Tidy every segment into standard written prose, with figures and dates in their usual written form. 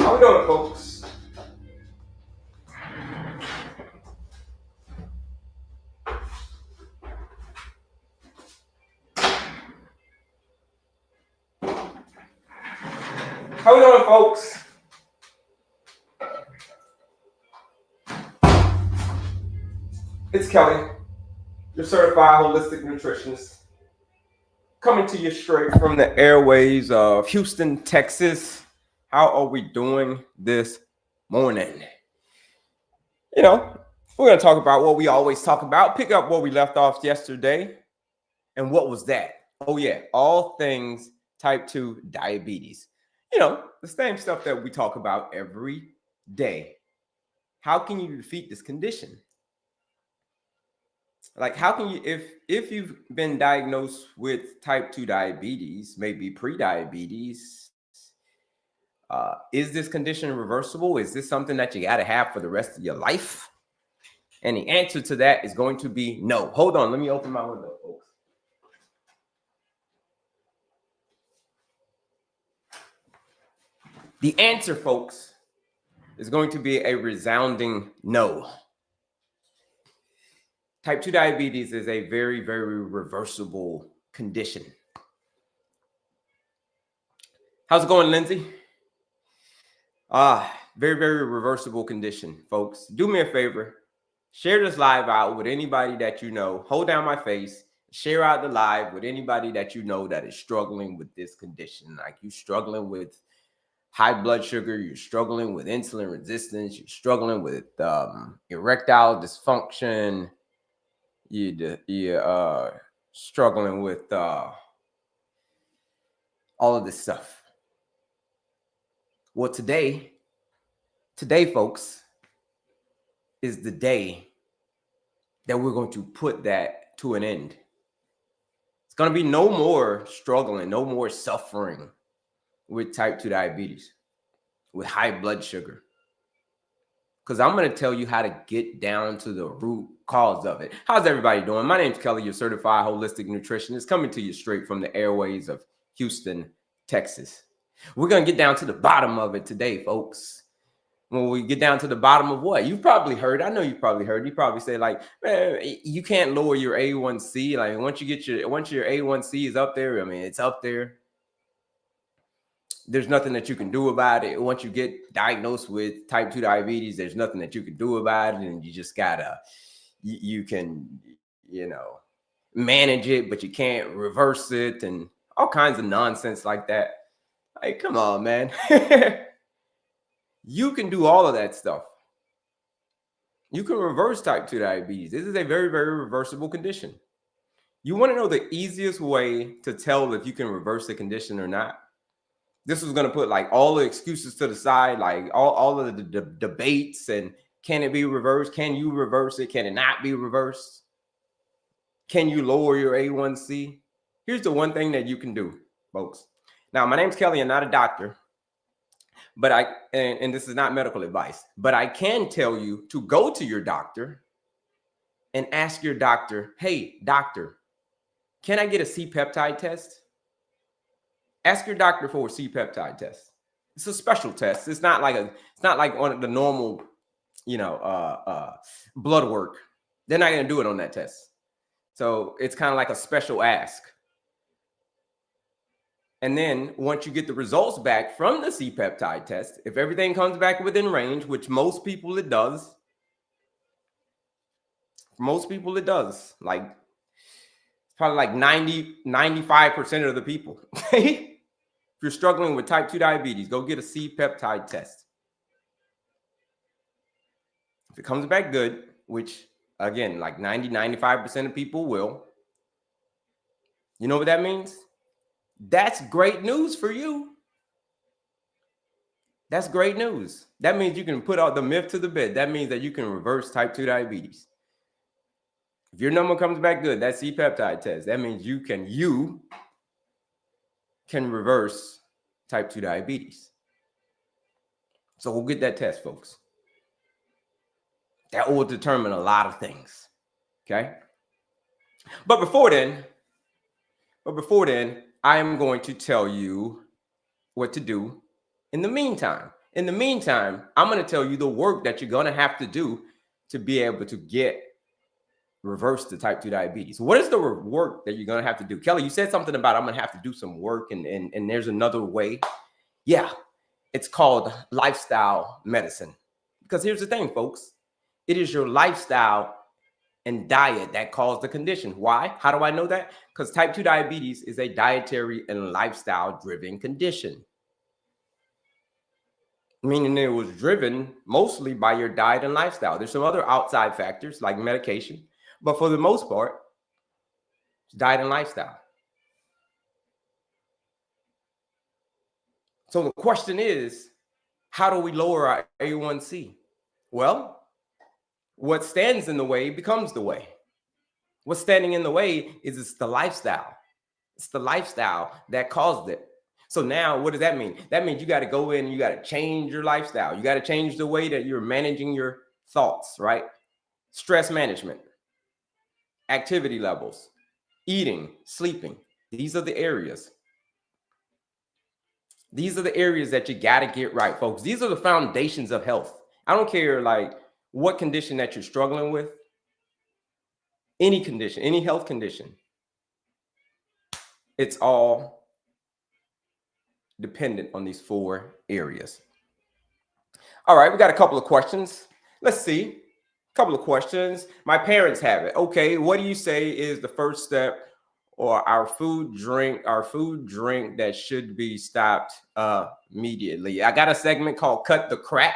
How we doing, folks? How we doing, folks? It's Kelley, your certified holistic nutritionist, coming to you straight from the airways of Houston, Texas. How are we doing this morning? You know, we're going to talk about what we always talk about, pick up where we left off yesterday. And what was that? Oh, yeah, all things type 2 diabetes. You know, the same stuff that we talk about every day. How can you defeat this condition? Like, how can you, if you've been diagnosed with type 2 diabetes, maybe pre-diabetes, is this condition reversible? Is this something that you got to have for the rest of your life? And the answer to that is going to be no. Hold on, let me open my window, folks. The answer, folks, is going to be a resounding no. Type 2 diabetes is a very, very reversible condition. How's it going, Lindsay? Very, very reversible condition, folks. Do me a favor. Share this live out with anybody that you know. Hold down my face. Share out the live with anybody that you know that is struggling with this condition. Like, you struggling with high blood sugar, you're struggling with insulin resistance, you're struggling with erectile dysfunction, you're struggling with all of this stuff. Well, today, folks, is the day that we're going to put that to an end. It's going to be no more struggling, no more suffering with type 2 diabetes, with high blood sugar. Because I'm going to tell you how to get down to the root cause of it. How's everybody doing? My name's Kelley, your certified holistic nutritionist, coming to you straight from the airways of Houston, Texas. We're going to get down to the bottom of it today, folks. When we get down to the bottom of what? You've probably heard, I know you've probably heard, you probably say, like, man, you can't lower your A1C. Like, once your A1C is up there, I mean, it's up there. There's nothing that you can do about it. Once you get diagnosed with type 2 diabetes, there's nothing that you can do about it. And you just gotta, you can, manage it, but you can't reverse it, and all kinds of nonsense like that. Like, come on, man. You can do all of that stuff. You can reverse type 2 diabetes. This is a very, very reversible condition. You want to know the easiest way to tell if you can reverse the condition or not? This was going to put like all the excuses to the side, like all of the debates, and can it be reversed? Can you reverse it? Can it not be reversed? Can you lower your A1C? Here's the one thing that you can do, folks. Now, my name's Kelley. I'm not a doctor, but and this is not medical advice, but I can tell you to go to your doctor and ask your doctor, hey, doctor, can I get a C-peptide test? Ask your doctor for a C-peptide test. It's a special test. It's not like one of the normal, blood work. They're not going to do it on that test. So it's kind of like a special ask. And then once you get the results back from the C-peptide test, if everything comes back within range, which most people it does, like probably like 95% of the people. If you're struggling with type 2 diabetes, go get a C-peptide test. If it comes back good, which again, like 95% of people will, you know what that means? That's great news for you. That's great news. That means you can put out the myth to the bed. That means that you can reverse type 2 diabetes. If your number comes back good, that C-peptide test, that means you can reverse type 2 diabetes. So we'll get that test, folks. That will determine a lot of things. Okay. But before then, I am going to tell you what to do in the meantime. In the meantime, I'm going to tell you the work that you're going to have to do to be able to reverse the type 2 diabetes. What is the work that you're going to have to do? Kelley, you said something about I'm going to have to do some work and there's another way. Yeah, it's called lifestyle medicine. Because here's the thing, folks. It is your lifestyle and diet that cause the condition. Why? How do I know that? Because type 2 diabetes is a dietary and lifestyle driven condition, meaning it was driven mostly by your diet and lifestyle. There's some other outside factors like medication, but for the most part, it's diet and lifestyle. So the question is, how do we lower our A1C? Well, what stands in the way becomes the way. What's standing in the way is it's the lifestyle. It's the lifestyle that caused it. So now what does that mean? That means you got to go in and you got to change your lifestyle. You got to change the way that you're managing your thoughts, right? Stress management, activity levels, eating, sleeping. These are the areas. These are the areas that you got to get right, folks. These are the foundations of health. I don't care like what condition that you're struggling with, any condition, any health condition. It's all dependent on these 4 areas. All right, we got a couple of questions. Let's see. A couple of questions. My parents have it. Okay, what do you say is the first step or our food drink that should be stopped immediately? I got a segment called Cut the Crap.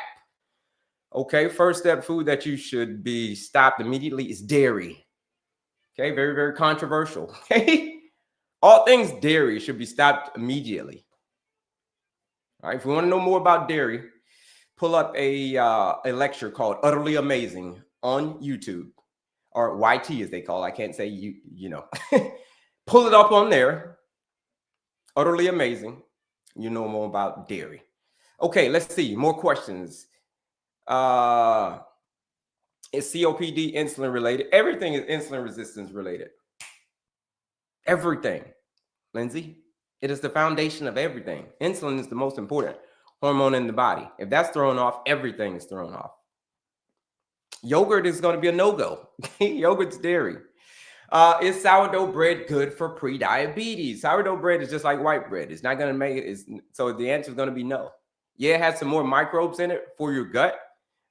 Okay, first step food that you should be stopped immediately is dairy. Okay, very, very controversial. Okay, all things dairy should be stopped immediately. All right, if you want to know more about dairy, pull up a lecture called Utterly Amazing on YouTube, or YT as they call it. I can't say you know. Pull it up on there. Utterly Amazing. You know more about dairy. Okay, let's see. More questions. Is COPD insulin related? Everything is insulin resistance related. Everything, Lindsay. It is the foundation of everything. Insulin is the most important hormone in the body. If that's thrown off, everything is thrown off. Yogurt is going to be a no-go. Yogurt's dairy. Is sourdough bread good for pre-diabetes? Sourdough bread is just like white bread. It's not going to make it. So the answer is going to be no. Yeah, it has some more microbes in it for your gut,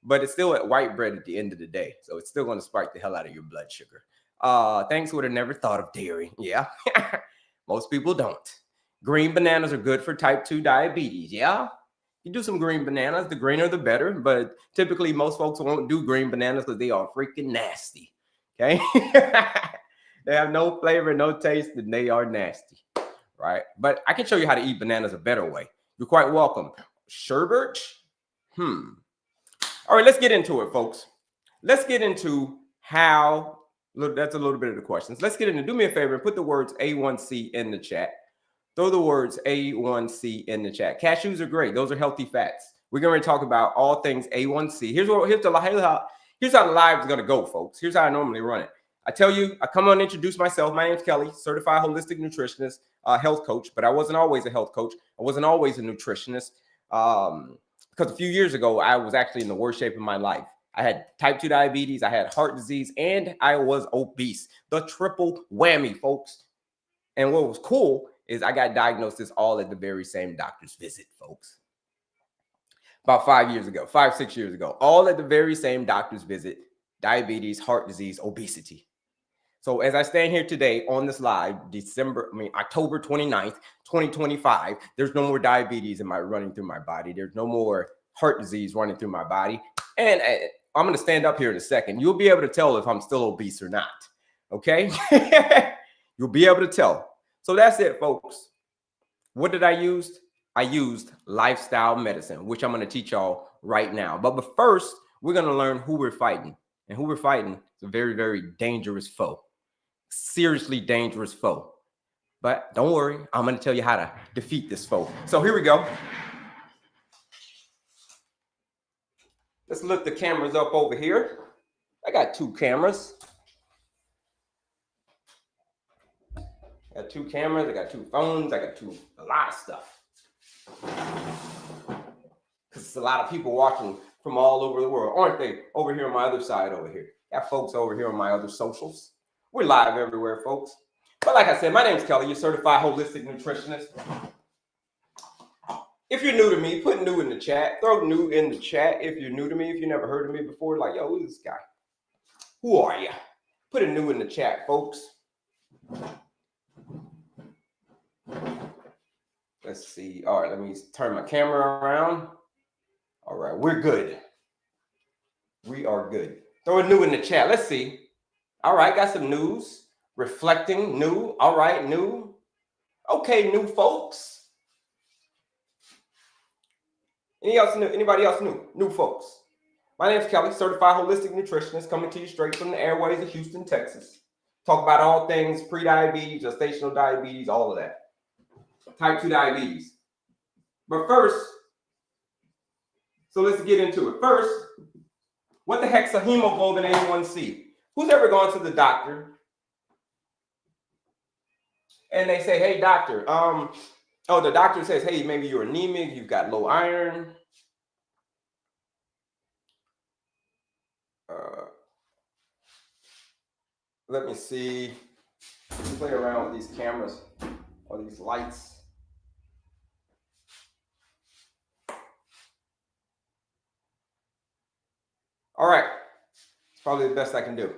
but it's still white bread at the end of the day. So it's still going to spike the hell out of your blood sugar. Thanks would have never thought of dairy. Yeah, most people don't. Green bananas are good for type 2 diabetes. Yeah, you do some green bananas. The greener, the better. But typically, most folks won't do green bananas because they are freaking nasty. Okay. They have no flavor, no taste, and they are nasty, right? But I can show you how to eat bananas a better way. You're quite welcome. Sherbet? All right, let's get into it, folks. Let's get into how, that's a little bit of the questions. Let's get into, do me a favor and put the words A1C in the chat. Throw the words A1C in the chat. Cashews are great. Those are healthy fats. We're going to talk about all things A1C. Here's how the live is going to go, folks. Here's how I normally run it. I tell you, I come on and introduce myself. My name's Kelley, Certified Holistic Nutritionist, health coach, but I wasn't always a health coach. I wasn't always a nutritionist because a few years ago, I was actually in the worst shape of my life. I had type 2 diabetes, I had heart disease, and I was obese. The triple whammy, folks. And what was cool is I got diagnosed this all at the very same doctor's visit, folks. About 6 years ago, all at the very same doctor's visit, diabetes, heart disease, obesity. So as I stand here today on this live, October 29th, 2025, there's no more diabetes running through my body. There's no more heart disease running through my body. And I'm going to stand up here in a second. You'll be able to tell if I'm still obese or not. Okay? You'll be able to tell. So that's it, folks. What did I use? I used lifestyle medicine, which I'm going to teach y'all right now. But first, we're going to learn who we're fighting. And who we're fighting is a very, very dangerous foe. Seriously dangerous foe. But don't worry, I'm going to tell you how to defeat this foe. So here we go. Let's look the cameras up over here. I got 2 cameras. I got 2 cameras. I got 2 phones. I got a lot of stuff. because it's a lot of people watching from all over the world, aren't they? Over here on my other side over here. Got folks over here on my other socials. We're live everywhere, folks. But like I said, my name's Kelley, your certified holistic nutritionist. If you're new to me, put new in the chat. Throw new in the chat if you're new to me. If you never heard of me before, like, yo, who's this guy? Who are you? Put a new in the chat, folks. Let's see. All right, let me turn my camera around. All right, we're good. We are good. Throw a new in the chat. Let's see. All right, got some news. Reflecting, new. All right, new. Okay, new folks. Anybody else new? New folks. My name's Kelley, certified holistic nutritionist, coming to you straight from the airways of Houston, Texas. Talk about all things pre-diabetes, gestational diabetes, all of that. Type 2 diabetes. But first, so let's get into it. First, what the heck's a hemoglobin A1C? Who's ever gone to the doctor and they say, hey, doctor, the doctor says, hey, maybe you're anemic, you've got low iron. Let me see. Let's play around with these cameras or these lights. All right. It's probably the best I can do.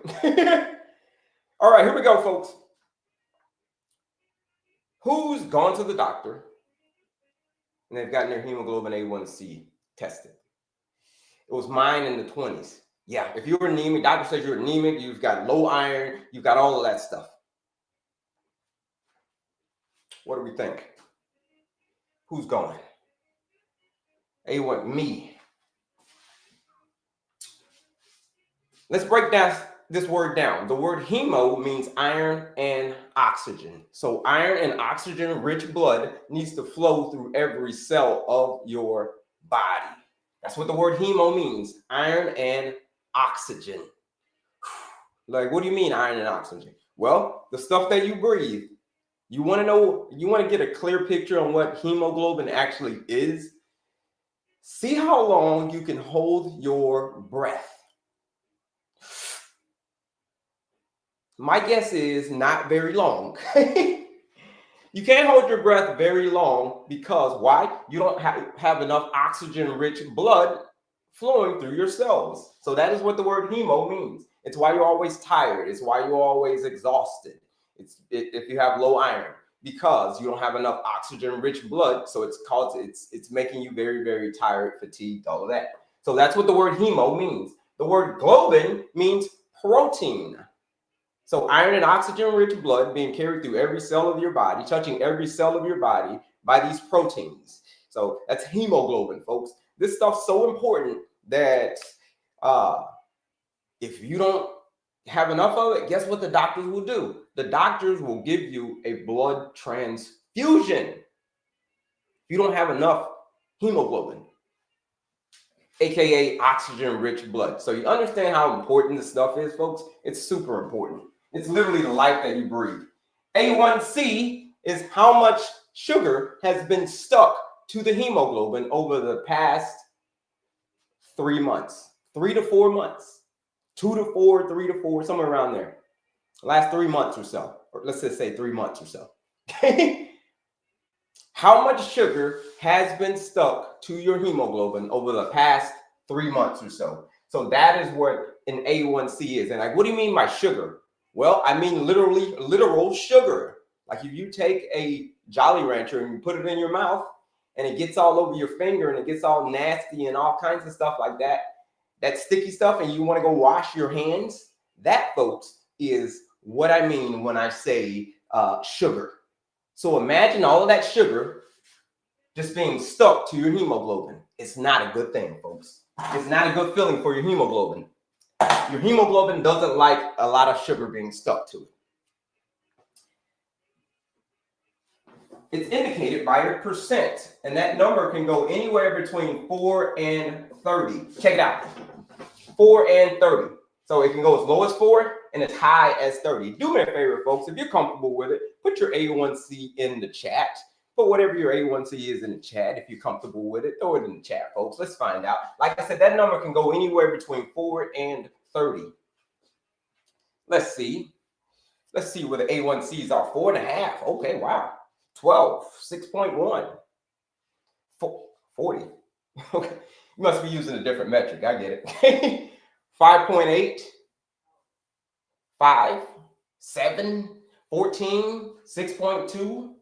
All right, here we go, folks. Who's gone to the doctor and they've gotten their hemoglobin A1C tested? It was mine in the 20s. Yeah, if you're anemic, doctor says you're anemic, you've got low iron, you've got all of that stuff. What do we think? Who's going? A1, me. Let's break down this word down. The word hemo means iron and oxygen. So iron and oxygen rich blood needs to flow through every cell of your body. That's what the word hemo means, iron and oxygen. Like, what do you mean iron and oxygen? Well, the stuff that you breathe. You want to know, you want to get a clear picture on what hemoglobin actually is? See how long you can hold your breath. My guess is not very long. You can't hold your breath very long because why? You don't have enough oxygen-rich blood flowing through your cells. So that is what the word hemo means. It's why you're always tired. It's why you're always exhausted. If you have low iron, because you don't have enough oxygen-rich blood. So it's making you very, very tired, fatigued, all of that. So that's what the word hemo means. The word globin means protein. So iron and oxygen-rich blood being carried through every cell of your body, touching every cell of your body by these proteins. So that's hemoglobin, folks. This stuff's so important that if you don't have enough of it, guess what the doctors will do? The doctors will give you a blood transfusion if you don't have enough hemoglobin, aka oxygen-rich blood. So you understand how important this stuff is, folks? It's super important. It's literally the life that you breathe. A1C is how much sugar has been stuck to the hemoglobin over the past 3 months, 3 to 4 months, 2 to 4, 3 to 4, somewhere around there. Last 3 months or so, or let's just say 3 months or so. How much sugar has been stuck to your hemoglobin over the past 3 months or so? So that is what an A1C is. And like, what do you mean by sugar? Well, I mean literal sugar. Like if you take a Jolly Rancher and you put it in your mouth and it gets all over your finger and it gets all nasty and all kinds of stuff like that, that sticky stuff, and you want to go wash your hands, that, folks, is what I mean when I say sugar. So imagine all of that sugar just being stuck to your hemoglobin. It's not a good thing, folks. It's not a good feeling for your hemoglobin. Your hemoglobin doesn't like a lot of sugar being stuck to it. It's indicated by a percent, and that number can go anywhere between 4 and 30. Check it out. 4 and 30. So it can go as low as 4 and as high as 30. Do me a favor, folks. If you're comfortable with it, put your A1C in the chat. Put whatever your A1C is in the chat. If you're comfortable with it, throw it in the chat, folks. Let's find out. Like I said, that number can go anywhere between 4 and 30. Let's see. Let's see where the A1Cs are. 4.5. Okay, wow. 12, 6.1, 40. Okay, you must be using a different metric. I get it. 5.8, 5, 7, 14, 6.2,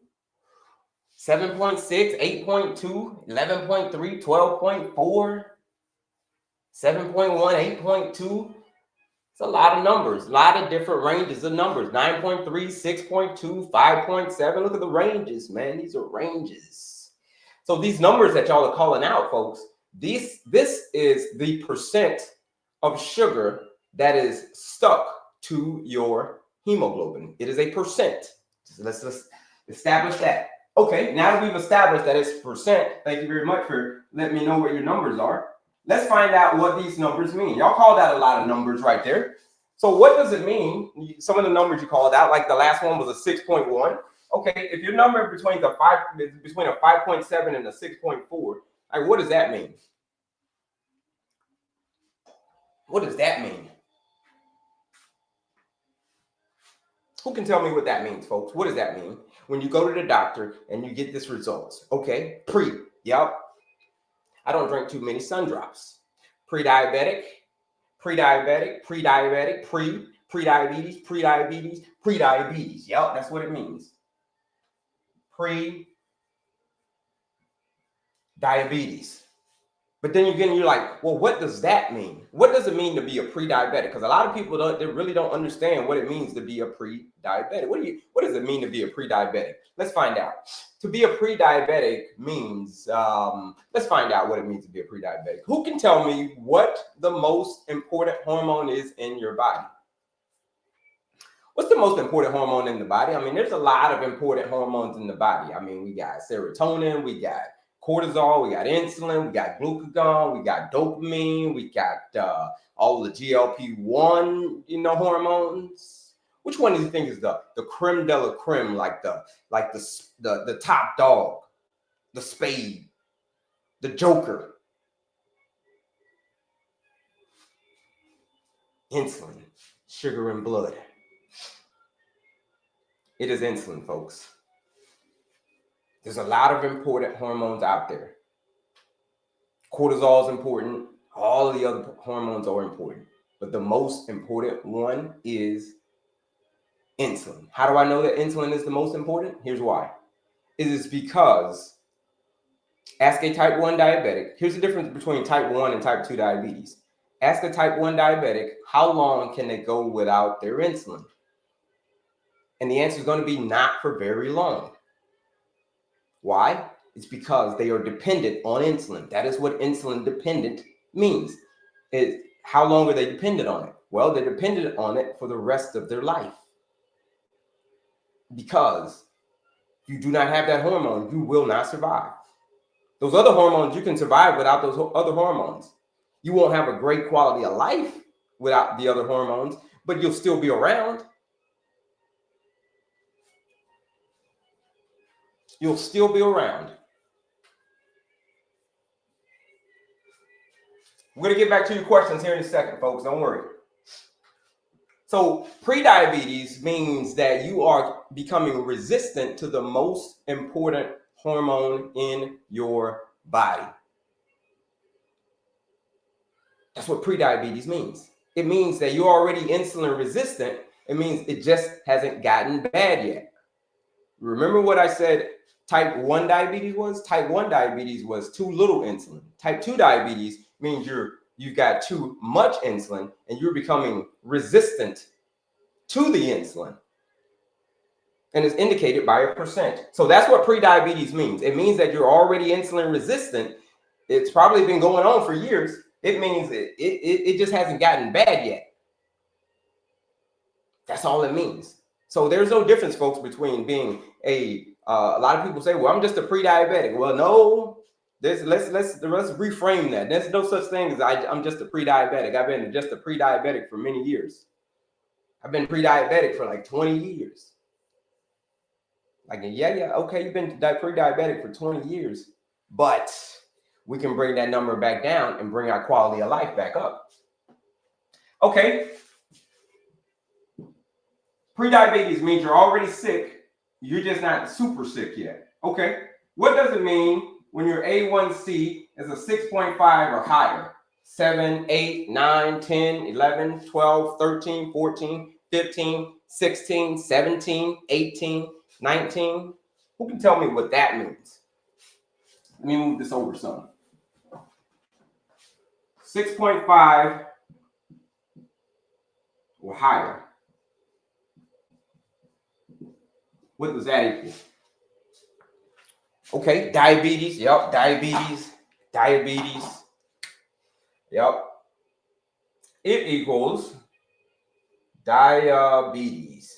7.6, 8.2, 11.3, 12.4, 7.1, 8.2. It's a lot of numbers, a lot of different ranges of numbers. 9.3, 6.2, 5.7. Look at the ranges, man. These are ranges. So these numbers that y'all are calling out, folks, this is the percent of sugar that is stuck to your hemoglobin. It is a percent. So let's establish that. Okay, now that we've established that it's percent, thank you very much for letting me know what your numbers are. Let's find out what these numbers mean. Y'all called out a lot of numbers right there. So what does it mean? Some of the numbers you called out, like the last one was a 6.1. Okay, if your number between a 5.7 and a 6.4, like what does that mean? What does that mean? Who can tell me what that means, folks? What does that mean? When you go to the doctor and you get this results, okay, yep. I don't drink too many sun drops. Pre-diabetic, pre-diabetic, pre-diabetic, pre-diabetes, pre-diabetes, pre-diabetes. Yep, that's what it means. Pre-diabetes. But then you're like, well, what does that mean? What does it mean to be a pre-diabetic? Because a lot of people really don't understand what it means to be a pre-diabetic. What does it mean to be a pre-diabetic? Let's find out. To be a pre-diabetic means, let's find out what it means to be a pre-diabetic. Who can tell me what the most important hormone is in your body? What's the most important hormone in the body? I mean, there's a lot of important hormones in the body. I mean, we got serotonin, we got cortisol, we got insulin, we got glucagon, we got dopamine, we got all the GLP-1, hormones. Which one do you think is the creme de la creme, like the top dog, the spade, the joker? Insulin, sugar and blood. It is insulin, folks. There's a lot of important hormones out there. Cortisol is important. All of the other hormones are important. But the most important one is insulin. How do I know that insulin is the most important? Here's why. It is because, ask a type 1 diabetic. Here's the difference between type 1 and type 2 diabetes. Ask a type 1 diabetic, how long can they go without their insulin? And the answer is going to be not for very long. Why? It's because they are dependent on insulin. That is what insulin dependent means. How long are they dependent on it? Well, they're dependent on it for the rest of their life. Because if you do not have that hormone, you will not survive. Those other hormones, you can survive without those other hormones. You won't have a great quality of life without the other hormones, but you'll still be around. You'll still be around. We're going to get back to your questions here in a second, folks. Don't worry. So pre-diabetes means that you are becoming resistant to the most important hormone in your body. That's what pre-diabetes means. It means that you're already insulin resistant. It means it just hasn't gotten bad yet. Remember what I said type 1 diabetes was? Type 1 diabetes was too little insulin. Type 2 diabetes means you've got too much insulin and you're becoming resistant to the insulin. And it's indicated by a percent. So that's what pre-diabetes means. It means that you're already insulin resistant. It's probably been going on for years. It means it just hasn't gotten bad yet. That's all it means. So there's no difference, folks, between being a lot of people say, well, I'm just a pre-diabetic. Well, no, let's reframe that. There's no such thing as I'm just a pre-diabetic. I've been just a pre-diabetic for many years. I've been pre-diabetic for like 20 years. Like, yeah, okay, you've been pre-diabetic for 20 years, but we can bring that number back down and bring our quality of life back up. Okay. Pre-diabetes means you're already sick. You're just not super sick yet. Okay. What does it mean when your A1C is a 6.5 or higher? 7, 8, 9, 10, 11, 12, 13, 14, 15, 16, 17, 18, 19. Who can tell me what that means? Let me move this over some. 6.5 or higher. What does that equal? Okay, diabetes. Yep, diabetes. Yep. It equals diabetes.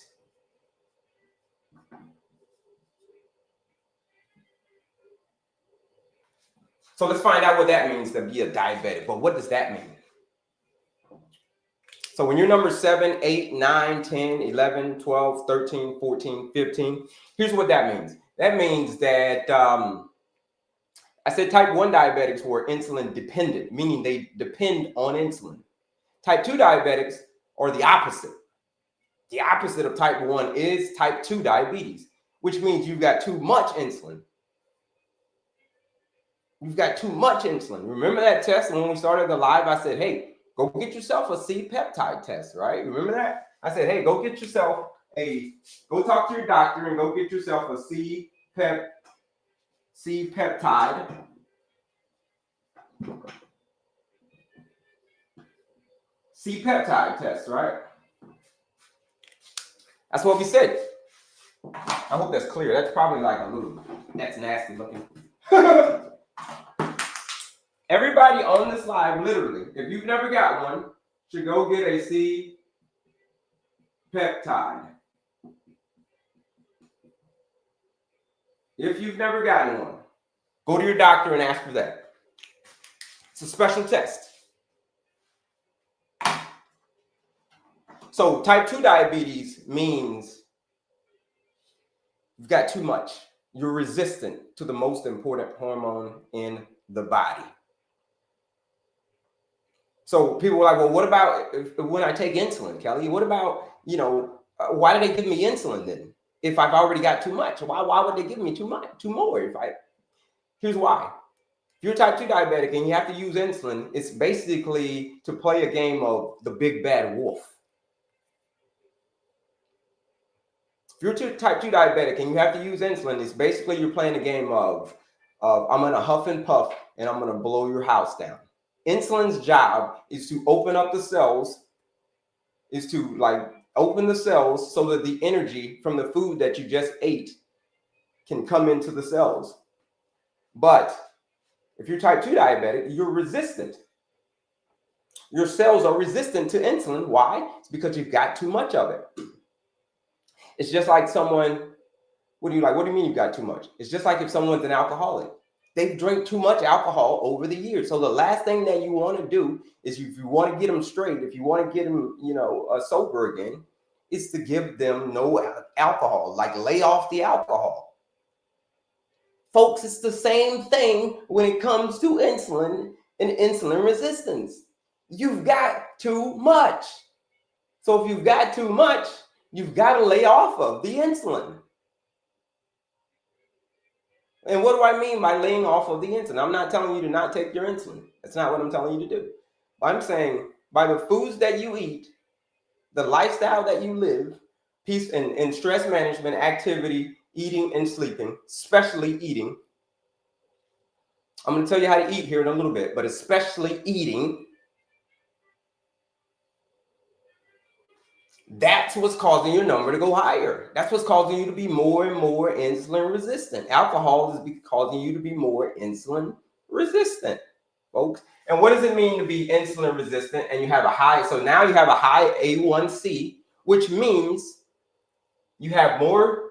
So let's find out what that means to be a diabetic. But what does that mean? So when you're number 7, 8, 9, 10, 11, 12, 13, 14, 15, here's what that means. That means that I said type 1 diabetics were insulin dependent, meaning they depend on insulin. Type 2 diabetics are the opposite. The opposite of type 1 is type 2 diabetes, which means you've got too much insulin. You've got too much insulin. Remember that test when we started the live? I said, hey, go get yourself a C-peptide test, right? Remember that? I said, hey, go get yourself go talk to your doctor and go get yourself a C-peptide. C-peptide test, right? That's what we said. I hope that's clear. That's probably like a little, that's nasty looking. Everybody on this live, literally, if you've never got one, should go get a C-peptide. If you've never gotten one, go to your doctor and ask for that. It's a special test. So type 2 diabetes means you've got too much. You're resistant to the most important hormone in the body. So people were like, well, what about when I take insulin, Kelley? What about, why do they give me insulin then? If I've already got too much, why would they give me too more? Here's why. If you're type 2 diabetic and you have to use insulin, it's basically to play a game of the big bad wolf. If you're type 2 diabetic and you have to use insulin, it's basically you're playing a game of I'm going to huff and puff and I'm going to blow your house down. Insulin's job is to open up the cells, open the cells so that the energy from the food that you just ate can come into the cells. But if you're type 2 diabetic, you're resistant. Your cells are resistant to insulin. Why? It's because you've got too much of it. It's just like someone, what do you mean you've got too much? It's just like if someone's an alcoholic. They've drank too much alcohol over the years. So the last thing that you want to do is, if you want to get them straight, if you want to get them, sober again, is to give them no alcohol, like lay off the alcohol. Folks, it's the same thing when it comes to insulin and insulin resistance. You've got too much. So if you've got too much, you've got to lay off of the insulin. And what do I mean by laying off of the insulin? I'm not telling you to not take your insulin. That's not what I'm telling you to do. I'm saying by the foods that you eat, the lifestyle that you live, peace and stress management, activity, eating and sleeping, especially eating. I'm going to tell you how to eat here in a little bit, but especially eating. That's what's causing your number to go higher. That's what's causing you to be more and more insulin resistant. Alcohol is causing you to be more insulin resistant, folks. And what does it mean to be insulin resistant? And you have a high, so now you have a high A1C, which means you have a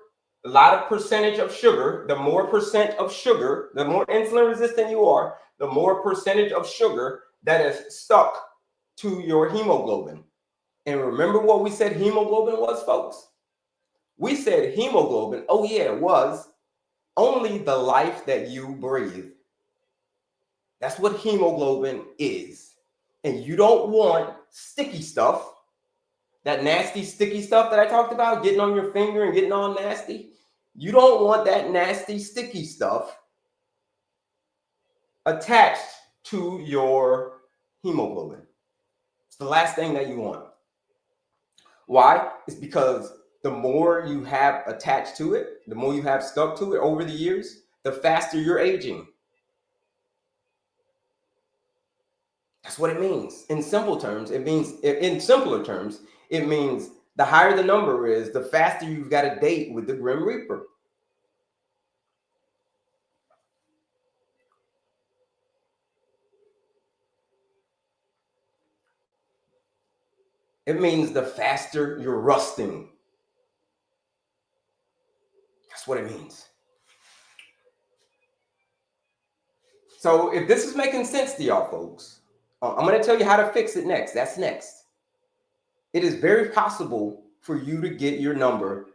lot of percentage of sugar. The more percent of sugar, the more insulin resistant you are, the more percentage of sugar that is stuck to your hemoglobin. And remember what we said hemoglobin was, folks? We said hemoglobin. Oh yeah, it was only the life that you breathe. That's what hemoglobin is. And you don't want sticky stuff, that nasty sticky stuff that I talked about, getting on your finger and getting all nasty. You don't want that nasty sticky stuff attached to your hemoglobin. It's the last thing that you want. Why? It's because the more you have attached to it, the more you have stuck to it over the years, the faster you're aging. That's what it means. In simple terms, it means, in simpler terms, it means the higher the number is, the faster you've got to date with the Grim Reaper. It means the faster you're rusting. That's what it means. So if this is making sense to y'all folks, I'm going to tell you how to fix it next. That's next. It is very possible for you to get your number,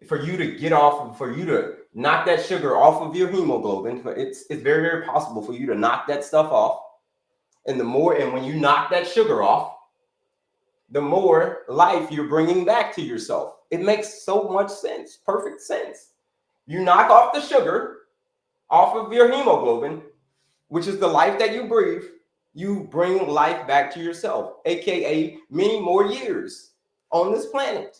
for you to knock that sugar off of your hemoglobin. It's very, very possible for you to knock that stuff off. And when you knock that sugar off, the more life you're bringing back to yourself. It makes so much sense, perfect sense. You knock off the sugar off of your hemoglobin, which is the life that you breathe, you bring life back to yourself, aka many more years on this planet,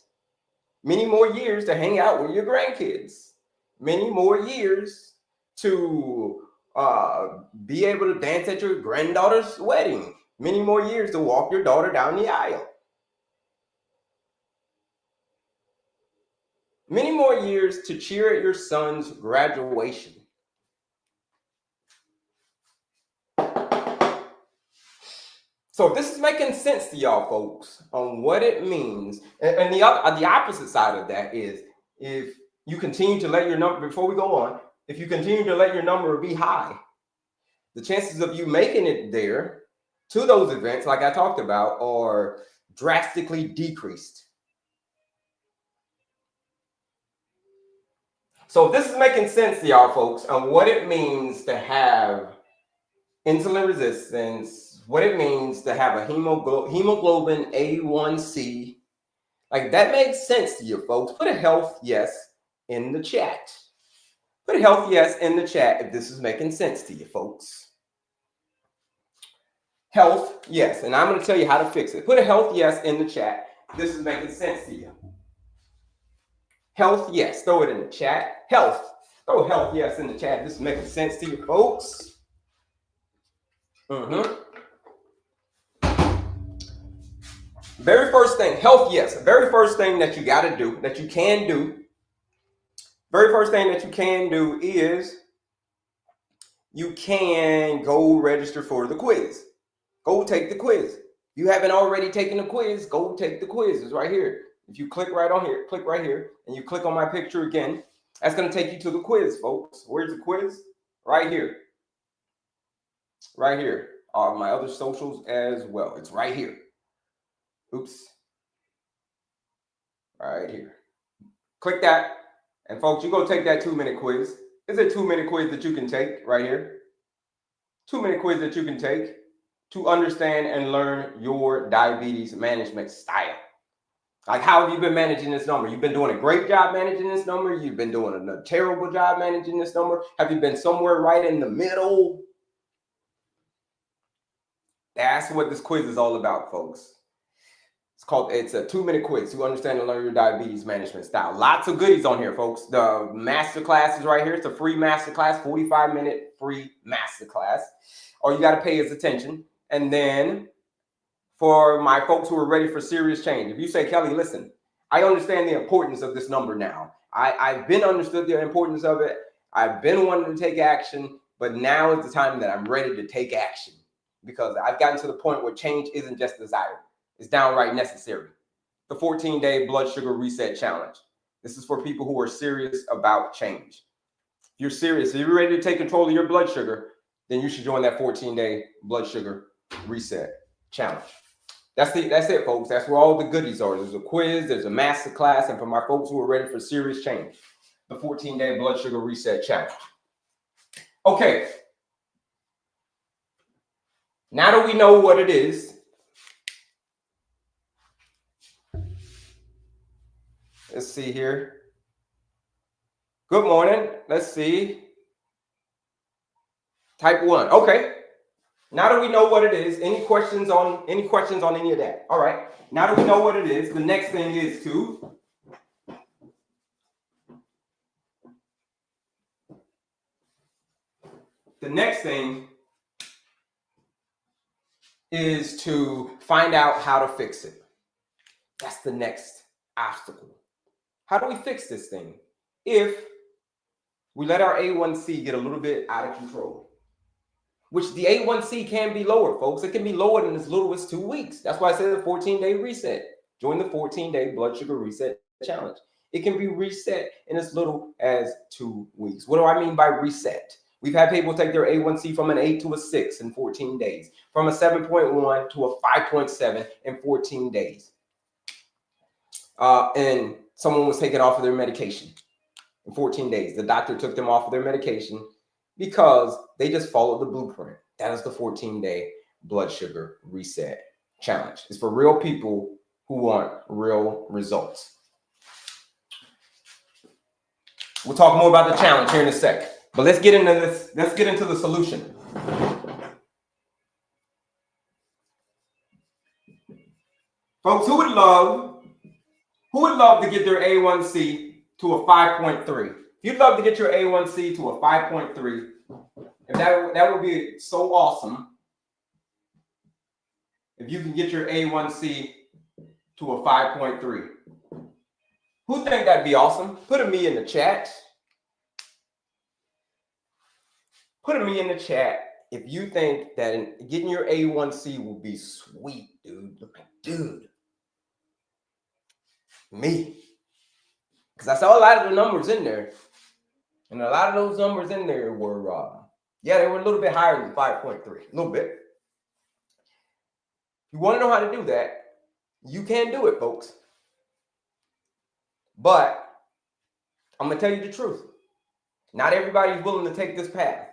many more years to hang out with your grandkids, many more years to be able to dance at your granddaughter's wedding, many more years to walk your daughter down the aisle, many more years to cheer at your son's graduation. So if this is making sense to y'all folks on what it means, and the opposite side of that is, if you continue to let your number, before we go on, if you continue to let your number be high, the chances of you making it there to those events, like I talked about, are drastically decreased. So if this is making sense to y'all folks on what it means to have insulin resistance, what it means to have a hemoglobin A1C, like that makes sense to you folks, put a health yes in the chat. Put a health yes in the chat if this is making sense to you folks. Health yes, and I'm going to tell you how to fix it. Put a health yes in the chat if this is making sense to you. Health yes, throw it in the chat. Health, throw health yes in the chat if this is making sense to you folks. Very first thing, health yes. Very first thing that you got to do, that you can do, very first thing that you can do is you can go register for the quiz. Go take the quiz. If you haven't already taken the quiz, go take the quiz. It's right here. If you click right on here, click right here, and you click on my picture again, that's going to take you to the quiz, folks. Where's the quiz? Right here. Right here. On my other socials as well. It's right here. Oops. Right here. Click that. And folks, you're going to take that 2-minute quiz. It's a 2-minute quiz that you can take right here. 2-minute quiz that you can take to understand and learn your diabetes management style. Like, how have you been managing this number? You've been doing a great job managing this number. You've been doing a terrible job managing this number. Have you been somewhere right in the middle? That's what this quiz is all about, folks. It's a 2-minute quiz to understand and learn your diabetes management style. Lots of goodies on here, folks. The masterclass is right here. It's a free masterclass, 45-minute free masterclass. All you got to pay is attention. And then for my folks who are ready for serious change, if you say, Kelley, listen, I understand the importance of this number now. I've been understood the importance of it. I've been wanting to take action, but now is the time that I'm ready to take action, because I've gotten to the point where change isn't just desired. It's downright necessary. The 14-day blood sugar reset challenge. This is for people who are serious about change. If you're serious, if you're ready to take control of your blood sugar, then you should join that 14-day blood sugar reset challenge. That's it, folks. That's where all the goodies are. There's a quiz, there's a master class, and for my folks who are ready for serious change, the 14-day blood sugar reset challenge. Okay. Now that we know what it is, let's see here. Good morning. Let's see. Type 1. Okay. Now that we know what it is, any questions on any of that? All right. Now that we know what it is, the next thing is to find out how to fix it. That's the next obstacle. How do we fix this thing? If we let our A1C get a little bit out of control, which the A1C can be lowered, folks. It can be lowered in as little as 2 weeks. That's why I said the 14-day reset. Join the 14-day blood sugar reset challenge. It can be reset in as little as 2 weeks. What do I mean by reset? We've had people take their A1C from an 8 to a 6 in 14 days, from a 7.1 to a 5.7 in 14 days. And someone was taken off of their medication in 14 days. The doctor took them off of their medication because they just followed the blueprint. That is the 14-day blood sugar reset challenge. It's for real people who want real results. We'll talk more about the challenge here in a sec. But let's get into this. Let's get into the solution. Folks, who would love to get their A1C to a 5.3? If you'd love to get your A1C to a 5.3, if that would be so awesome. If you can get your A1C to a 5.3. Who think that'd be awesome? Put a me in the chat. Put a me in the chat if you think that getting your A1C will be sweet, dude. Me. Because I saw a lot of the numbers in there. And a lot of those numbers in there were, they were a little bit higher than 5.3. A little bit. You want to know how to do that? You can do it, folks. But I'm going to tell you the truth. Not everybody's willing to take this path.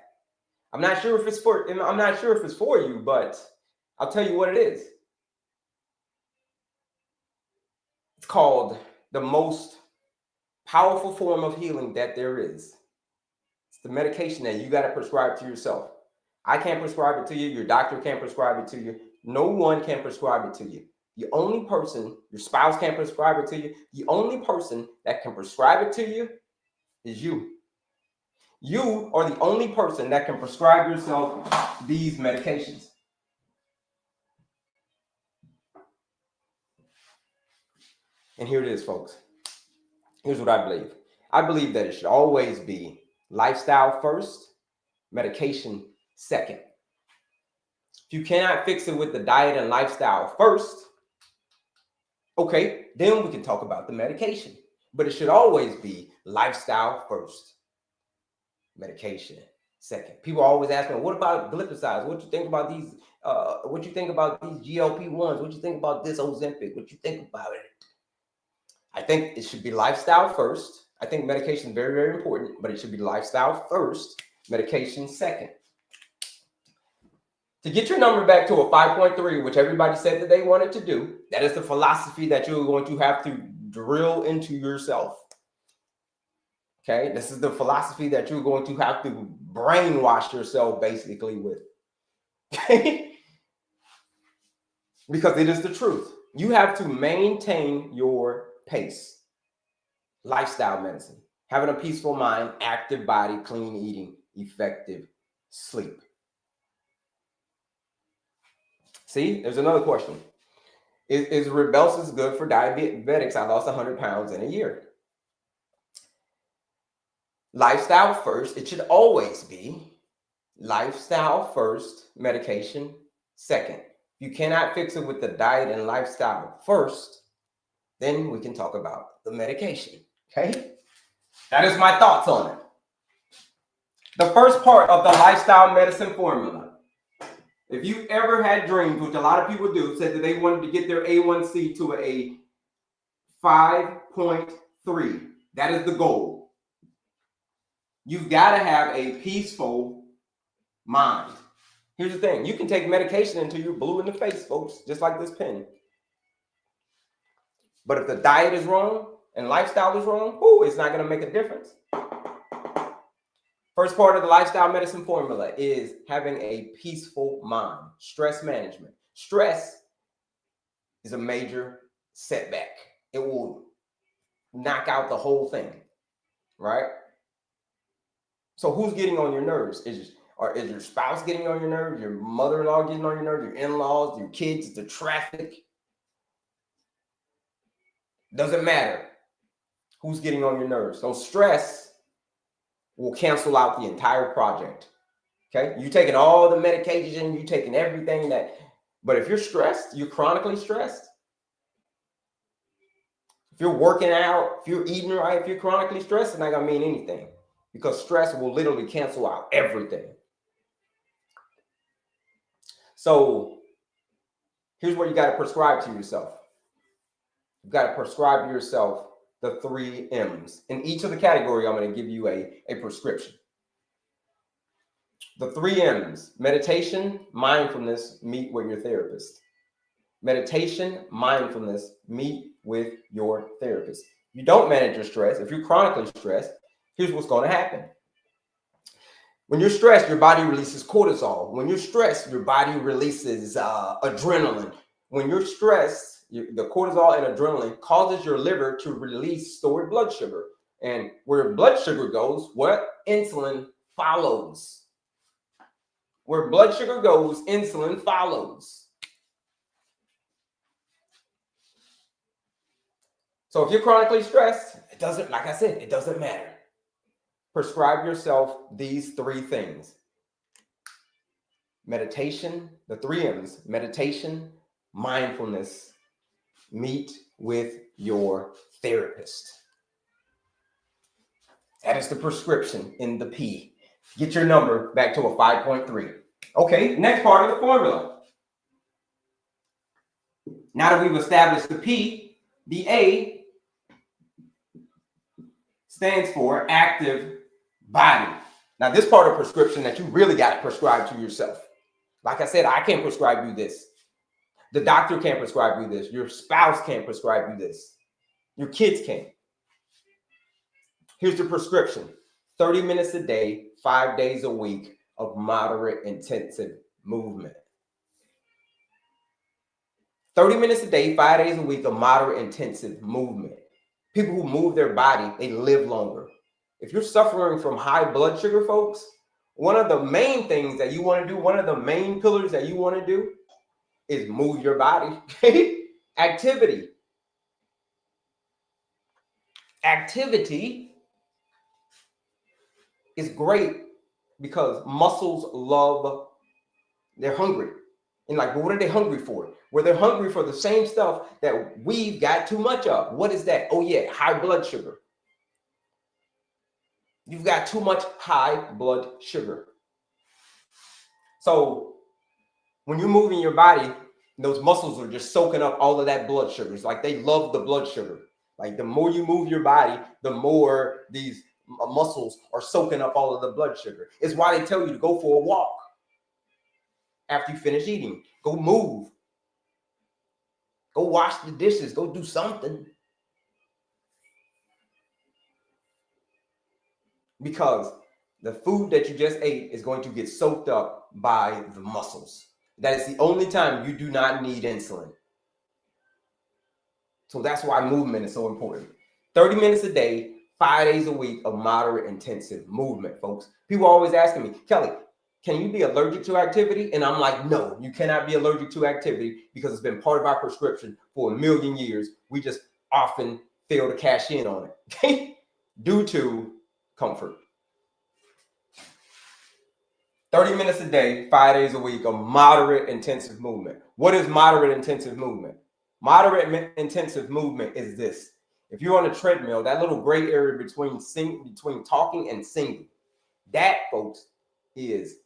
I'm not sure if it's for you, but I'll tell you what it is. It's called the most powerful form of healing that there is. It's the medication that you got to prescribe to yourself. I can't prescribe it to you. Your doctor can't prescribe it to you. No one can prescribe it to you. The only person, your spouse can't prescribe it to you. The only person that can prescribe it to you is you. You are the only person that can prescribe yourself these medications. And here it is, folks. Here's what I believe. I believe that it should always be lifestyle first, medication second. If you cannot fix it with the diet and lifestyle first, okay, then we can talk about the medication. But it should always be lifestyle first, medication second. People always ask me, what about glycosides? What you think about these? What you think about these GLP-1s? What you think about this Ozempic? What you think about it? I think it should be lifestyle first. I think medication is very, very important, but it should be lifestyle first, medication second. To get your number back to a 5.3, which everybody said that they wanted to do, that is the philosophy that you're going to have to drill into yourself. Okay, this is the philosophy that you're going to have to brainwash yourself basically with. Okay, because it is the truth. You have to maintain your pace. Lifestyle medicine, having a peaceful mind, active body, clean eating, effective sleep. See, there's another question. Is Rybelsus good for diabetics? I lost 100 pounds in a year. Lifestyle first. It should always be lifestyle first, medication second. If you cannot fix it with the diet and lifestyle first, then we can talk about the medication. Okay? That is my thoughts on it. The first part of the lifestyle medicine formula If you ever had dreams, which a lot of people do, said that they wanted to get their A1C to a 5.3, that is the goal. You've got to have a peaceful mind. Here's the thing. You can take medication until you're blue in the face, folks, just like this pen. But if the diet is wrong and lifestyle is wrong, it's not going to make a difference. First part of the lifestyle medicine formula is having a peaceful mind. Stress management. Stress is a major setback. It will knock out the whole thing, right? So who's getting on your nerves? Is your spouse getting on your nerves? Your mother-in-law getting on your nerves? Your in-laws? Your kids? The traffic? Doesn't matter who's getting on your nerves. So stress will cancel out the entire project. Okay? You're taking all the medication, you're taking everything but if you're stressed, you're chronically stressed. If you're working out, if you're eating right, if you're chronically stressed, it's not going to mean anything, because stress will literally cancel out everything. So here's what you got to prescribe to yourself. You've got to prescribe to yourself the 3 M's. In each of the category, I'm going to give you a prescription. The 3 M's: meditation, mindfulness, meet with your therapist. Meditation, mindfulness, meet with your therapist. You don't manage your stress. If you're chronically stressed, here's what's going to happen. When you're stressed, your body releases cortisol. When you're stressed, your body releases adrenaline. When you're stressed, the cortisol and adrenaline causes your liver to release stored blood sugar. And where blood sugar goes, what? Insulin follows. Where blood sugar goes, insulin follows. So if you're chronically stressed, it doesn't matter. Prescribe yourself these 3 things. Meditation, the 3 M's: meditation, mindfulness, meet with your therapist. That is the prescription in the P. Get your number back to a 5.3. Okay, next part of the formula. Now that we've established the P, the A stands for active body. Now, this part of prescription that you really got to prescribe to yourself. Like I said, I can't prescribe you this. The doctor can't prescribe you this. Your spouse can't prescribe you this. Your kids can't. Here's the prescription: 30 minutes a day, 5 days a week of moderate intensive movement. 30 minutes a day, 5 days a week of moderate intensive movement. People who move their body, they live longer. If you're suffering from high blood sugar, folks, one of the main things that you want to do, one of the main pillars that you want to do is move your body. Activity. Activity is great because muscles they're hungry. And like, what are they hungry for? Well, they're hungry for the same stuff that we've got too much of. What is that? Oh yeah, high blood sugar. You've got too much high blood sugar. So when you're moving your body, those muscles are just soaking up all of that blood sugar. It's like they love the blood sugar. Like the more you move your body, the more these muscles are soaking up all of the blood sugar. It's why they tell you to go for a walk after you finish eating. Go move. Go wash the dishes. Go do something. Because the food that you just ate is going to get soaked up by the muscles. That is the only time you do not need insulin. So that's why movement is so important. 30 minutes a day, 5 days a week of moderate intensive movement, folks. People are always asking me, Kelley, can you be allergic to activity? And I'm like, no, you cannot be allergic to activity because it's been part of our prescription for a million years. We just often fail to cash in on it, okay? Due to comfort. 30 minutes a day, 5 days a week of moderate intensive movement. What is moderate intensive movement? Moderate intensive movement is this. If you're on a treadmill, that little gray area between talking and singing, that, folks, is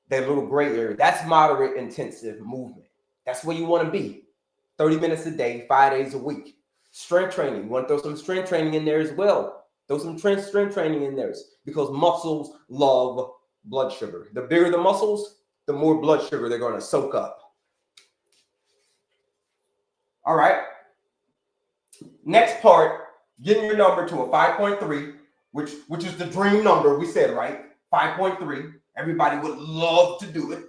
that little gray area, that's moderate intensive movement. That's where you want to be. 30 minutes a day, 5 days a week. Strength training, you want to throw some strength training in there as well. Throw some strength training in there because muscles love blood sugar. The bigger the muscles, the more blood sugar they're going to soak up. All right. Next part, getting your number to a 5.3, which is the dream number, we said, right? 5.3. Everybody would love to do it.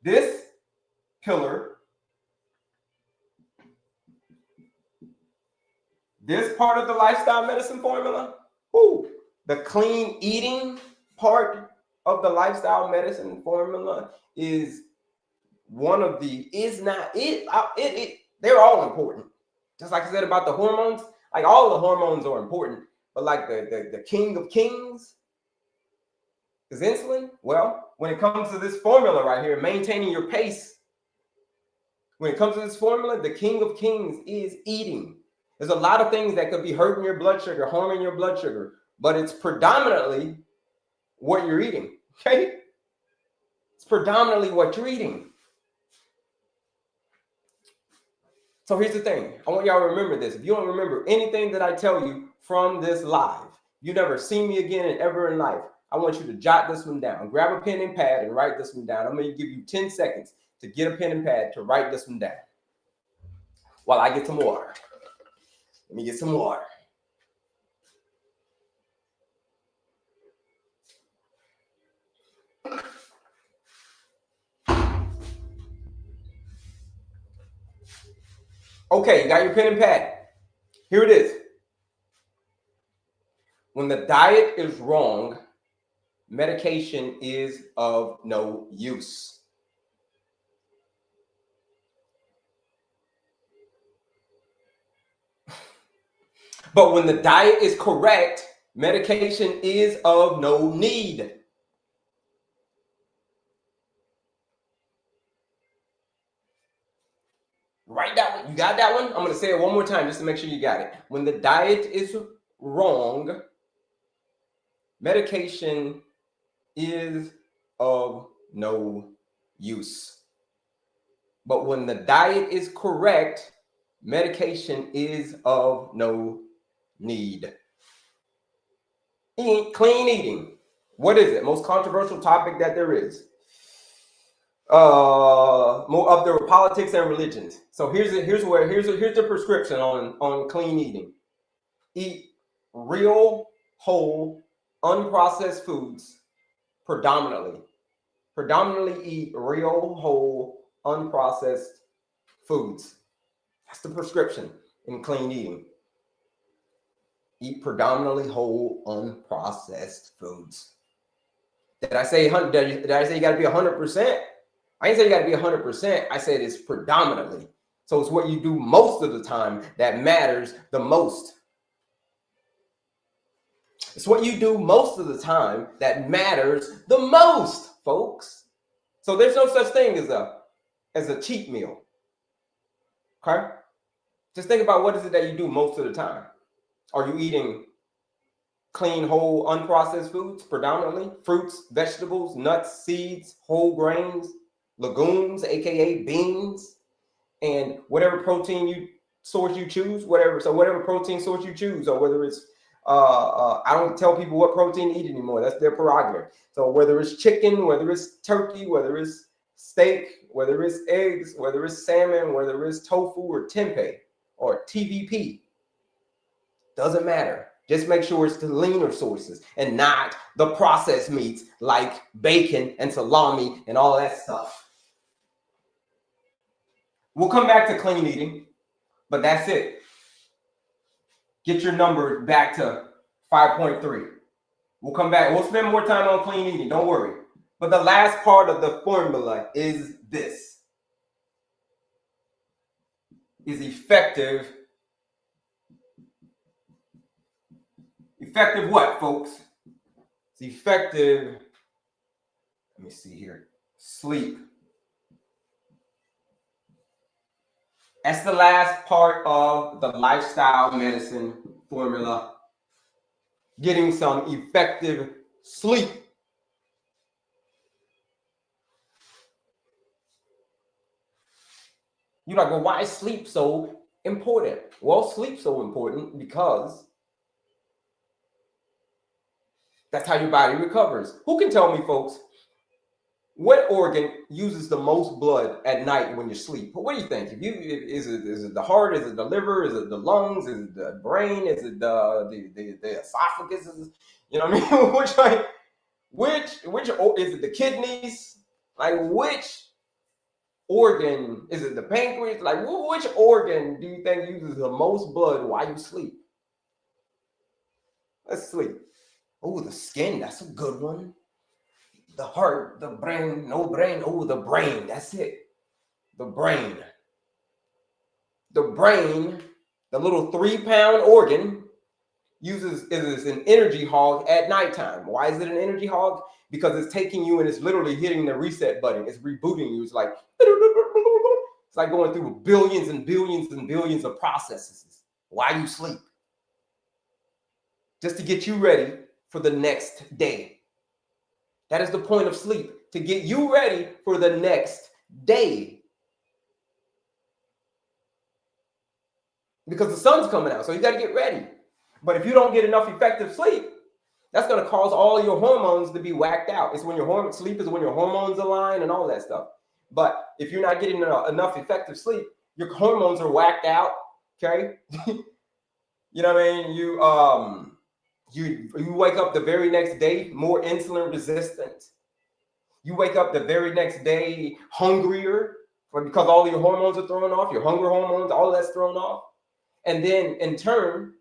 This pillar, this part of the lifestyle medicine formula, the clean eating part of the lifestyle medicine formula is one of the, they're all important. Just like I said about the hormones, like all the hormones are important, but like the king of kings is insulin. Well, when it comes to this formula right here, maintaining your pace, when it comes to this formula, the king of kings is eating. There's a lot of things that could be hurting your blood sugar, harming your blood sugar, but it's predominantly what you're eating, okay? It's predominantly what you're eating. So here's the thing. I want y'all to remember this. If you don't remember anything that I tell you from this live, you never see me again and ever in life, I want you to jot this one down. Grab a pen and pad and write this one down. I'm going to give you 10 seconds to get a pen and pad to write this one down while I get some water. Let me get some water. Okay, you got your pen and pad. Here it is. When the diet is wrong, medication is of no use. But when the diet is correct, medication is of no need. Write that one. You got that one? I'm going to say it one more time just to make sure you got it. When the diet is wrong, medication is of no use. But when the diet is correct, medication is of no need. Clean eating. What is it? Most controversial topic that there is. More up there with politics and religions. So here's the prescription on clean eating. Eat real, whole, unprocessed foods predominantly. Predominantly eat real, whole, unprocessed foods. That's the prescription in clean eating. Eat predominantly whole, unprocessed foods. Did I say you got to be 100%? I didn't say you got to be 100%. I said it's predominantly. So it's what you do most of the time that matters the most. It's what you do most of the time that matters the most, folks. So there's no such thing as a cheat meal. Okay? Just think about what is it that you do most of the time. Are you eating clean, whole, unprocessed foods predominantly? Fruits, vegetables, nuts, seeds, whole grains, legumes, aka beans, and whatever protein source you choose, whatever protein source you choose, or whether it's I don't tell people what protein to eat anymore. That's their prerogative. So whether it's chicken, whether it's turkey, whether it's steak, whether it's eggs, whether it's salmon, whether it's tofu or tempeh or TVP, doesn't matter. Just make sure it's the leaner sources and not the processed meats like bacon and salami and all that stuff. We'll come back to clean eating, but that's it. Get your number back to 5.3. We'll come back. We'll spend more time on clean eating. Don't worry. But the last part of the formula is this. Is effective. Effective what, folks? It's effective. Let me see here. Sleep. That's the last part of the lifestyle medicine formula. Getting some effective sleep. You're like, well, why is sleep so important? Well, sleep's so important because that's how your body recovers. Who can tell me, folks, what organ uses the most blood at night when you sleep? What do you think? Is it the heart? Is it the liver? Is it the lungs? Is it the brain? Is it the esophagus? You know what I mean? which is it the kidneys? Like which organ is it? The pancreas? Like which organ do you think uses the most blood while you sleep? Let's sleep. Oh, the skin. That's a good one. The heart, the brain, no brain. Oh, the brain. That's it. The brain. The brain, the little 3-pound organ, is an energy hog at nighttime. Why is it an energy hog? Because it's taking you and it's literally hitting the reset button. It's rebooting you. It's like going through billions and billions and billions of processes while you sleep, just to get you ready for the next day. That is the point of sleep, to get you ready for the next day. Because the sun's coming out, so you got to get ready. But if you don't get enough effective sleep, that's going to cause all your hormones to be whacked out. It's when sleep is when your hormones align and all that stuff. But if you're not getting enough effective sleep, your hormones are whacked out. Okay, you know what I mean? You wake up the very next day more insulin resistant. You wake up the very next day hungrier because all your hormones are thrown off. Your hunger hormones, all that's thrown off. And then in turn,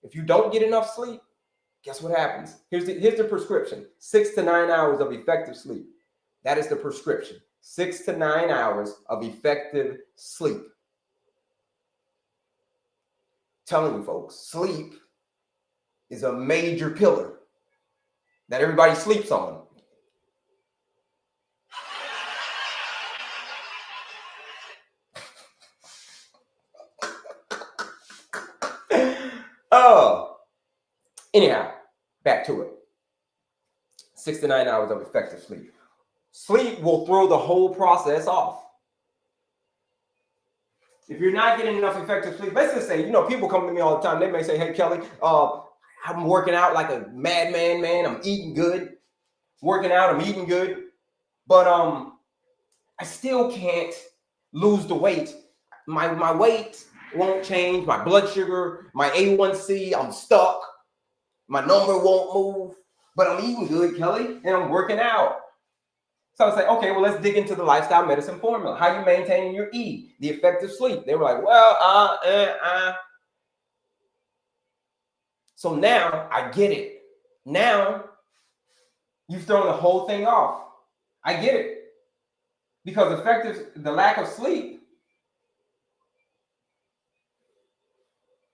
if you don't get enough sleep, guess what happens? Here's the prescription: 6 to 9 hours of effective sleep. That is the prescription. 6 to 9 hours of effective sleep. Telling you folks, sleep is a major pillar that everybody sleeps on. Oh, anyhow, back to it. 6 to 9 hours of effective sleep. Sleep will throw the whole process off. If you're not getting enough effective sleep, let's just say, people come to me all the time. They may say, hey, Kelley, I'm working out like a madman, man. I'm eating good. Working out, I'm eating good. But I still can't lose the weight. My weight won't change. My blood sugar, my A1C, I'm stuck. My number won't move. But I'm eating good, Kelley, and I'm working out. So I say, okay, well, let's dig into the lifestyle medicine formula. How you maintaining your E, the effective sleep. They were like, well, So now I get it. Now you've thrown the whole thing off. I get it. Because the lack of sleep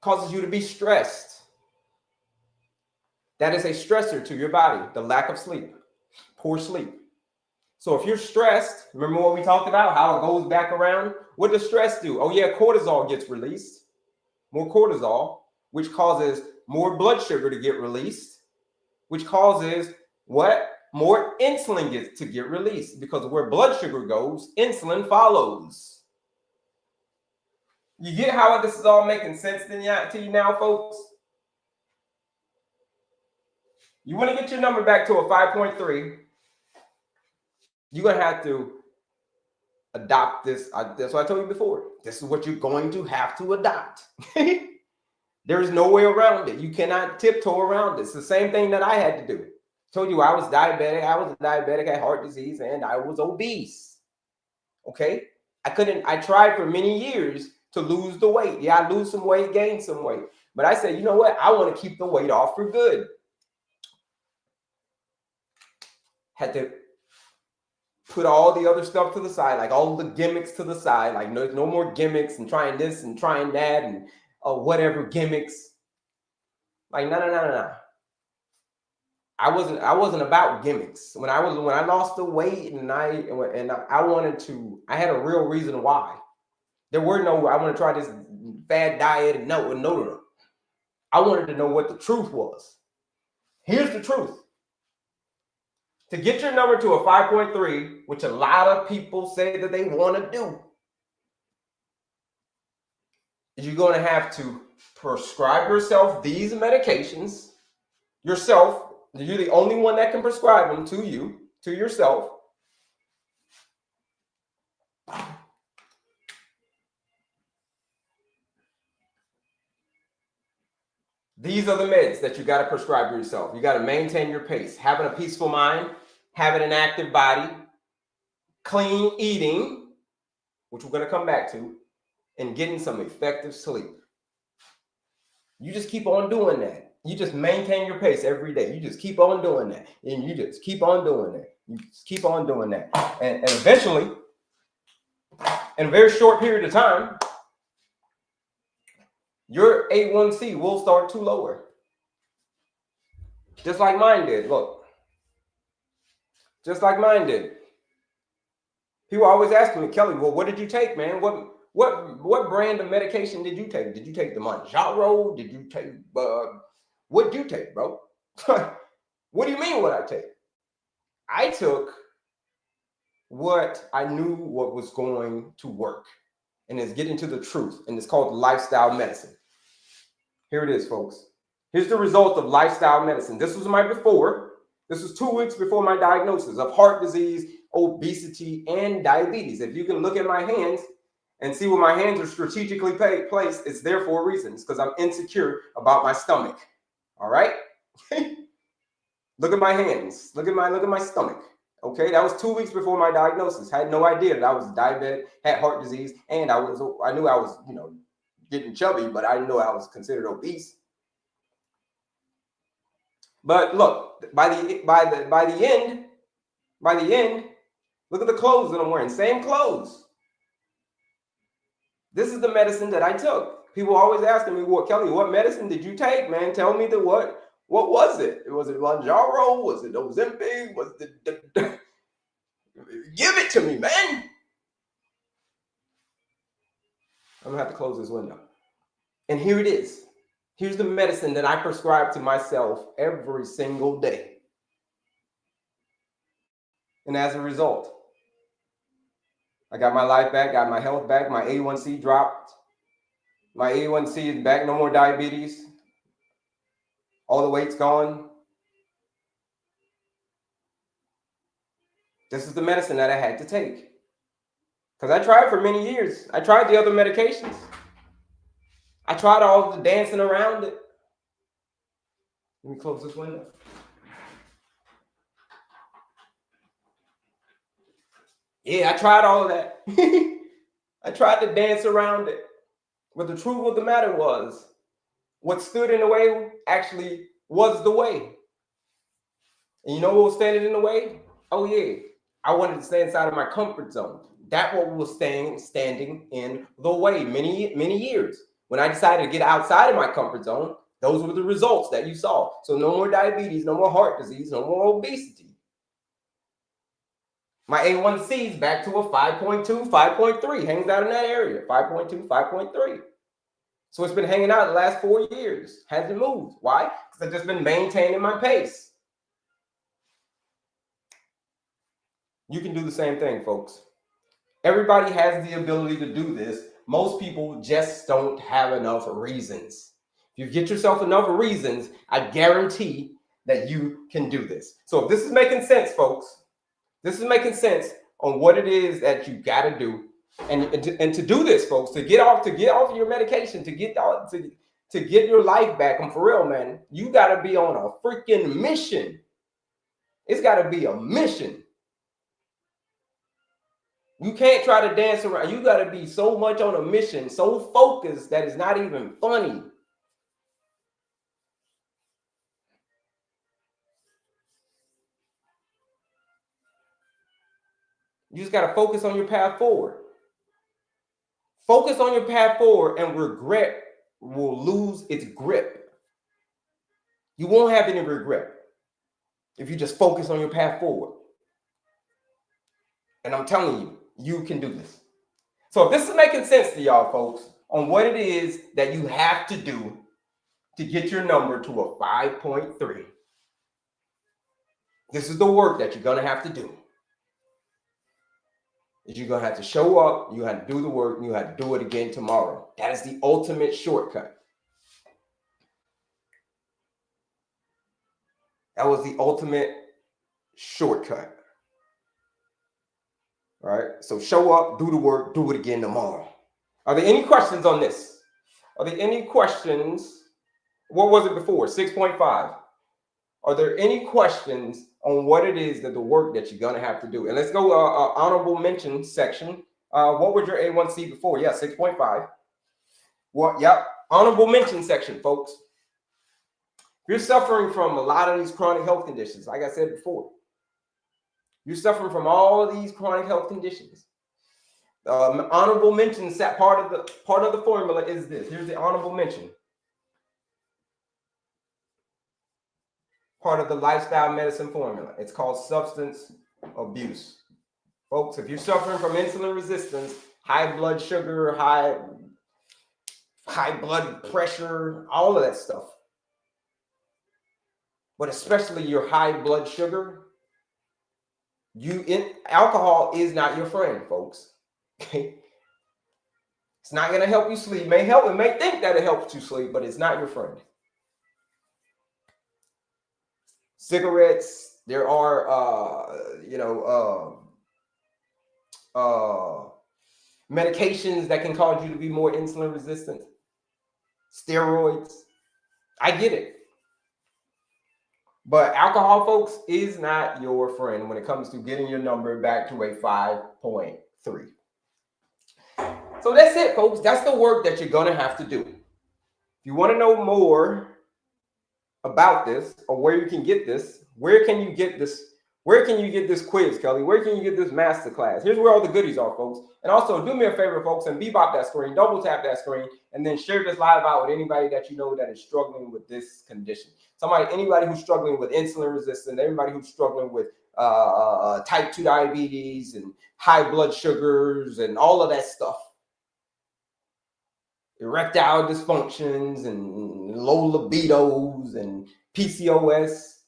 causes you to be stressed. That is a stressor to your body, the lack of sleep, poor sleep. So if you're stressed, remember what we talked about, how it goes back around? What does stress do? Oh yeah, cortisol gets released, more cortisol, which causes more blood sugar to get released, which causes what? More insulin gets to get released, because where blood sugar goes, insulin follows. You get how this is all making sense to you now, folks? You want to get your number back to a 5.3, you're going to have to adopt this. That's what I told you before. This is what you're going to have to adopt. There's no way around it. You cannot tiptoe around it. It's the same thing that I had to do. I told you I was diabetic. I had heart disease, and I was obese. Okay? I tried for many years to lose the weight. Yeah, I lose some weight, gain some weight. But I said, you know what? I want to keep the weight off for good. Had to put all the other stuff to the side, like all the gimmicks to the side, like no more gimmicks and trying this and trying that and whatever gimmicks. Like no. I wasn't about gimmicks. When I lost the weight and I had a real reason why. There were no, I want to try this fad diet and no. I wanted to know what the truth was. Here's the truth. To get your number to a 5.3, which a lot of people say that they want to do, you're going to have to prescribe yourself these medications yourself. You're the only one that can prescribe them to you, to yourself. These are the meds that you got to prescribe yourself. You got to maintain your pace, having a peaceful mind, having an active body, clean eating, which we're going to come back to, and getting some effective sleep. You just keep on doing that. You just maintain your pace every day. You just keep on doing that. And you just keep on doing that. You just keep on doing that. And eventually, in a very short period of time, your A1C will start to lower. Just like mine did. Look. Just like mine did. People always ask me, Kelley, well, what did you take, man? What brand of medication did you take? Did you take the Manjaro? Did you take, what did you take, bro? What do you mean what I take? I took what I knew what was going to work. And it's getting to the truth. And it's called lifestyle medicine. Here it is, folks. Here's the result of lifestyle medicine. This was my before. This was 2 weeks before my diagnosis of heart disease, obesity, and diabetes. If you can look at my hands and see where my hands are strategically placed, it's there for a reason. It's because I'm insecure about my stomach. All right? Look at my hands. Look at my stomach. Okay, that was 2 weeks before my diagnosis. I had no idea that I was diabetic, had heart disease, and I knew I was, getting chubby, but I didn't know I was considered obese. But look, by the end, look at the clothes that I'm wearing. Same clothes. This is the medicine that I took. People always asking me, "Well, Kelley, what medicine did you take, man? Tell me what was it? Was it Manjaro? Was it Ozempic? Was it give it to me, man." I'm gonna have to close this window. And here it is. Here's the medicine that I prescribe to myself every single day. And as a result, I got my life back, got my health back, my A1C dropped. My A1C is back, no more diabetes. All the weight's gone. This is the medicine that I had to take. Because I tried for many years. I tried the other medications. I tried all the dancing around it. Let me close this window. Yeah, I tried all of that. I tried to dance around it. But the truth of the matter was, what stood in the way actually was the way. And you know what was standing in the way? Oh yeah, I wanted to stay inside of my comfort zone. That what was standing in the way many years. When I decided to get outside of my comfort zone, those were the results that you saw. So no more diabetes, no more heart disease, no more obesity. My A1C is back to a 5.2, 5.3, hangs out in that area, 5.2, 5.3. So it's been hanging out the last 4 years, hasn't moved. Why? Because I've just been maintaining my pace. You can do the same thing, folks. Everybody has the ability to do this. Most people just don't have enough reasons. If you get yourself enough reasons, I guarantee that you can do this. So if this is making sense, folks, this is making sense on what it is that you got to do. And to do this, folks, to get off your medication, to get your life back. I'm for real, man. You got to be on a freaking mission. It's got to be a mission. You can't try to dance around. You got to be so much on a mission, so focused that it's not even funny. You just got to focus on your path forward. Focus on your path forward, and regret will lose its grip. You won't have any regret if you just focus on your path forward. And I'm telling you, you can do this. So if this is making sense to y'all, folks, on what it is that you have to do to get your number to a 5.3, this is the work that you're going to have to do. is you're going to have to show up, you have to do the work, and you have to do it again tomorrow. That is the ultimate shortcut. That was the ultimate shortcut. All right. So show up, do the work, do it again tomorrow. Are there any questions on this? Are there any questions? What was it before? 6.5. Are there any questions on what it is that the work that you're going to have to do? And let's go honorable mention section. What was your A1C before? Yeah, 6.5. What? Yep. Honorable mention section, folks. If you're suffering from a lot of these chronic health conditions, like I said before, you're suffering from all of these chronic health conditions. Honorable mention part of the formula is this. Here's the honorable mention. Part of the lifestyle medicine formula. It's called substance abuse. Folks, if you're suffering from insulin resistance, high blood sugar, high blood pressure, all of that stuff, but especially your high blood sugar, alcohol is not your friend, folks. Okay? It's not going to help you sleep. It may think that it helps you sleep, but it's not your friend. Cigarettes, there are medications that can cause you to be more insulin resistant. Steroids. I get it. But alcohol, folks, is not your friend when it comes to getting your number back to a 5.3. So that's it, folks. That's the work that you're going to have to do. If you want to know more about this, or where you can get this, where can you get this quiz, Kelley? Where can you get this masterclass? Here's where all the goodies are, folks. And also, do me a favor, folks, and bebop that screen, double tap that screen, and then share this live out with anybody that you know that is struggling with this condition. Anybody who's struggling with insulin resistance, everybody who's struggling with type 2 diabetes and high blood sugars and all of that stuff. Erectile dysfunctions and low libidos and PCOS.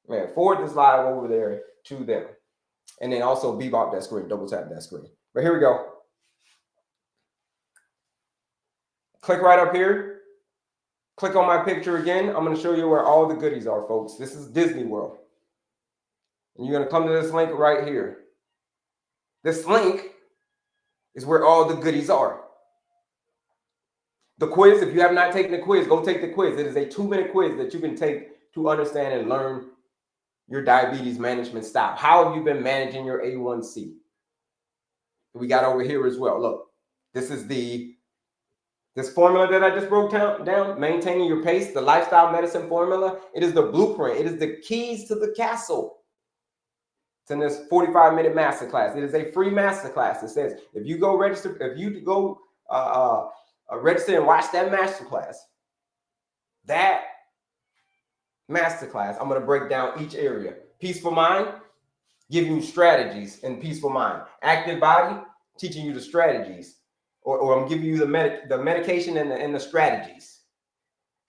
Man, forward this live over there to them. And then also bebop that screen, double tap that screen. But here we go. Click right up here. Click on my picture again. I'm going to show you where all the goodies are, folks. This is Disney World. And you're going to come to this link right here. This link is where all the goodies are. The quiz, if you have not taken the quiz, go take the quiz. It is a 2-minute quiz that you can take to understand and learn your diabetes management style. How have you been managing your A1C? We got over here as well. Look, this is this formula that I just broke down, maintaining your pace, the lifestyle medicine formula. It is the blueprint. It is the keys to the castle. It's in this 45-minute masterclass. It is a free masterclass. It says if you go register, register and watch that masterclass, I'm going to break down each area. Peaceful mind, giving you strategies in peaceful mind. Active body, teaching you the strategies, or I'm giving you the medication and the strategies.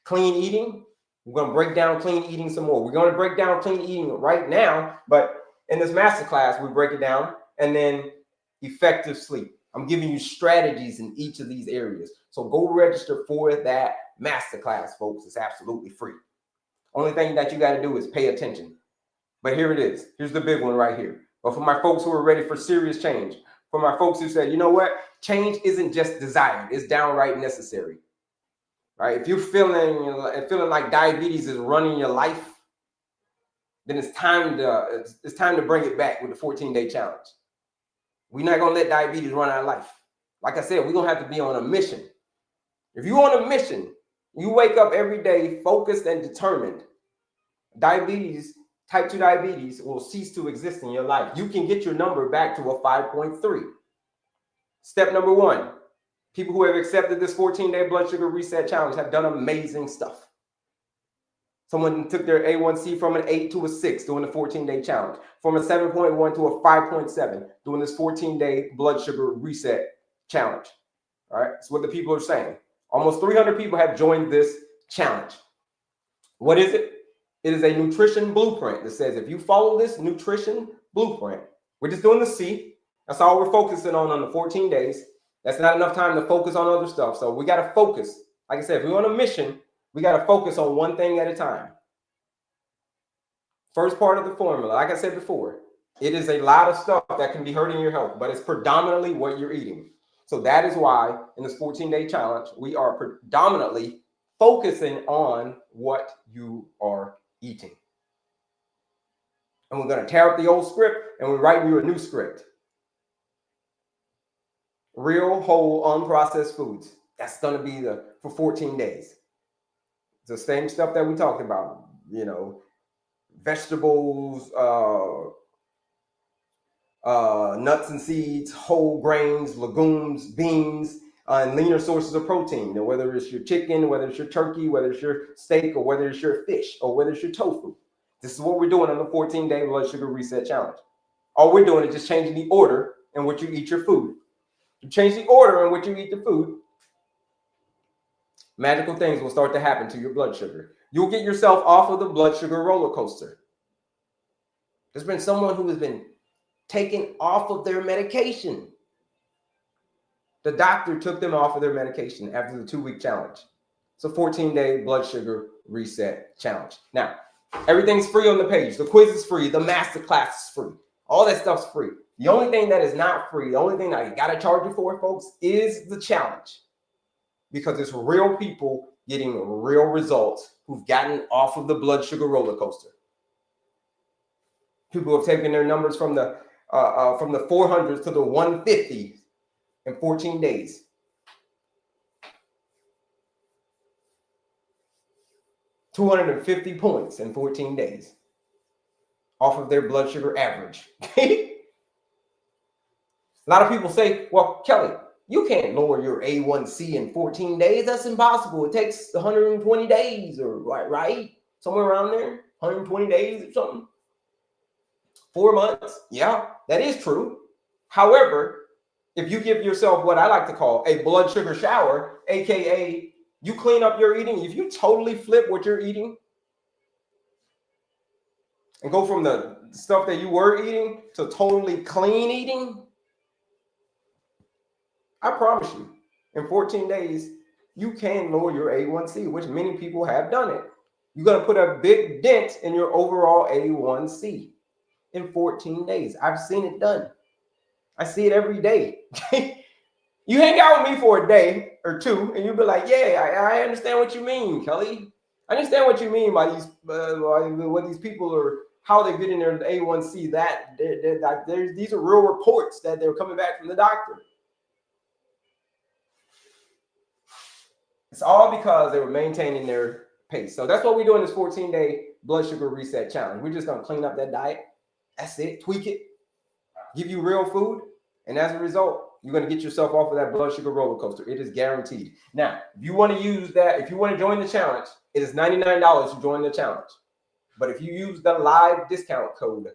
Clean eating, we're going to break down clean eating some more. We're going to break down clean eating right now, but in this masterclass, we break it down. And then effective sleep. I'm giving you strategies in each of these areas. So go register for that masterclass, folks. It's absolutely free. Only thing that you got to do is pay attention. But here it is. Here's the big one right here. But for my folks who are ready for serious change, for my folks who said, you know what? Change isn't just desired. It's downright necessary. Right? If you're feeling like diabetes is running your life, then it's time to bring it back with the 14-day challenge. We're not going to let diabetes run our life. Like I said, we're going to have to be on a mission. If you're on a mission, you wake up every day focused and determined, type 2 diabetes will cease to exist in your life. You can get your number back to a 5.3. Step number 1, people who have accepted this 14-day blood sugar reset challenge have done amazing stuff. Someone took their A1C from an 8 to a 6 doing the 14-day challenge, from a 7.1 to a 5.7 doing this 14-day blood sugar reset challenge. All right, that's what the people are saying. Almost 300 people have joined this challenge. What is it? It is a nutrition blueprint that says if you follow this nutrition blueprint, we're just doing the C. That's all we're focusing on the 14 days. That's not enough time to focus on other stuff. So we got to focus. Like I said, if we're on a mission, we got to focus on one thing at a time. First part of the formula, like I said before, it is a lot of stuff that can be hurting your health, but it's predominantly what you're eating. So that is why in this 14-day challenge, we are predominantly focusing on what you are eating. And we're going to tear up the old script and we're writing you a new script. Real, whole, unprocessed foods. That's going to be for 14 days. The same stuff that we talked about, vegetables, nuts and seeds, whole grains, legumes, beans, and leaner sources of protein. Whether it's your chicken, whether it's your turkey, whether it's your steak, or whether it's your fish, or whether it's your tofu. This is what we're doing on the 14-day blood sugar reset challenge. All we're doing is just changing the order in which you eat your food. You change the order in which you eat the food, magical things will start to happen to your blood sugar. You'll get yourself off of the blood sugar roller coaster. There's been someone who has been taken off of their medication. The doctor took them off of their medication after the 2-week challenge. It's a 14-day blood sugar reset challenge. Now, everything's free on the page. The quiz is free. The master class is free. All that stuff's free. The only thing that is not free, the only thing that I got to charge you for, folks, is the challenge. Because it's real people getting real results who've gotten off of the blood sugar roller coaster. People have taken their numbers from the 400s to the 150s in 14 days. $250 points in 14 days off of their blood sugar average. A lot of people say, well, Kelley, you can't lower your A1C in 14 days. That's impossible. It takes 120 days or right? Somewhere around there, 120 days or something. 4 months. Yeah, that is true. However, if you give yourself what I like to call a blood sugar shower, AKA you clean up your eating, if you totally flip what you're eating and go from the stuff that you were eating to totally clean eating, I promise you, in 14 days, you can lower your A1C, which many people have done it. You're going to put a big dent in your overall A1C in 14 days. I've seen it done. I see it every day. You hang out with me for a day or two, and you'll be like, yeah, I understand what you mean, Kelley. I understand what you mean by these, what these people are, how they're getting their A1C. These are real reports that they're coming back from the doctor. It's all because they were maintaining their pace. So that's what we do in this 14-day blood sugar reset challenge. We're just going to clean up that diet. That's it. Tweak it. Give you real food. And as a result, you're going to get yourself off of that blood sugar roller coaster. It is guaranteed. Now, if you want to use that, if you want to join the challenge, it is $99 to join the challenge. But if you use the live discount code,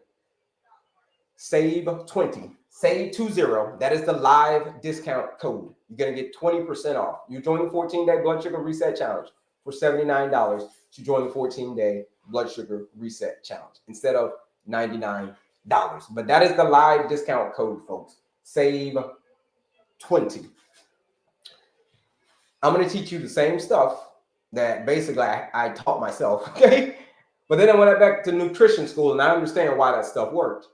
SAVE20, SAVE20, that is the live discount code. You're going to get 20% off. You join the 14-day blood sugar reset challenge for $79 to join the 14-day blood sugar reset challenge instead of $99. But that is the live discount code, folks. SAVE20. I'm going to teach you the same stuff that basically I taught myself, okay? But then I went back to nutrition school and I understand why that stuff worked.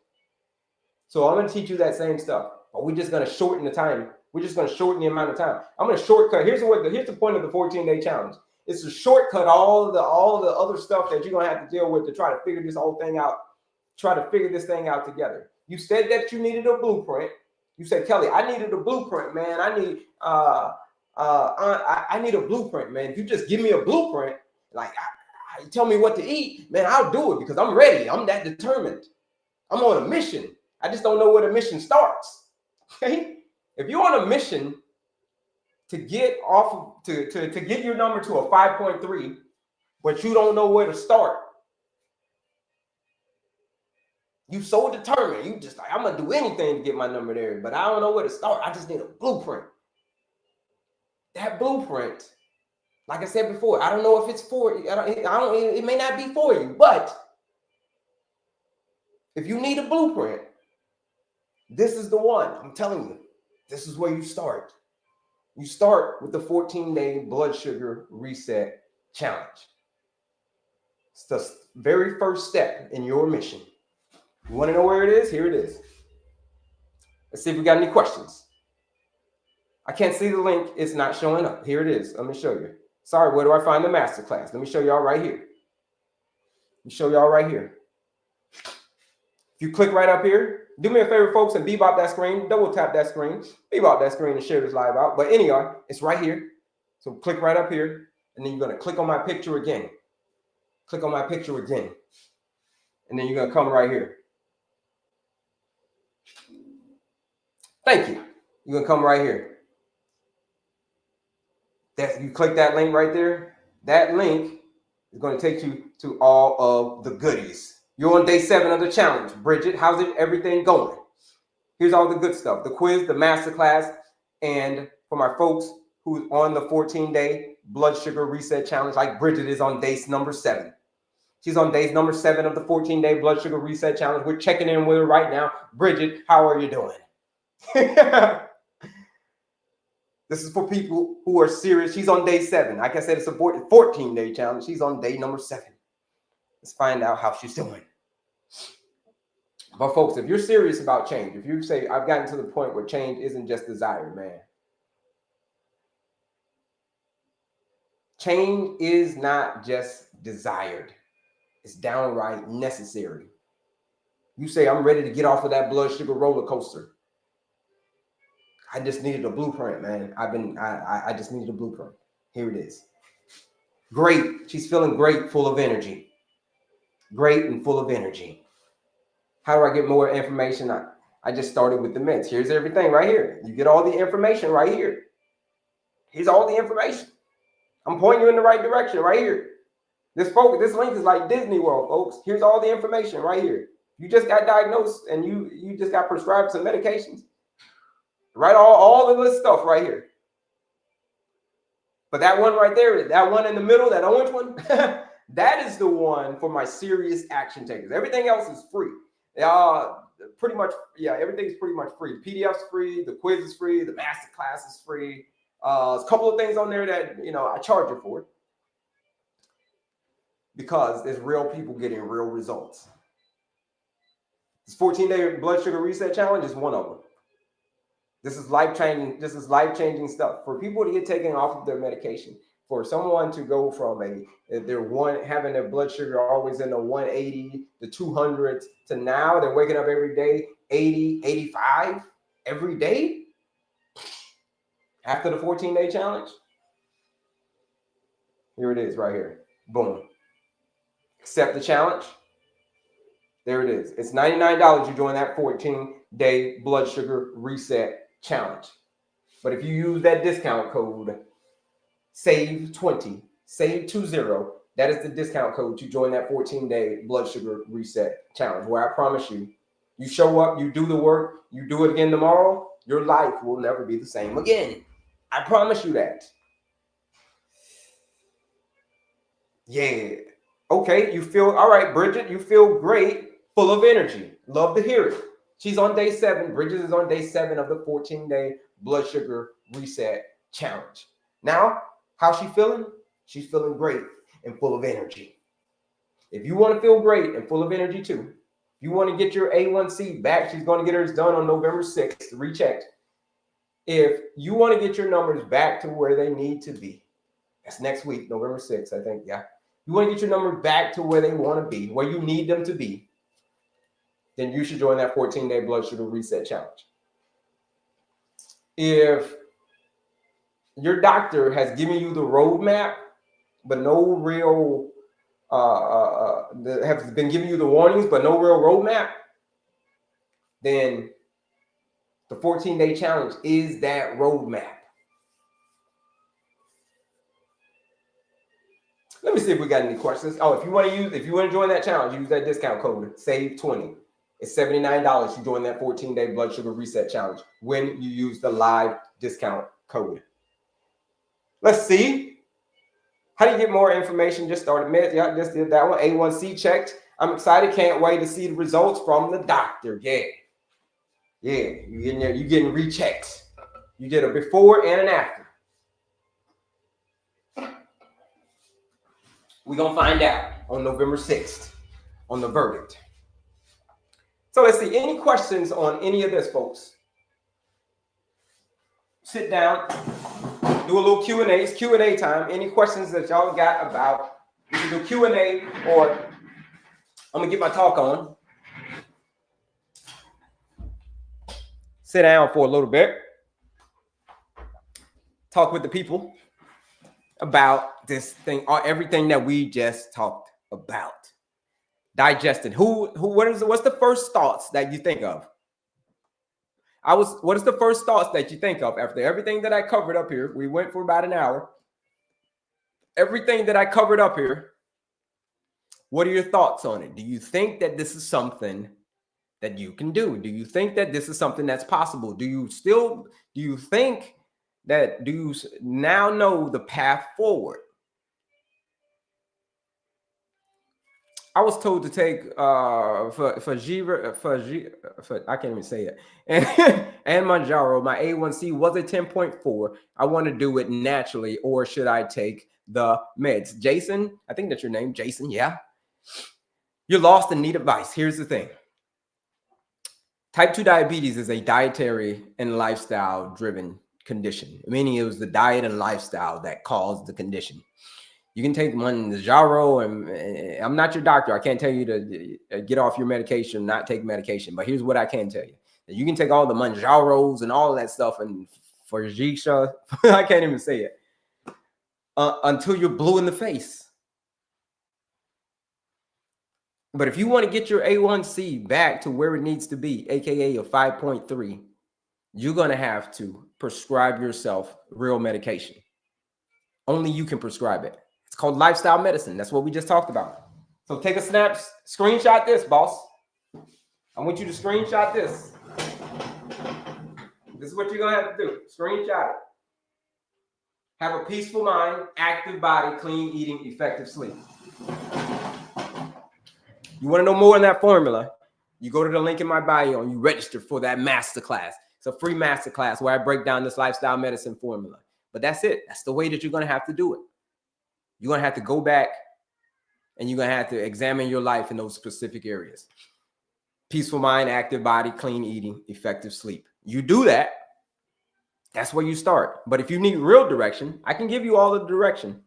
So I'm going to teach you that same stuff, but we're just going to shorten the time. We're just going to shorten the amount of time. I'm going to shortcut. Here's the point of the 14-day challenge. It's to shortcut all the other stuff that you're going to have to deal with to try to figure this whole thing out. Try to figure this thing out together. You said that you needed a blueprint. You said, Kelley, I needed a blueprint, man. I need a blueprint, man. If you just give me a blueprint, like tell me what to eat, man, I'll do it because I'm ready. I'm that determined. I'm on a mission. I just don't know where the mission starts. Okay? If you're on a mission to get off to get your number to a 5.3, but you don't know where to start, you so determined. You just like, I'm gonna do anything to get my number there, but I don't know where to start. I just need a blueprint. That blueprint, like I said before, I don't know if it's for you. It may not be for you, but if you need a blueprint, This is the one. I'm telling you, this is where you start. You start with the 14-day blood sugar reset challenge. It's the very first step in your mission. You want to know where it is? Here it is. Let's see if we got any questions. I can't see the link. It's not showing up. Here it is. Let me show you. Sorry, where do I find the masterclass? Let me show y'all right here. Let me show y'all right here. If you click right up here, do me a favor, folks, and bebop that screen, double tap that screen, bebop that screen and share this live out. But anyway, it's right here. So click right up here, and then you're going to click on my picture again. Click on my picture again. And then you're going to come right here. Thank you. You're going to come right here. You click that link right there. That link is going to take you to all of the goodies. You're on day 7 of the challenge. Bridget, how's everything going? Here's all the good stuff. The quiz, the masterclass, and for my folks who's on the 14-day blood sugar reset challenge, like Bridget is on day number 7. She's on day number 7 of the 14-day blood sugar reset challenge. We're checking in with her right now. Bridget, how are you doing? This is for people who are serious. She's on day 7. Like I said, it's a 14-day challenge. She's on day number 7. Let's find out how she's doing. But folks, if you're serious about change, if you say, I've gotten to the point where change isn't just desired, man. Change is not just desired. It's downright necessary. You say, I'm ready to get off of that blood sugar roller coaster. I just needed a blueprint, man. I just needed a blueprint. Here it is. Great. She's feeling great, full of energy. Great and full of energy. How do I get more information? I just started with the meds. Here's everything right here. You get all the information right here. Here's all the information. I'm pointing you in the right direction right here. This link is like Disney World, folks. Here's all the information right here. You just got diagnosed and you just got prescribed some medications. Right, all of this stuff right here. But that one right there, that one in the middle, that orange one, that is the one for my serious action takers. Everything else is free. Pretty much, yeah, everything's pretty much free. The PDF's free, the quiz is free, the master class is free. There's a couple of things on there that, I charge you for. Because there's real people getting real results. This 14-day blood sugar reset challenge is one of them. This is life-changing. This is life-changing stuff for people to get taken off of their medication. For someone to go from having their blood sugar always in the 180, the 200s, to now they're waking up every day 80, 85 every day after the 14-day challenge. Here it is right here. Boom. Accept the challenge. There it is. It's $99 you join that 14-day blood sugar reset challenge. But if you use that discount code SAVE20, SAVE20, that is the discount code to join that 14-day blood sugar reset challenge, where I promise you, you show up, you do the work, you do it again tomorrow, your life will never be the same again. I promise you that. Yeah. Okay, you feel, all right, Bridget, you feel great, full of energy. Love to hear it. She's on day 7. Bridget is on day 7 of the 14-day blood sugar reset challenge. Now, how's she feeling? She's feeling great and full of energy. If you want to feel great and full of energy too, if you want to get your A1C back, she's going to get hers done on November 6th, rechecked. If you want to get your numbers back to where they need to be, that's next week, November 6th, I think, yeah. You want to get your numbers back to where they want to be, where you need them to be, then you should join that 14-day blood sugar reset challenge. If your doctor has given you the roadmap, but no real, have been giving you the warnings, but no real roadmap, then the 14-day challenge is that roadmap. Let me see if we got any questions. Oh, if you want to join that challenge, use that discount code SAVE20. It's $79 to join that 14-day blood sugar reset challenge when you use the live discount code. Let's see. How do you get more information? Just started meds. Yeah, just did that one. A1C checked. I'm excited. Can't wait to see the results from the doctor. Yeah. Yeah, you getting rechecked. You did a before and an after. We're going to find out on November 6th on the verdict. So let's see. Any questions on any of this, folks? Sit down. Do a little Q&A. It's Q&A time. Any questions that y'all got about? You can do Q&A, or I'm going to get my talk on. Sit down for a little bit. Talk with the people about this thing, or everything that we just talked about. Digested. What's the first thoughts that you think of? What is the first thoughts that you think of after everything that I covered up here? We went for about an hour. Everything that I covered up here, what are your thoughts on it? Do you think that this is something that you can do? Do you think that this is something that's possible? Do you think that, do you now know the path forward? I was told to take I can't even say it, and Manjaro, my A1C was a 10.4. I want to do it naturally, or should I take the meds? Jason, I think that's your name, Jason. Yeah, you're lost and need advice. Here's the thing. Type 2 diabetes is a dietary and lifestyle driven condition, meaning it was the diet and lifestyle that caused the condition. You can take Manjaro, and I'm not your doctor. I can't tell you to get off your medication, not take medication. But here's what I can tell you. You can take all the Manjaros and all of that stuff, and for Jisha, I can't even say it, until you're blue in the face. But if you want to get your A1C back to where it needs to be, aka a 5.3, you're going to have to prescribe yourself real medication. Only you can prescribe it. It's called lifestyle medicine. That's what we just talked about. So take a snap, screenshot this, boss. I want you to screenshot this. This is what you're going to have to do. Screenshot it. Have a peaceful mind, active body, clean eating, effective sleep. You want to know more in that formula? You go to the link in my bio and you register for that masterclass. It's a free masterclass where I break down this lifestyle medicine formula. But that's it. That's the way that you're going to have to do it. You're going to have to go back and you're going to have to examine your life in those specific areas. Peaceful mind, active body, clean eating, effective sleep. You do that, that's where you start. But if you need real direction, I can give you all the direction.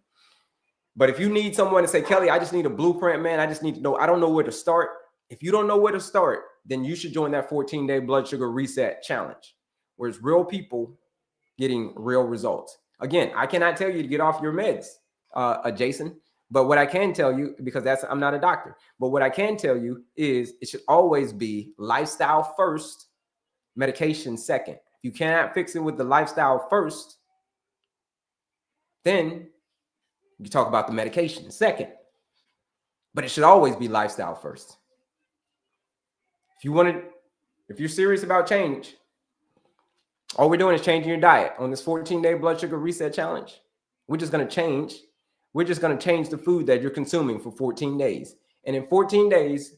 But if you need someone to say, Kelley, I just need a blueprint, man. I just need to know. I don't know where to start. If you don't know where to start, then you should join that 14-day blood sugar reset challenge, where it's real people getting real results. Again, I cannot tell you to get off your meds, Jason. But what I can tell you, because I'm not a doctor, but what I can tell you is it should always be lifestyle first, medication second. If you cannot fix it with the lifestyle first, then you talk about the medication second. But it should always be lifestyle first. If you're serious about change, all we're doing is changing your diet on this 14-day blood sugar reset challenge. We're just going to change the food that you're consuming for 14 days. And in 14 days,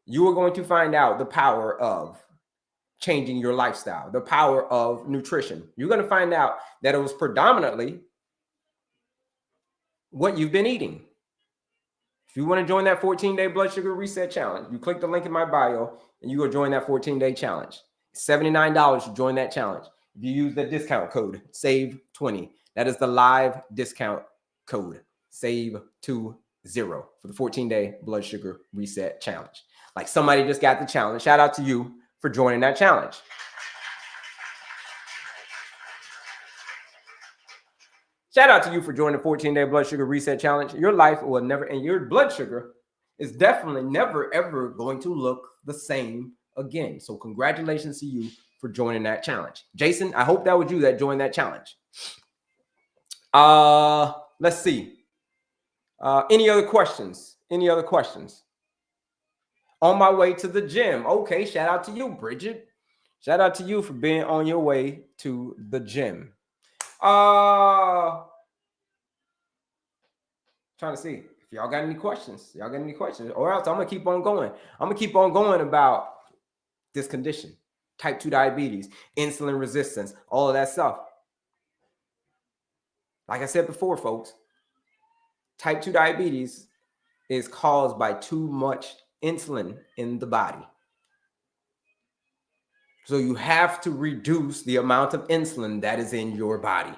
you are going to find out the power of changing your lifestyle, the power of nutrition. You're going to find out that it was predominantly what you've been eating. If you want to join that 14-day blood sugar reset challenge, you click the link in my bio and you go join that 14-day challenge. $79 to join that challenge. If you use the discount code, SAVE20, that is the live discount code, SAVE20 for the 14-day blood sugar reset challenge. Like somebody just got the challenge. Shout out to you for joining that challenge. Shout out to you for joining the 14-day blood sugar reset challenge. Your life will never, and your blood sugar is definitely never, ever going to look the same again. So congratulations to you for joining that challenge. Jason, I hope that was you that joined that challenge. Let's see. Any other questions? Any other questions? On my way to the gym. Okay, shout out to you, Bridget. Shout out to you for being on your way to the gym. Trying to see if y'all got any questions. Y'all got any questions? Or else I'm gonna keep on going. I'm gonna keep on going about this condition. type 2 diabetes, insulin resistance, all of that stuff. Like I said before, folks, type 2 diabetes is caused by too much insulin in the body. So you have to reduce the amount of insulin that is in your body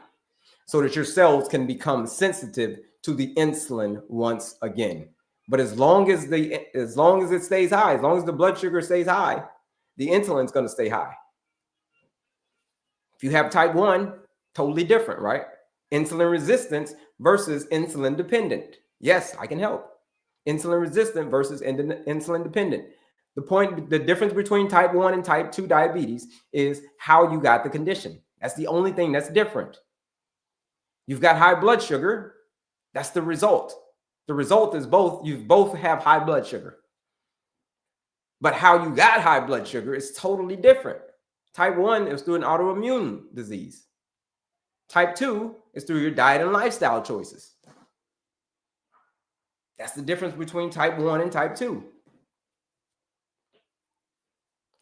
so that your cells can become sensitive to the insulin once again. But as long as it stays high, as long as the blood sugar stays high, the insulin's going to stay high. If you have type 1, totally different, right? Insulin resistance versus insulin dependent. Yes, I can help. Insulin resistant versus insulin dependent. The difference between type 1 and type 2 diabetes is how you got the condition. That's the only thing that's different. You've got high blood sugar. That's the result. The result is you both have high blood sugar. But how you got high blood sugar is totally different. Type 1 is through an autoimmune disease. Type 2 is through your diet and lifestyle choices. That's the difference between type 1 and type 2.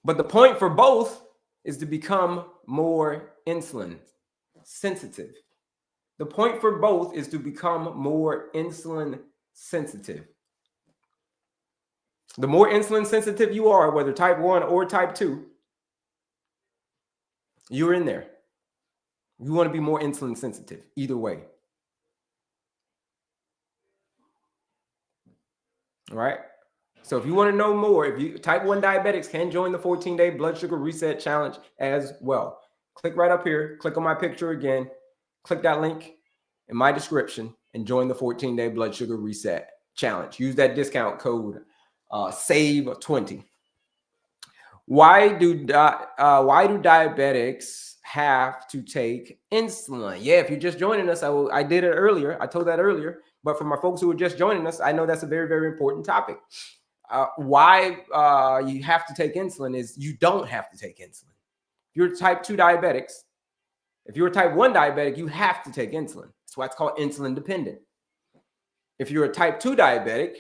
But the point for both is to become more insulin sensitive. The point for both is to become more insulin sensitive. The more insulin sensitive you are, whether type 1 or type 2, you're in there. You want to be more insulin sensitive, either way. All right. So if you want to know more, type 1 diabetics can join the 14-day blood sugar reset challenge as well. Click right up here, click on my picture again, click that link in my description and join the 14-day blood sugar reset challenge. Use that discount code SAVE20. Why do diabetics have to take insulin? Yeah, if you're just joining us, I did it earlier. I told that earlier. But for my folks who are just joining us, I know that's a very, very important topic. Why you have to take insulin is you don't have to take insulin. If you're type 2 diabetics, if you're a type 1 diabetic, you have to take insulin. That's why it's called insulin dependent. If you're a type 2 diabetic,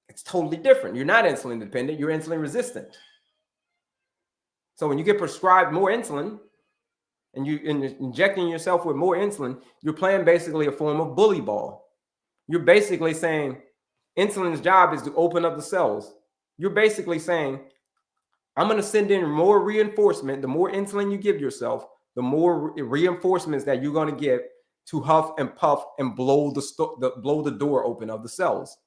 it's totally different. You're not insulin dependent, you're insulin resistant. So when you get prescribed more insulin and you're injecting yourself with more insulin, you're playing basically a form of bully ball. You're basically saying insulin's job is to open up the cells. You're basically saying, I'm going to send in more reinforcement. The more insulin you give yourself, the more reinforcements that you're going to get to huff and puff and blow the door open of the cells.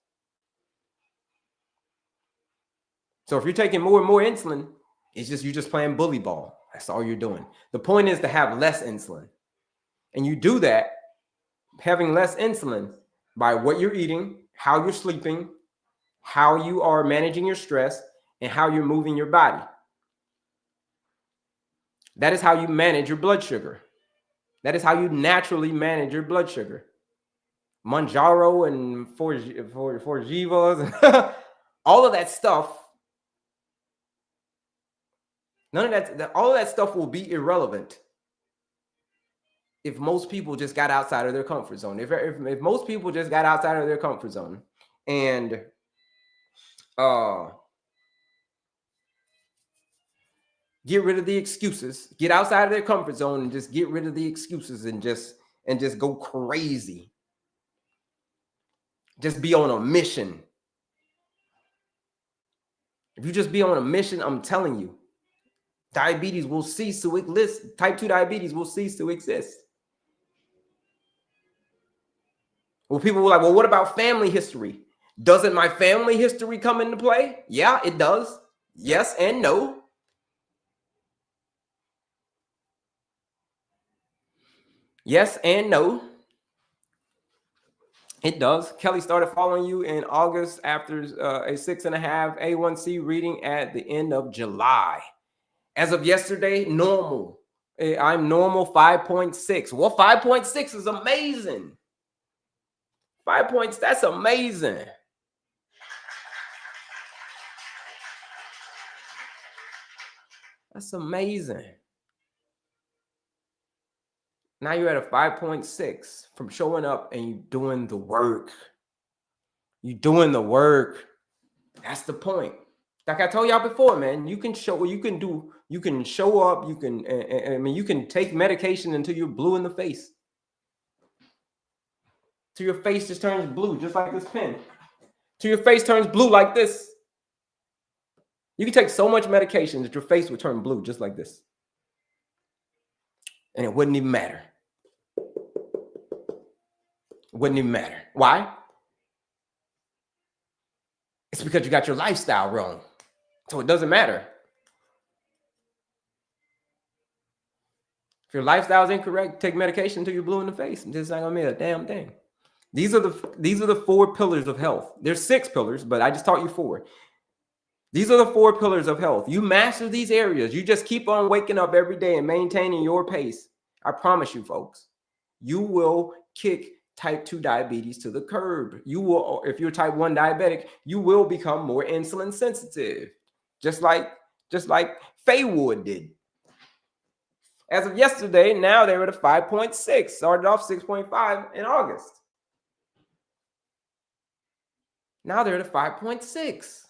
So if you're taking more and more insulin, you're just playing bully ball. That's all you're doing. The point is to have less insulin. And you do that, having less insulin, by what you're eating, how you're sleeping, how you are managing your stress, and how you're moving your body. That is how you manage your blood sugar. That is how you naturally manage your blood sugar. Manjaro and Forgivas and all of that stuff. All of that stuff will be irrelevant if most people just got outside of their comfort zone. If most people just got outside of their comfort zone and get rid of the excuses, get outside of their comfort zone and just get rid of the excuses and just go crazy. Just be on a mission. If you just be on a mission, I'm telling you, diabetes will cease to exist. Type 2 diabetes will cease to exist. Well, people were like, well, what about family history? Doesn't my family history come into play? Yeah, it does. Yes and no. Yes and no. It does. Kelley started following you in August after a 6.5 A1C reading at the end of July. As of yesterday, normal. I'm normal 5.6. Well, 5.6 is amazing. 5 points, that's amazing. That's amazing. Now you're at a 5.6 from showing up and you doing the work. You're doing the work. That's the point. Like I told y'all before, man, you can show up, you can take medication until you're blue in the face. Till your face just turns blue, just like this pen. Till your face turns blue like this. You can take so much medication that your face would turn blue, just like this. And it wouldn't even matter. It wouldn't even matter. Why? It's because you got your lifestyle wrong. So it doesn't matter. If your lifestyle is incorrect, take medication until you're blue in the face. This ain't gonna mean a damn thing. These are the 4 pillars of health. There's 6 pillars, but I just taught you 4. These are the 4 pillars of health. You master these areas. You just keep on waking up every day and maintaining your pace. I promise you, folks, you will kick type 2 diabetes to the curb. You will, if you're type 1 diabetic, you will become more insulin sensitive, just like Faywood did. As of yesterday, now they're at a 5.6. Started off 6.5 in August. Now they're at a 5.6.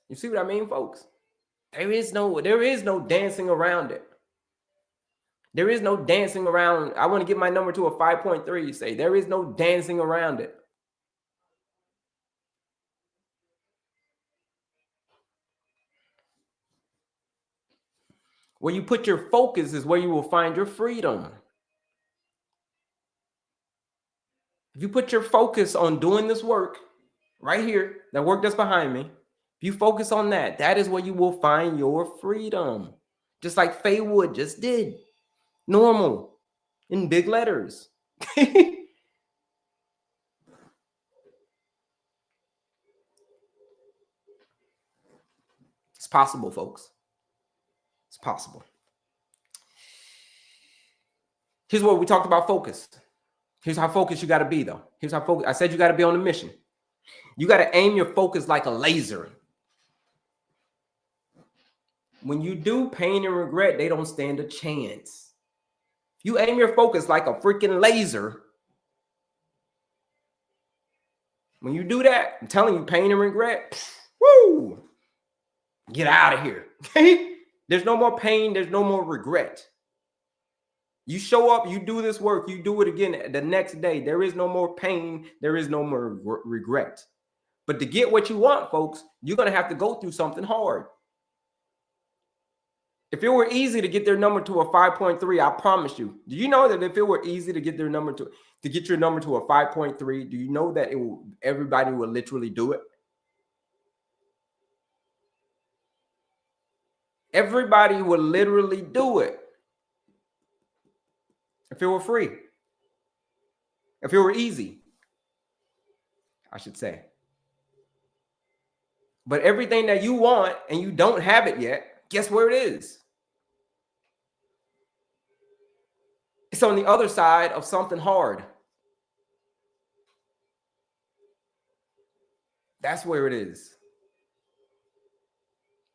You see what I mean, folks? There is no dancing around it. There is no dancing around. I want to get my number to a 5.3. You say there is no dancing around it. Where you put your focus is where you will find your freedom. If you put your focus on doing this work right here, that work that's behind me, if you focus on that, that is where you will find your freedom. Just like Faywood just did. Normal in big letters. It's possible, folks. It's possible. Here's what we talked about focus. Here's how focused you got to be, though. Here's how focused. I said you got to be on a mission. You got to aim your focus like a laser. When you do, pain and regret, they don't stand a chance. You aim your focus like a freaking laser. When you do that, I'm telling you, pain and regret, woo, get out of here. Okay? There's no more pain. There's no more regret. You show up, you do this work, you do it again the next day. There is no more pain. There is no more regret. But to get what you want, folks, you're going to have to go through something hard. If it were easy to get their number to a 5.3, I promise you. Do you know that if it were easy to get their number to get your number to a 5.3, do you know that everybody would literally do it? Everybody would literally do it. If it were free. If it were easy, I should say. But everything that you want and you don't have it yet, guess where it is? It's on the other side of something hard. That's where it is.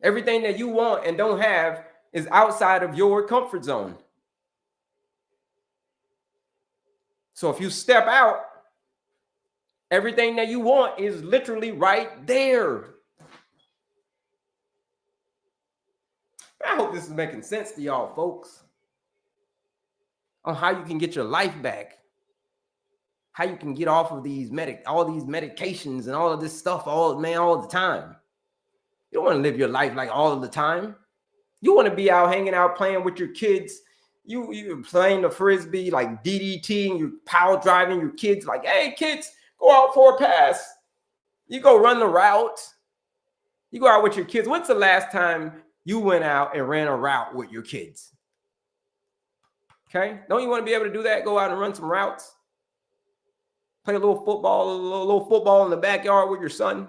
Everything that you want and don't have is outside of your comfort zone. So if you step out, everything that you want is literally right there. I hope this is making sense to y'all, folks, on how you can get your life back, how you can get off of all these medications and all of this stuff all the time. You don't want to live your life like all of the time. You want to be out hanging out, playing with your kids. You playing the frisbee, like DDT, and you power driving your kids like, hey, kids, go out for a pass. You go run the route. You go out with your kids. When's the last time you went out and ran a route with your kids? Okay? Don't you want to be able to do that? Go out and run some routes? Play a little football in the backyard with your son?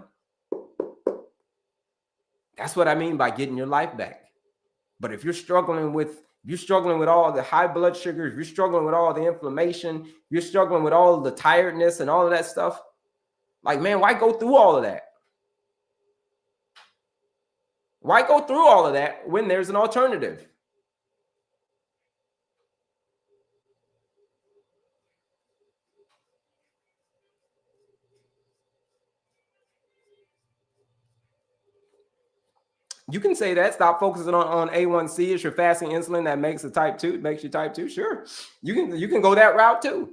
That's what I mean by getting your life back. But if you're struggling with all the high blood sugar, if you're struggling with all the inflammation, you're struggling with all the tiredness and all of that stuff, like, man, why go through all of that? Why go through all of that when there's an alternative? You can say that. Stop focusing on A1C. It's your fasting insulin that makes you type 2. Sure. You can go that route too.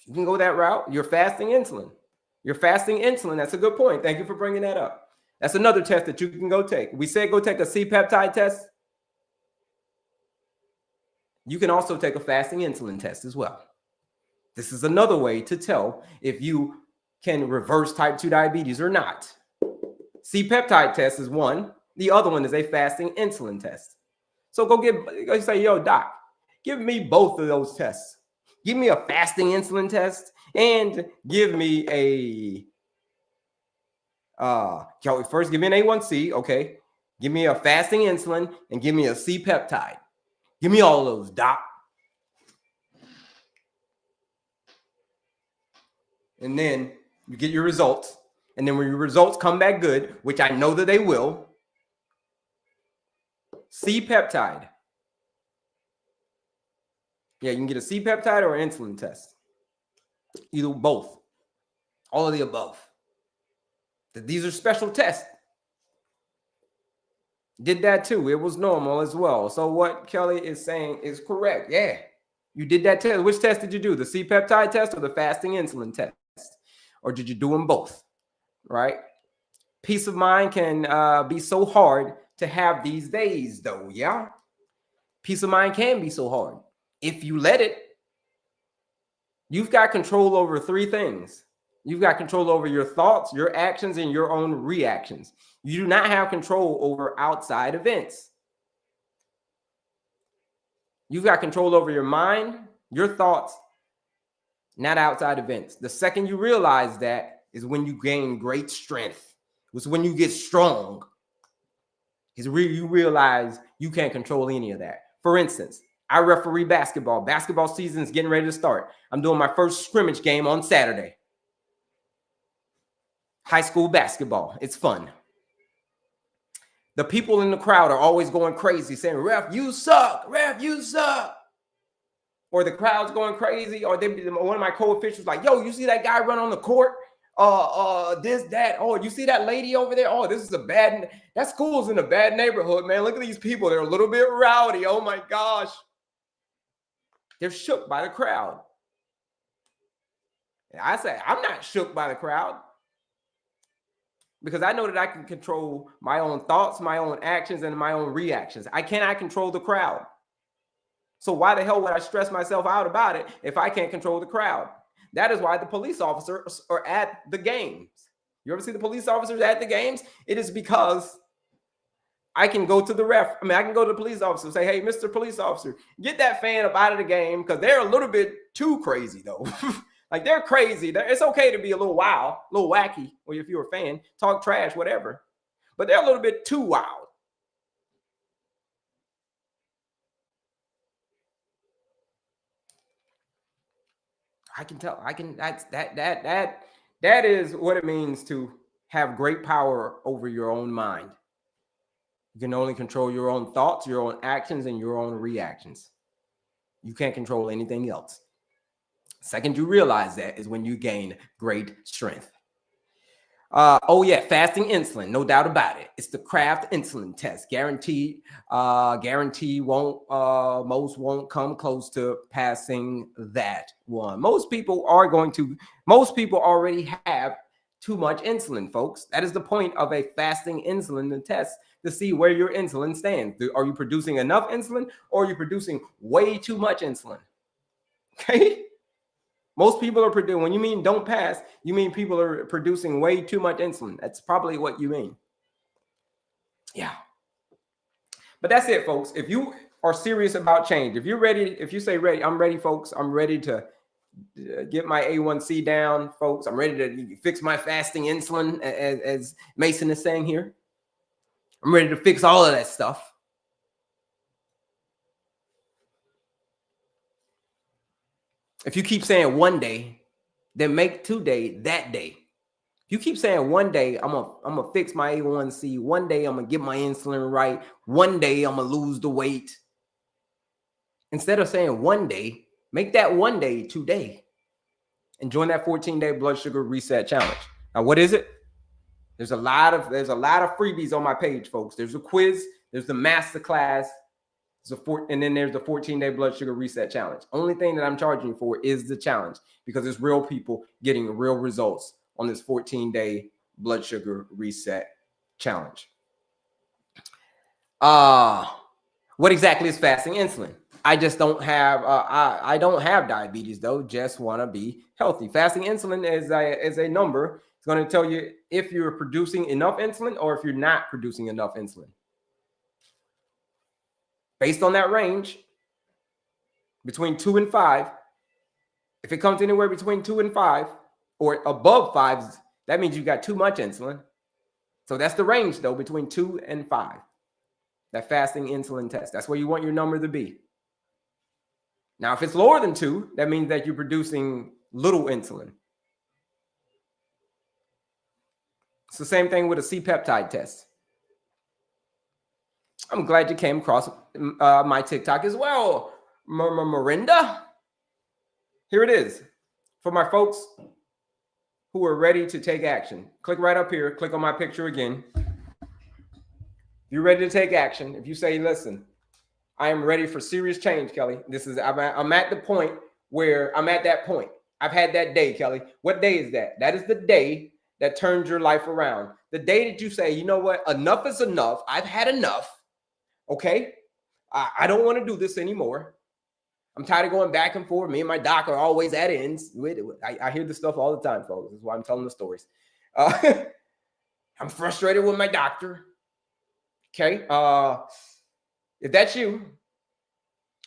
You can go that route. You're fasting insulin. You're fasting insulin. That's a good point. Thank you for bringing that up. That's another test that you can go take. We said go take a C-peptide test. You can also take a fasting insulin test as well. This is another way to tell if you can reverse type 2 diabetes or not. C-peptide test is one. The other one is a fasting insulin test. So go say, yo, doc, give me both of those tests. Give me a fasting insulin test and give me a first give me an A1C, okay? Give me a fasting insulin and give me a C-peptide. Give me all of those, doc. And then you get your results. And then when your results come back good, which I know that they will, C-peptide. Yeah, you can get a C-peptide or an insulin test. Either both. All of the above. These are special tests. Did that too. It was normal as well. So what Kelley is saying is correct. Yeah, you did that test. Which test did you do? The C-peptide test or the fasting insulin test? Or did you do them both? Right? Peace of mind can be so hard to have these days, though. Yeah. Peace of mind can be so hard. If you let it, you've got control over three things. You've got control over your thoughts, your actions, and your own reactions. You do not have control over outside events. You've got control over your mind, your thoughts, not outside events. The second you realize that is when you gain great strength. It's when you get strong. Because you realize you can't control any of that. For instance, I referee basketball. Basketball season is getting ready to start. I'm doing my first scrimmage game on Saturday. High school basketball. It's fun. The people in the crowd are always going crazy saying, ref, you suck. Ref, you suck. Or the crowd's going crazy. Or one of my co-officials like, yo, you see that guy run on the court? This, that. Oh, you see that lady over there? Oh, that school's in a bad neighborhood, man. Look at these people. They're a little bit rowdy. Oh my gosh. They're shook by the crowd. And I say, I'm not shook by the crowd. Because I know that I can control my own thoughts, my own actions, and my own reactions. I cannot control the crowd. So why the hell would I stress myself out about it if I can't control the crowd? That is why the police officers are at the games. You ever see the police officers at the games? It is because I can go to the ref. I can go to the police officer and say, hey, Mr. Police Officer, get that fan up out of the game because they're a little bit too crazy, though. Like, they're crazy. It's okay to be a little wild, a little wacky, or if you're a fan, talk trash, whatever. But they're a little bit too wild. I can tell. That is what it means to have great power over your own mind. You can only control your own thoughts, your own actions, and your own reactions. You can't control anything else. Second you realize that is when you gain great strength. Fasting insulin, no doubt about it. It's the Kraft insulin test. Guarantee most won't come close to passing that one. Most people already have too much insulin, folks. That is the point of a fasting insulin test, to see where your insulin stands. Are you producing enough insulin, or are you producing way too much insulin? Okay. Most people are producing, when you mean don't pass, you mean people are producing way too much insulin. That's probably what you mean. Yeah. But that's it, folks. If you are serious about change, if you're ready, if you say ready, I'm ready, folks. I'm ready to get my A1C down, folks. I'm ready to fix my fasting insulin, as Mason is saying here. I'm ready to fix all of that stuff. If you keep saying one day, then make today that day. If you keep saying one day, I'm gonna fix my A1C. One day I'm gonna get my insulin right. One day I'm gonna lose the weight. Instead of saying one day, make that one day today. And join that 14-day blood sugar reset challenge. Now, what is it? There's a lot of freebies on my page, folks. There's a quiz, there's the master class, and then there's the 14-day blood sugar reset challenge. Only thing that I'm charging you for is the challenge, because it's real people getting real results on this 14-day blood sugar reset challenge. What exactly is fasting insulin? I just don't have I don't have diabetes, though. Just want to be healthy. Fasting insulin is a number. It's going to tell you if you're producing enough insulin or if you're not producing enough insulin. Based on that range, between 2 and 5, if it comes anywhere between 2 and 5 or above 5, that means you got too much insulin. So that's the range, though, between 2 and 5. That fasting insulin test. That's where you want your number to be. Now, if it's lower than 2, that means that you're producing little insulin. It's the same thing with a C-peptide test. I'm glad you came across my TikTok as well, Miranda. Here it is. For my folks who are ready to take action, click right up here. Click on my picture again. If you're ready to take action, if you say, listen, I am ready for serious change, Kelley. I'm at the point where I'm at that point. I've had that day, Kelley. What day is that? That is the day that turns your life around. The day that you say, you know what? Enough is enough. I've had enough. Okay? I don't want to do this anymore. I'm tired of going back and forth. Me and my doc are always at ends. I hear this stuff all the time, folks. That's why I'm telling the stories. I'm frustrated with my doctor. Okay? If that's you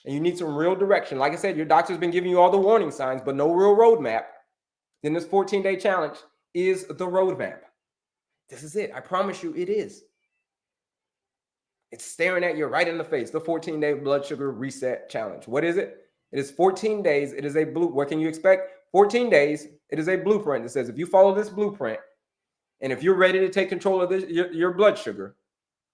and you need some real direction, like I said, your doctor's been giving you all the warning signs, but no real roadmap, then this 14-day challenge is the roadmap. This is it. I promise you it is. It's staring at you right in the face, the 14-day blood sugar reset challenge. What is it? It is 14 days. It is a what can you expect? 14 days. It is a blueprint that says if you follow this blueprint, and if you're ready to take control of your blood sugar,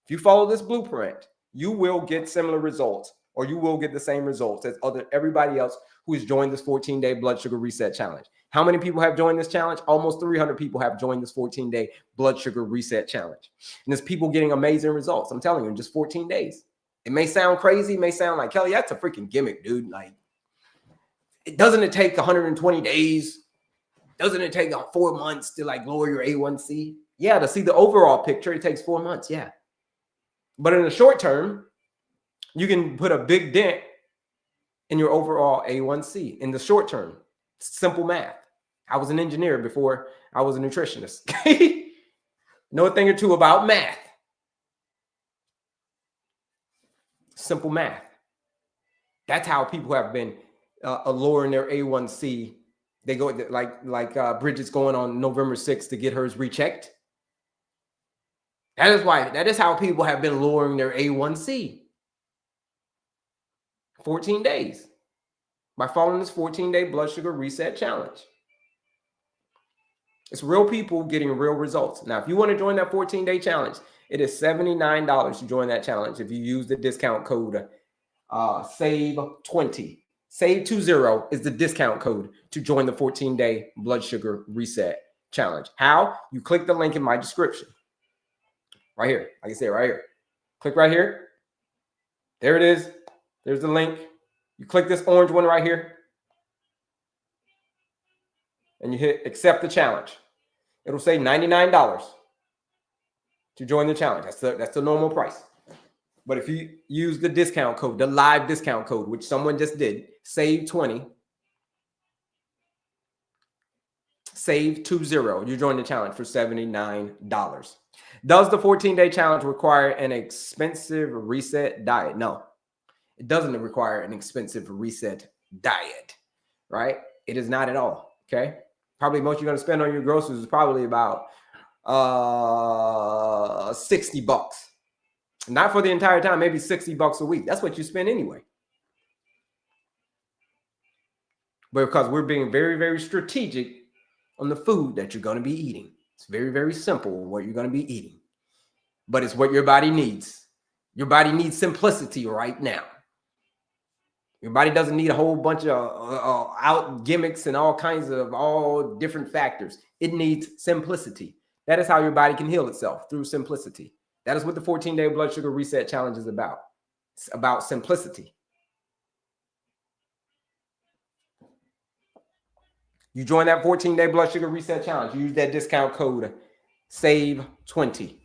if you follow this blueprint, you will get similar results, or you will get the same results as everybody else who has joined this 14-day blood sugar reset challenge. How many people have joined this challenge? Almost 300 people have joined this 14-day blood sugar reset challenge. And there's people getting amazing results. I'm telling you, in just 14 days. It may sound crazy. It may sound like, Kelley, that's a freaking gimmick, dude. Like, doesn't it take 120 days? Doesn't it take 4 months to like lower your A1C? Yeah, to see the overall picture, it takes 4 months. Yeah. But in the short term, you can put a big dent in your overall A1C in the short term. Simple math. I was an engineer before I was a nutritionist. Know a thing or two about math. Simple math. That's how people have been lowering their A1C. They go like Bridget's going on November 6th to get hers rechecked. That is how people have been lowering their A1C. 14 days. By following this 14-day blood sugar reset challenge. It's real people getting real results. Now, if you want to join that 14-day challenge, it is $79 to join that challenge if you use the discount code SAVE20. SAVE20 is the discount code to join the 14-day blood sugar reset challenge. How? You click the link in my description. Right here. Like I said, right here. Click right here. There it is. There's the link. You click this orange one right here. And you hit accept the challenge. It'll say $99 to join the challenge. That's the normal price. But if you use the discount code, the live discount code, which someone just did, SAVE20, SAVE20, you join the challenge for $79. Does the 14-day challenge require an expensive reset diet? No, it doesn't require an expensive reset diet, right? It is not at all, okay? Probably most you're going to spend on your groceries is probably about $60. Not for the entire time, maybe $60 a week. That's what you spend anyway. But because we're being very, very strategic on the food that you're going to be eating. It's very, very simple what you're going to be eating. But it's what your body needs. Your body needs simplicity right now. Your body doesn't need a whole bunch of out gimmicks and all kinds of all different factors. It needs simplicity. That is how your body can heal itself, through simplicity. That is what the 14-day blood sugar reset challenge is about. It's about simplicity. You join that 14-day blood sugar reset challenge. You use that discount code SAVE20.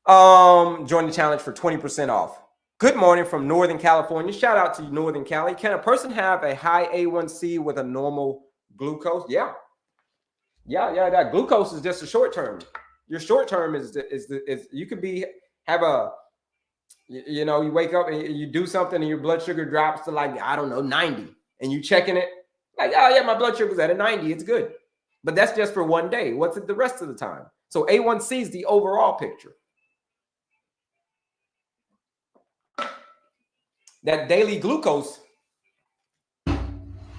Join the challenge for 20% off. Good morning from Northern California. Shout out to Northern Cali. Can a person have a high A1C with a normal glucose? Yeah. That glucose is just a short term. Your short term is you could have a, you know, you wake up and you do something and your blood sugar drops to like, I don't know, 90, and you checking it like, oh yeah, my blood sugar's at a 90. It's good. But that's just for one day. What's it the rest of the time? So A1C is the overall picture. That daily glucose,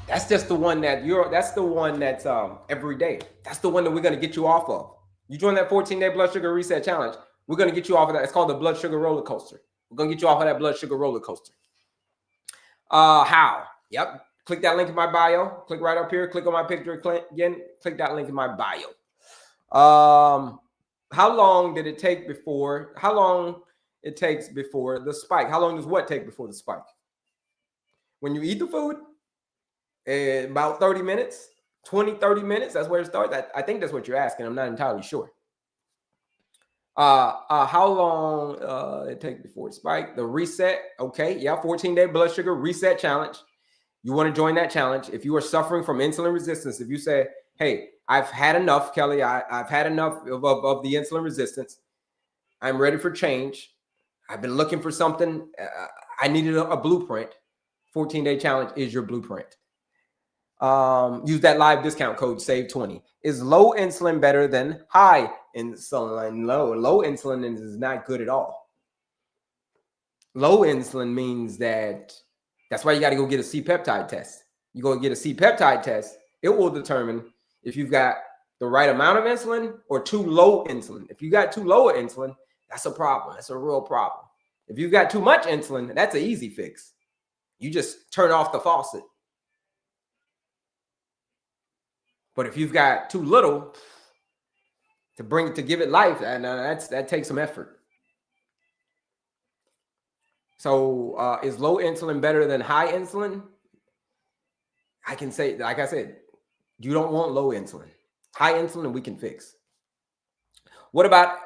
that's just the one that's every day. That's the one that we're going to get you off of. You join that 14-day blood sugar reset challenge, we're going to get you off of that. It's called the blood sugar roller coaster. We're going to get you off of that blood sugar roller coaster. How? Yep. Click that link in my bio. Click right up here. Click on my picture again. Click that link in my bio. How long did it take before? How long it takes before the spike? How long does what take before the spike? When you eat the food, about 30 minutes, 20, 30 minutes. That's where it starts. I think that's what you're asking. I'm not entirely sure. How long it takes before it spike? The reset. Okay. Yeah. 14-day blood sugar reset challenge. You want to join that challenge. If you are suffering from insulin resistance, if you say, hey, I've had enough, Kelley, I've had enough of the insulin resistance. I'm ready for change. I've been looking for something. I needed a blueprint. 14-day challenge is your blueprint. Use that live discount code SAVE20. Is low insulin better than high insulin? Low insulin is not good at all. Low insulin means that's why you got to go get a C-peptide test. You go get a C-peptide test. It will determine if you've got the right amount of insulin or too low insulin. If you got too low insulin, that's a problem. That's a real problem. If you've got too much insulin, that's an easy fix. You just turn off the faucet. But if you've got too little to give it life, that takes some effort. So is low insulin better than high insulin? I can say, like I said, you don't want low insulin. High insulin we can fix. What about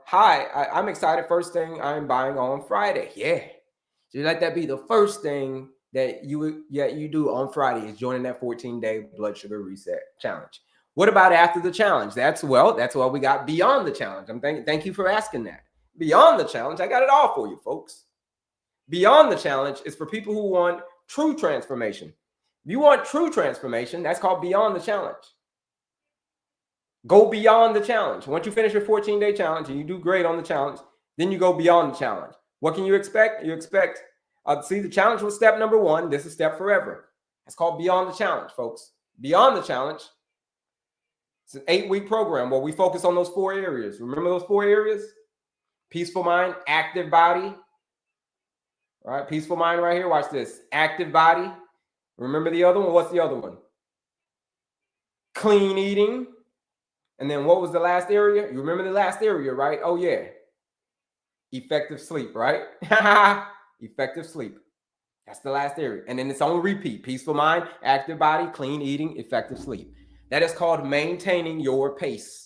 high? I'm excited. First thing I'm buying on Friday. Yeah. So you let that be the first thing that you do on Friday is joining that 14-day blood sugar reset challenge. What about after the challenge? That's why we got beyond the challenge. Thank you for asking that. Beyond the challenge, I got it all for you, folks. Beyond the challenge is for people who want true transformation. If you want true transformation, that's called beyond the challenge. Go beyond the challenge. Once you finish your 14-day challenge and you do great on the challenge, then you go beyond the challenge. What can you expect? You expect, see, the challenge was step number 1. This is step forever. It's called beyond the challenge, folks. Beyond the challenge. It's an 8-week program where we focus on those 4 areas. Remember those 4 areas? Peaceful mind, active body. All right, peaceful mind right here. Watch this. Active body. Remember the other one? What's the other one? Clean eating. And then what was the last area? You remember the last area, right? Oh, yeah. Effective sleep, right? Effective sleep. That's the last area. And then it's on repeat. Peaceful mind, active body, clean eating, effective sleep. That is called maintaining your pace.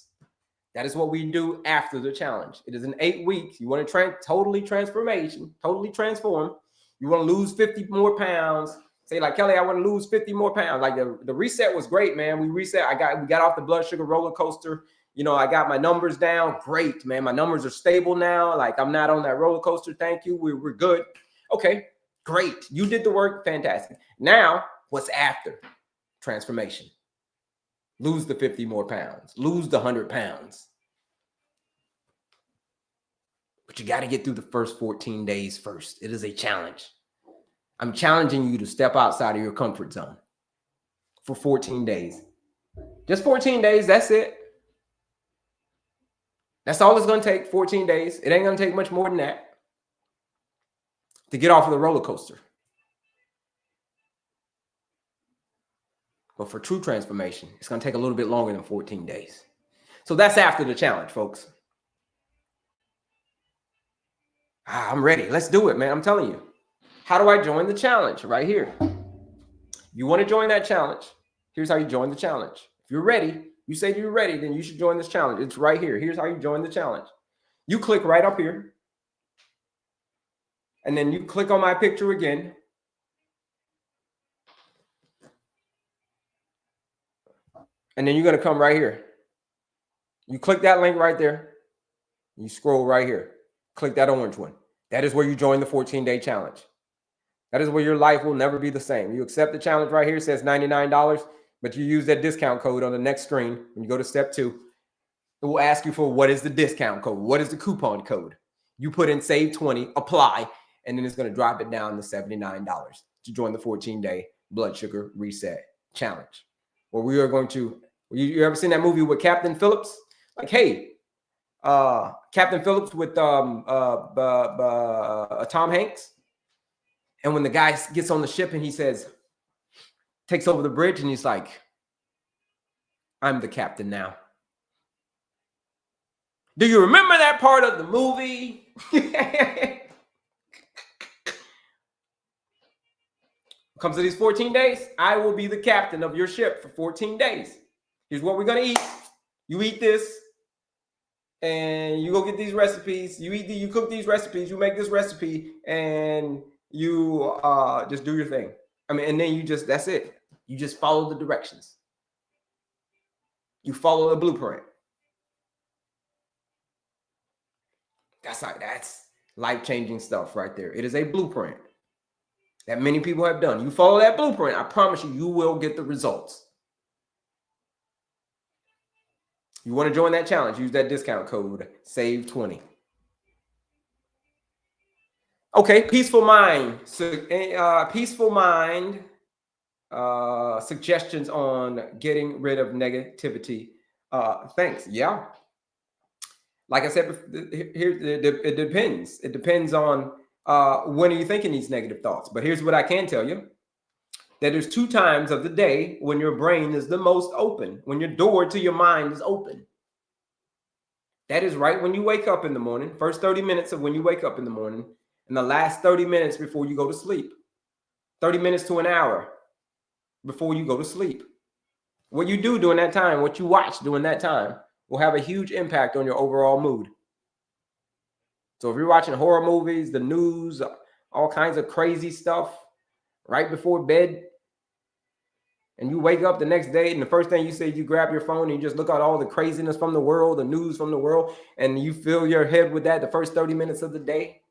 That is what we do after the challenge. It is in 8 weeks. You want to totally transform. You want to lose 50 more pounds. Say like, Kelley, I want to lose 50 more pounds. Like the reset was great, man. We got off the blood sugar roller coaster. You know, I got my numbers down. Great, man. My numbers are stable now. Like I'm not on that roller coaster. Thank you. We're good. Okay, great. You did the work. Fantastic. Now, what's after transformation? Lose the 50 more pounds. Lose the 100 pounds. But you got to get through the first 14 days first. It is a challenge. I'm challenging you to step outside of your comfort zone for 14 days. Just 14 days, that's it. That's all it's going to take, 14 days. It ain't going to take much more than that to get off of the roller coaster. But for true transformation, it's going to take a little bit longer than 14 days. So that's after the challenge, folks. I'm ready. Let's do it, man. I'm telling you. How do I join the challenge? Right here. You want to join that challenge? Here's how you join the challenge. If you're ready, you say you're ready, then you should join this challenge. It's right here. Here's how you join the challenge. You click right up here. And then you click on my picture again. And then you're going to come right here. You click that link right there. You scroll right here. Click that orange one. That is where you join the 14-day challenge. That is where your life will never be the same. You accept the challenge right here. It says $99, but you use that discount code on the next screen. When you go to step 2, it will ask you for what is the discount code? What is the coupon code? You put in save 20, apply, and then it's going to drop it down to $79 to join the 14-day blood sugar reset challenge. Where we are going to, you ever seen that movie with Captain Phillips? Like, hey, Captain Phillips with Tom Hanks. And when the guy gets on the ship and he says, takes over the bridge and he's like, I'm the captain now. Do you remember that part of the movie? Comes to these 14 days, I will be the captain of your ship for 14 days. Here's what we're going to eat. You eat this. And you go get these recipes. You cook these recipes. You make this recipe, and you just do your thing. I mean, and then that's it. You just follow the directions. You follow the blueprint. That's life-changing stuff right there. It is a blueprint that many people have done. You follow that blueprint, I promise you, you will get the results. You want to join that challenge, use that discount code, SAVE20. Okay, peaceful mind. So, suggestions on getting rid of negativity. Thanks. Yeah. Like I said, it depends. It depends on when are you thinking these negative thoughts. But here's what I can tell you. That there's 2 times of the day when your brain is the most open, when your door to your mind is open. That is right when you wake up in the morning, first 30 minutes of when you wake up in the morning, and the last 30 minutes before you go to sleep. 30 minutes to an hour before you go to sleep. What you do during that time, what you watch during that time, will have a huge impact on your overall mood. So if you're watching horror movies, the news, all kinds of crazy stuff right before bed, and you wake up the next day and the first thing you say, you grab your phone and you just look at all the craziness from the world, the news from the world, and you fill your head with that the first 30 minutes of the day,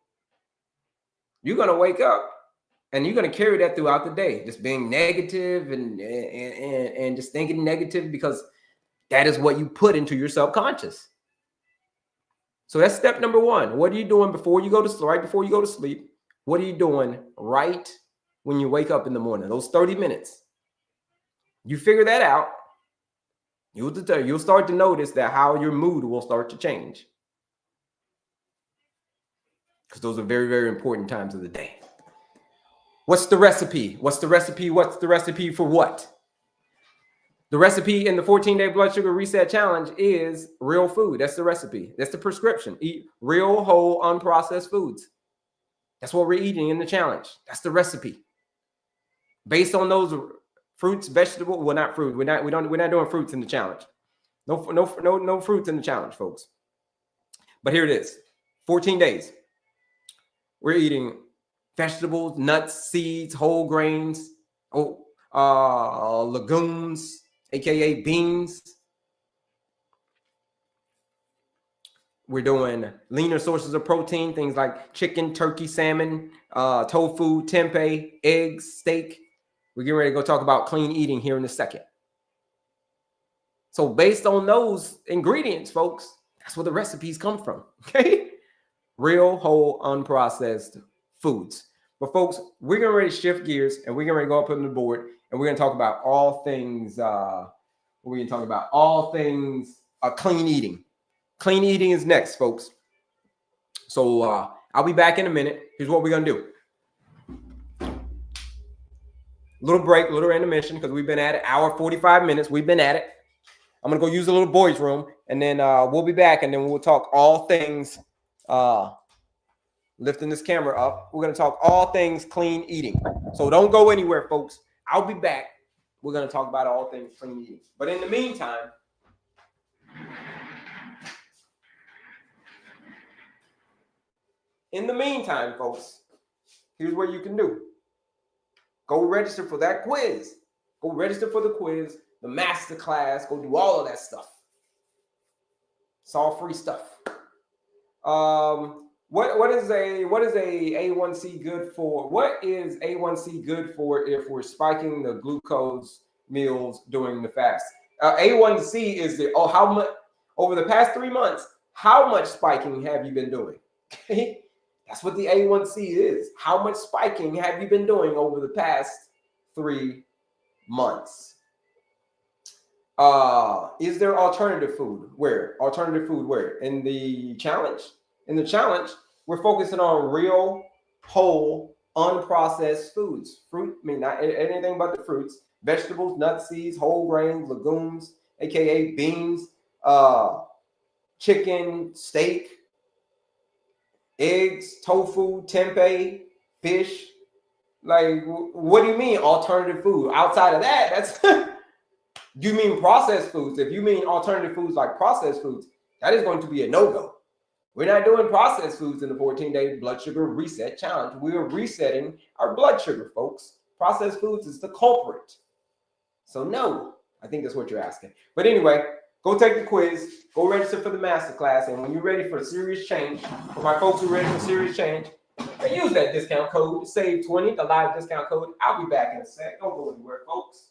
you're going to wake up and you're going to carry that throughout the day, just being negative and just thinking negative, because that is what you put into your subconscious. So that's step number 1. What are you doing before you go to sleep? Right before you go to sleep, what are you doing right when you wake up in the morning? Those 30 minutes. You figure that out, you'll start to notice that how your mood will start to change. Because those are very, very important times of the day. What's the recipe? What's the recipe? What's the recipe for what? The recipe in the 14-day blood sugar reset challenge is real food. That's the recipe. That's the prescription. Eat real, whole, unprocessed foods. That's what we're eating in the challenge. That's the recipe. Based on those fruits, vegetables, well, not fruit. We're not doing fruits in the challenge. No fruits in the challenge, folks. But here it is. 14 days. We're eating vegetables, nuts, seeds, whole grains, legumes, aka beans. We're doing leaner sources of protein, things like chicken, turkey, salmon, tofu, tempeh, eggs, steak. We're getting ready to go talk about clean eating here in a second. So based on those ingredients, folks, that's where the recipes come from, okay? Real, whole, unprocessed foods. But folks, we're getting ready to shift gears, and we're getting ready to go up on the board, and we're going to talk about all things, clean eating. Clean eating is next, folks. So I'll be back in a minute. Here's what we're going to do. Little break, little intermission, because we've been at it, hour 45 minutes. We've been at it. I'm gonna go use a little boys' room, and then we'll be back, and then we'll talk all things. Lifting this camera up, we're gonna talk all things clean eating. So don't go anywhere, folks. I'll be back. We're gonna talk about all things clean eating. But in the meantime, folks, here's what you can do. Go register for that quiz. Go register for the quiz, the master class. Go do all of that stuff. It's all free stuff. What is a A1C good for? What is A1C good for if we're spiking the glucose meals during the fast? A1C is how much over the past 3 months. How much spiking have you been doing? Okay, that's what the A1C is. How much spiking have you been doing over the past 3 months? Is there alternative food? Where? Alternative food where? In the challenge? In the challenge, we're focusing on real, whole, unprocessed foods. Fruit, I mean, not anything but the fruits. Vegetables, nuts, seeds, whole grains, legumes, aka beans, chicken, steak, eggs, tofu, tempeh, fish. Like, what do you mean alternative food? Outside of that, that's you mean processed foods. If you mean alternative foods like processed foods, that is going to be a no-go. We're not doing processed foods in the 14-day blood sugar reset challenge. We are resetting our blood sugar, folks. Processed foods is the culprit. So no, I think that's what you're asking. But anyway, go take the quiz, go register for the masterclass, and when you're ready for serious change, for my folks who are ready for serious change, use that discount code, save 20, the live discount code. I'll be back in a sec. Don't go anywhere, folks.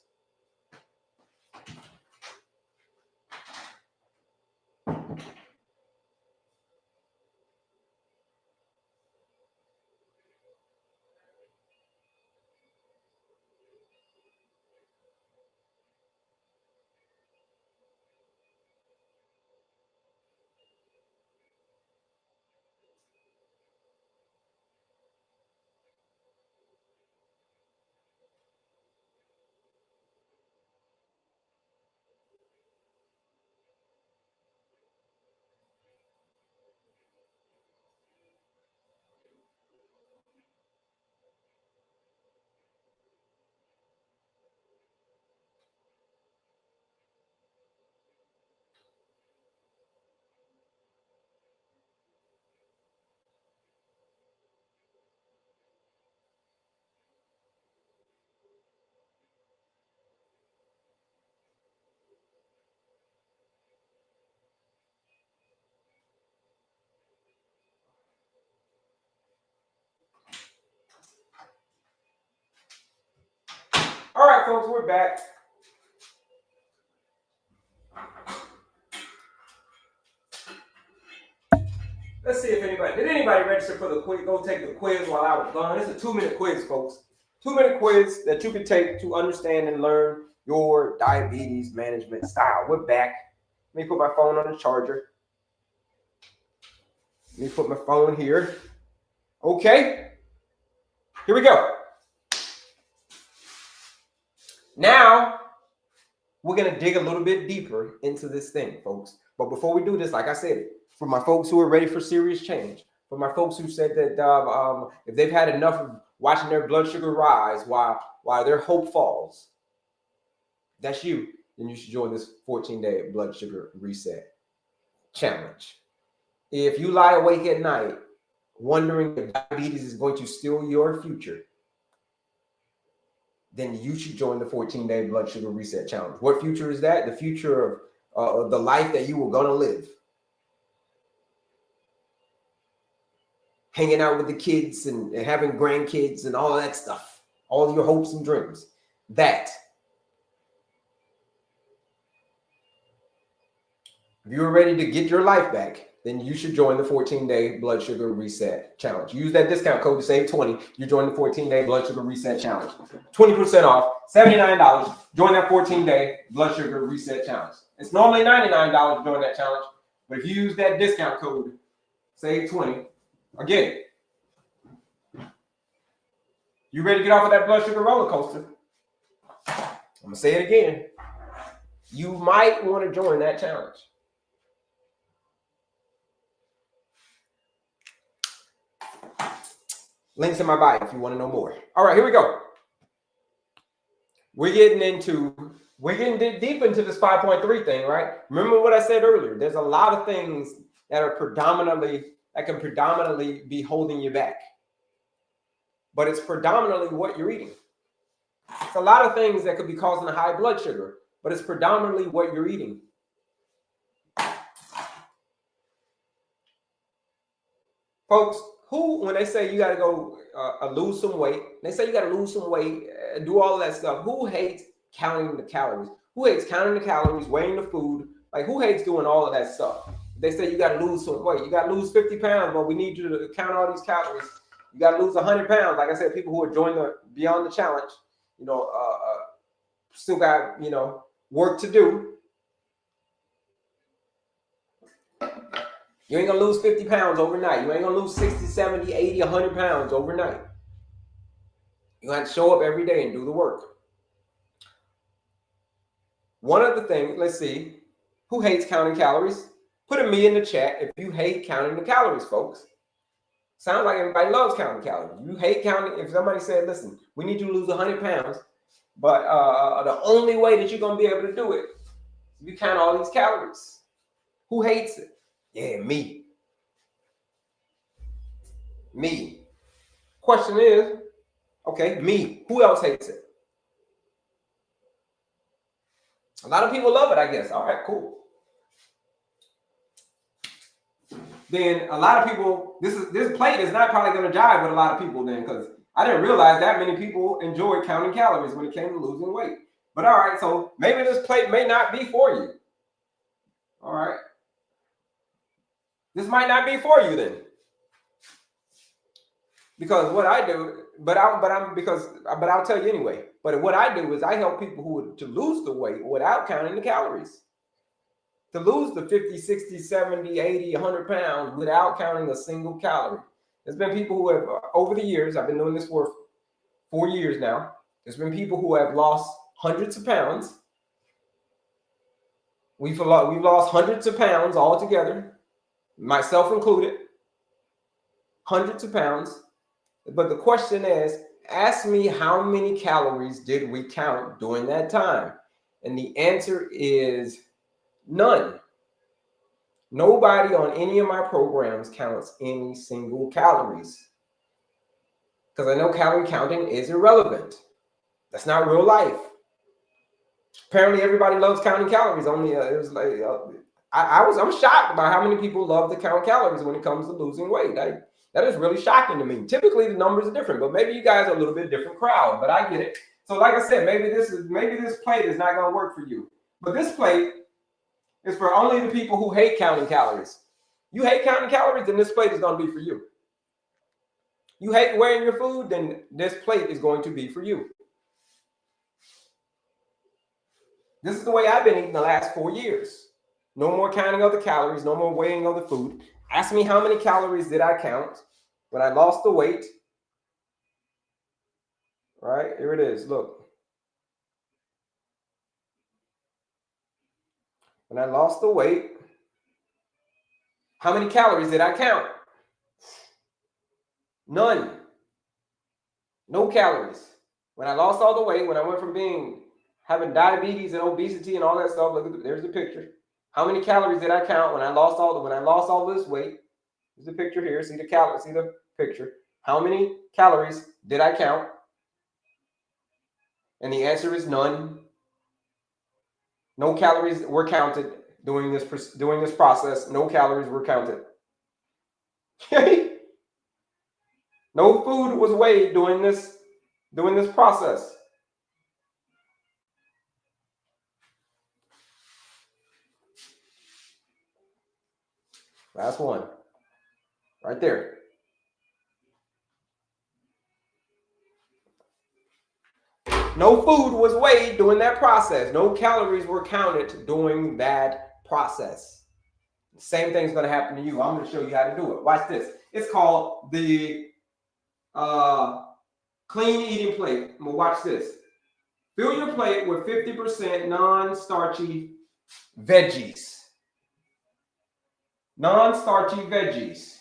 All right, folks, we're back. Let's see if did anybody register for the quiz? Go take the quiz while I was gone. It's a 2-minute quiz, folks. 2-minute quiz that you can take to understand and learn your diabetes management style. We're back. Let me put my phone on the charger. Let me put my phone here. Okay. Here we go. Now, we're going to dig a little bit deeper into this thing, folks. But before we do this, like I said, for my folks who are ready for serious change, for my folks who said that if they've had enough of watching their blood sugar rise while their hope falls, that's you. Then you should join this 14-day blood sugar reset challenge. If you lie awake at night wondering if diabetes is going to steal your future, then you should join the 14-day blood sugar reset challenge. What future is that? The future of the life that you were going to live. Hanging out with the kids and having grandkids and all of that stuff. All your hopes and dreams. That. If you're ready to get your life back, then you should join the 14-day blood sugar reset challenge. Use that discount code to save 20. You join the 14-day blood sugar reset challenge. 20% off, $79. Join that 14-day blood sugar reset challenge. It's normally $99 to join that challenge, but if you use that discount code, save 20. Again, you ready to get off of that blood sugar roller coaster? I'm going to say it again. You might want to join that challenge. Links in my bio if you want to know more. All right, here we go. We're getting deep into this 5.3 thing, right? Remember what I said earlier. There's a lot of things that can predominantly be holding you back. But it's predominantly what you're eating. It's a lot of things that could be causing a high blood sugar, but it's predominantly what you're eating. Folks, when they say you got to go lose some weight, they say you got to lose some weight, do all of that stuff. Who hates counting the calories? Who hates counting the calories, weighing the food? Like, who hates doing all of that stuff? They say you got to lose some weight. You got to lose 50 pounds, but we need you to count all these calories. You got to lose 100 pounds. Like I said, people who are joining beyond the challenge, still got, work to do. You ain't going to lose 50 pounds overnight. You ain't going to lose 60, 70, 80, 100 pounds overnight. You have to show up every day and do the work. One of the things, let's see, who hates counting calories? Put a me in the chat if you hate counting the calories, folks. Sounds like everybody loves counting calories. You hate counting. If somebody said, listen, we need you to lose 100 pounds, but the only way that you're going to be able to do it is if you count all these calories. Who hates it? Yeah, me. Me. Question is, okay, me. Who else hates it? A lot of people love it, I guess. All right, cool. Then a lot of people, this plate is not probably going to jive with a lot of people then, because I didn't realize that many people enjoy counting calories when it came to losing weight. But all right, so maybe this plate may not be for you. All right. This might not be for you then. Because what I do, but I'll tell you anyway. But what I do is I help people to lose the weight without counting the calories. To lose the 50, 60, 70, 80, 100 pounds without counting a single calorie. There's been people who have, over the years, I've been doing this for 4 years now. There's been people who have lost hundreds of pounds. We've lost hundreds of pounds altogether, myself included. Hundreds of pounds. But the question is, ask me how many calories did we count during that time? And the answer is none. Nobody on any of my programs counts any single calories. Because I know calorie counting is irrelevant. That's not real life. Apparently everybody loves counting calories. I'm shocked by how many people love to count calories when it comes to losing weight. That is really shocking to me. Typically the numbers are different, but maybe you guys are a little bit different crowd, but I get it. So like I said, maybe this plate is not going to work for you. But this plate is for only the people who hate counting calories. You hate counting calories, then this plate is going to be for you. You hate weighing your food, then this plate is going to be for you. This is the way I've been eating the last 4 years. No more counting of the calories, no more weighing of the food. Ask me how many calories did I count when I lost the weight. All right, here it is. Look. When I lost the weight, how many calories did I count? None. No calories. When I lost all the weight, when I went from having diabetes and obesity and all that stuff, there's the picture. How many calories did I count when I lost all this weight? There's the picture here. See the picture. How many calories did I count? And the answer is none. No calories were counted during this process. No calories were counted. No food was weighed during this process. Last one. Right there. No food was weighed during that process. No calories were counted during that process. The same thing's going to happen to you. I'm going to show you how to do it. Watch this. It's called the clean eating plate. I'm going to watch this. Fill your plate with 50% non-starchy veggies. Non-starchy veggies.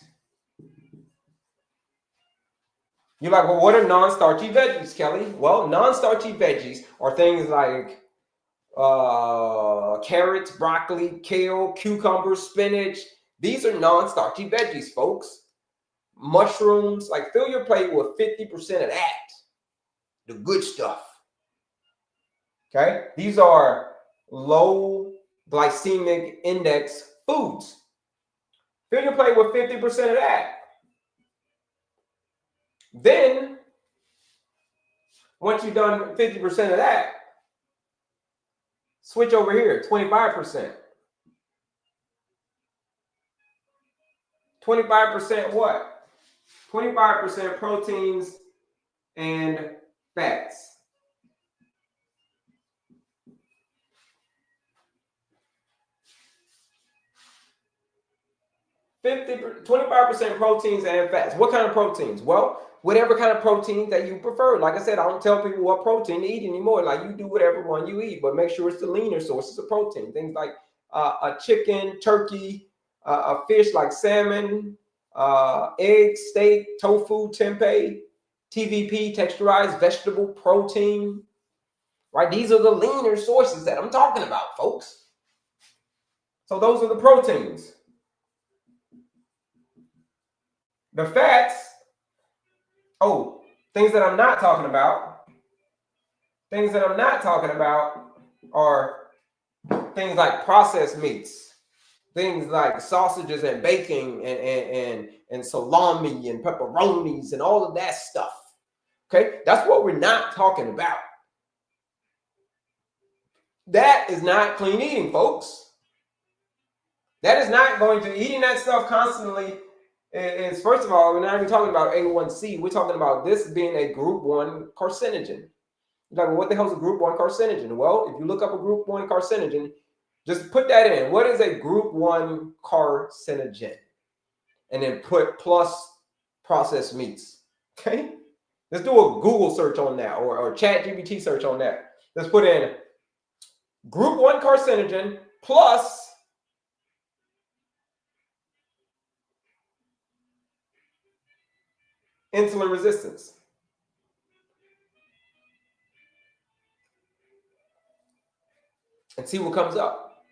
You're like, well, what are non-starchy veggies, Kelley? Well, non-starchy veggies are things like carrots, broccoli, kale, cucumbers, spinach. These are non-starchy veggies, folks. Mushrooms, like fill your plate with 50% of that. The good stuff. Okay? These are low glycemic index foods. Fill your plate with 50% of that. Then, once you've done 50% of that, switch over here, 25%. 25% what? 25% proteins and fats. 25% proteins and fats. What kind of proteins? Well, whatever kind of protein that you prefer. Like I said, I don't tell people what protein to eat anymore. Like you do whatever one you eat, but make sure it's the leaner sources of protein. Things like a chicken, turkey, a fish like salmon, eggs, steak, tofu, tempeh, TVP, texturized vegetable protein. Right? These are the leaner sources that I'm talking about, folks. So those are the proteins. The fats, things that I'm not talking about. Things that I'm not talking about are things like processed meats, things like sausages and bacon and salami and pepperonis and all of that stuff. Okay, that's what we're not talking about. That is not clean eating, folks. That is not going to, eating that stuff constantly is, first of all, we're not even talking about A1C. We're talking about this being a group 1 carcinogen. You're like, well, what the hell is a group 1 carcinogen? Well, if you look up a group 1 carcinogen, just put that in. What is a group 1 carcinogen? And then put plus processed meats. Okay? Let's do a Google search on that or ChatGPT search on that. Let's put in group 1 carcinogen plus insulin resistance. And see what comes up.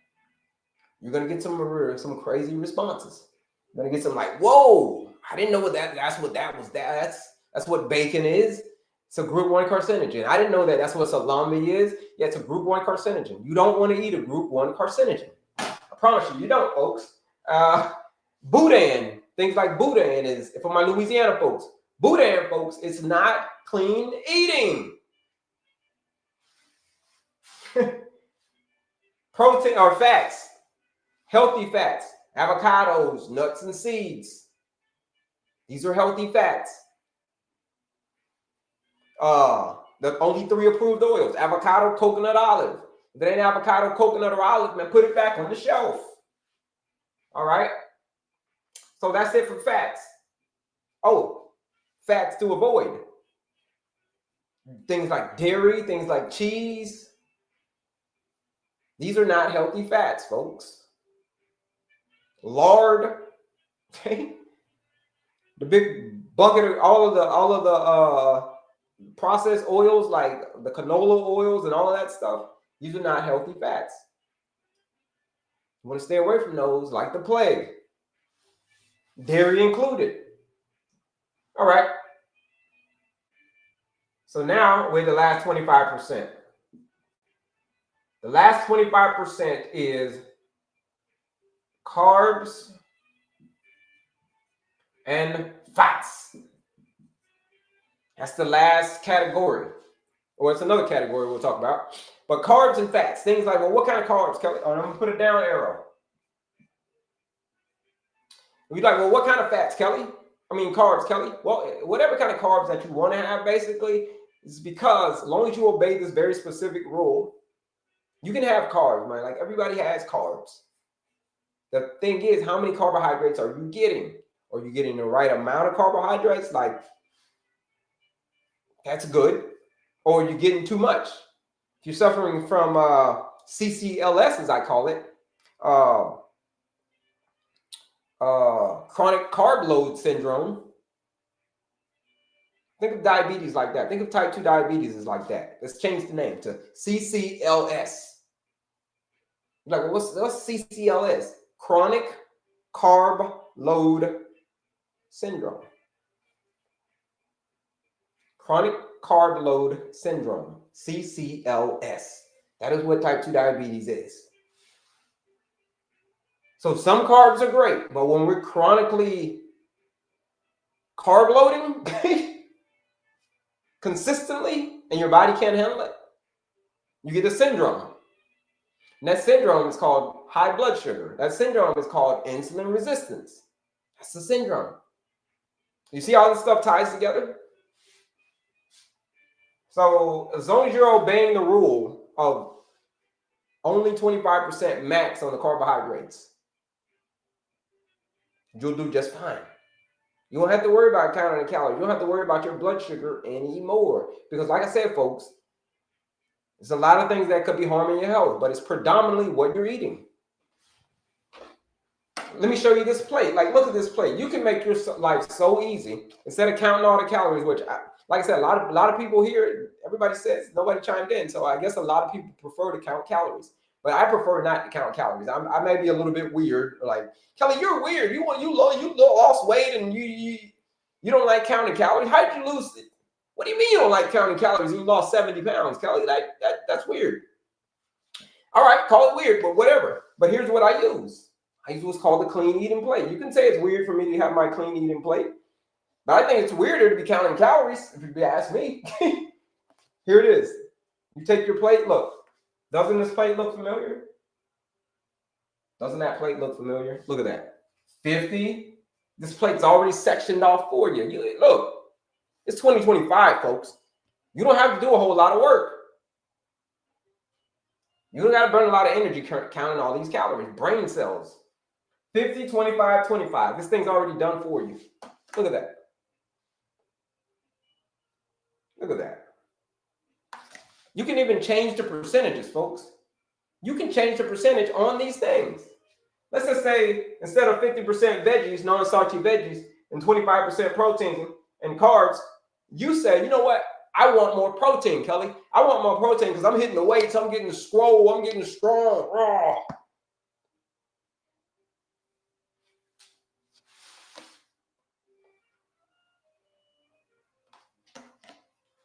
You're gonna get some crazy responses. You're gonna get some like, whoa, I didn't know what that's what that was. That's what bacon is. It's a group 1 carcinogen. I didn't know that that's what salami is. Yeah, it's a group 1 carcinogen. You don't want to eat a group 1 carcinogen. I promise you don't, folks. Boudin, things like boudin is, for my Louisiana folks, boudin, folks, it's not clean eating. Protein or fats, healthy fats, avocados, nuts and seeds. These are healthy fats. The only 3 approved oils: avocado, coconut, olive. If it ain't avocado, coconut, or olive, man, put it back on the shelf. All right. So that's it for fats. Fats to avoid. Things like dairy, things like cheese. These are not healthy fats, folks. Lard, okay? The big bucket of all of the processed oils like the canola oils and all of that stuff. These are not healthy fats. You want to stay away from those like the plague. Dairy included. All right. So now we're the last 25%. The last 25% is carbs and fats. That's the last category. Or it's another category we'll talk about. But carbs and fats, things like, well, what kind of carbs, Kelley? I'm going to put a down arrow. You're like, well, what kind of fats, Kelley? Carbs, Kelley. Well, whatever kind of carbs that you want to have, basically, is because as long as you obey this very specific rule, you can have carbs, man. Like everybody has carbs. The thing is, how many carbohydrates are you getting? Are you getting the right amount of carbohydrates? Like, that's good. Or are you getting too much? If you're suffering from CCLS, as I call it, chronic carb load syndrome, think of diabetes like that. Think of type 2 diabetes as like that. Let's change the name to CCLS. Like, well, what's CCLS? Chronic carb load syndrome. Chronic carb load syndrome, CCLS. That is what type 2 diabetes is. So some carbs are great, but when we're chronically carb loading consistently and your body can't handle it, you get a syndrome. And that syndrome is called high blood sugar. That syndrome is called insulin resistance. That's the syndrome. You see how this stuff ties together? So as long as you're obeying the rule of only 25% max on the carbohydrates, you'll do just fine. You won't have to worry about counting the calories. You don't have to worry about your blood sugar anymore. Because like I said, folks, there's a lot of things that could be harming your health, but it's predominantly what you're eating. Let me show you this plate. Like, look at this plate. You can make your life so easy. Instead of counting all the calories, which, like I said, a lot of people here, everybody says, nobody chimed in. So I guess a lot of people prefer to count calories. But I prefer not to count calories. I may be a little bit weird. Like, Kelley, you're weird. You lost weight and you don't like counting calories. How did you lose it? What do you mean you don't like counting calories? You lost 70 pounds, Kelley. That's weird. All right, call it weird, but whatever. But here's what I use. I use what's called the clean eating plate. You can say it's weird for me to have my clean eating plate, but I think it's weirder to be counting calories, if you ask me. Here it is. You take your plate, look. Doesn't this plate look familiar? Doesn't that plate look familiar? Look at that. 50. This plate's already sectioned off for you. Look, it's 2025, folks. You don't have to do a whole lot of work. You don't got to burn a lot of energy counting all these calories. Brain cells. 50, 25, 25. This thing's already done for you. Look at that. Look at that. You can even change the percentages, folks. You can change the percentage on these things. Let's just say instead of 50% veggies, non-starchy veggies, and 25% protein and carbs, you say, you know what? I want more protein, Kelley. I want more protein because I'm hitting the weights. I'm getting swole. I'm getting strong. Raw.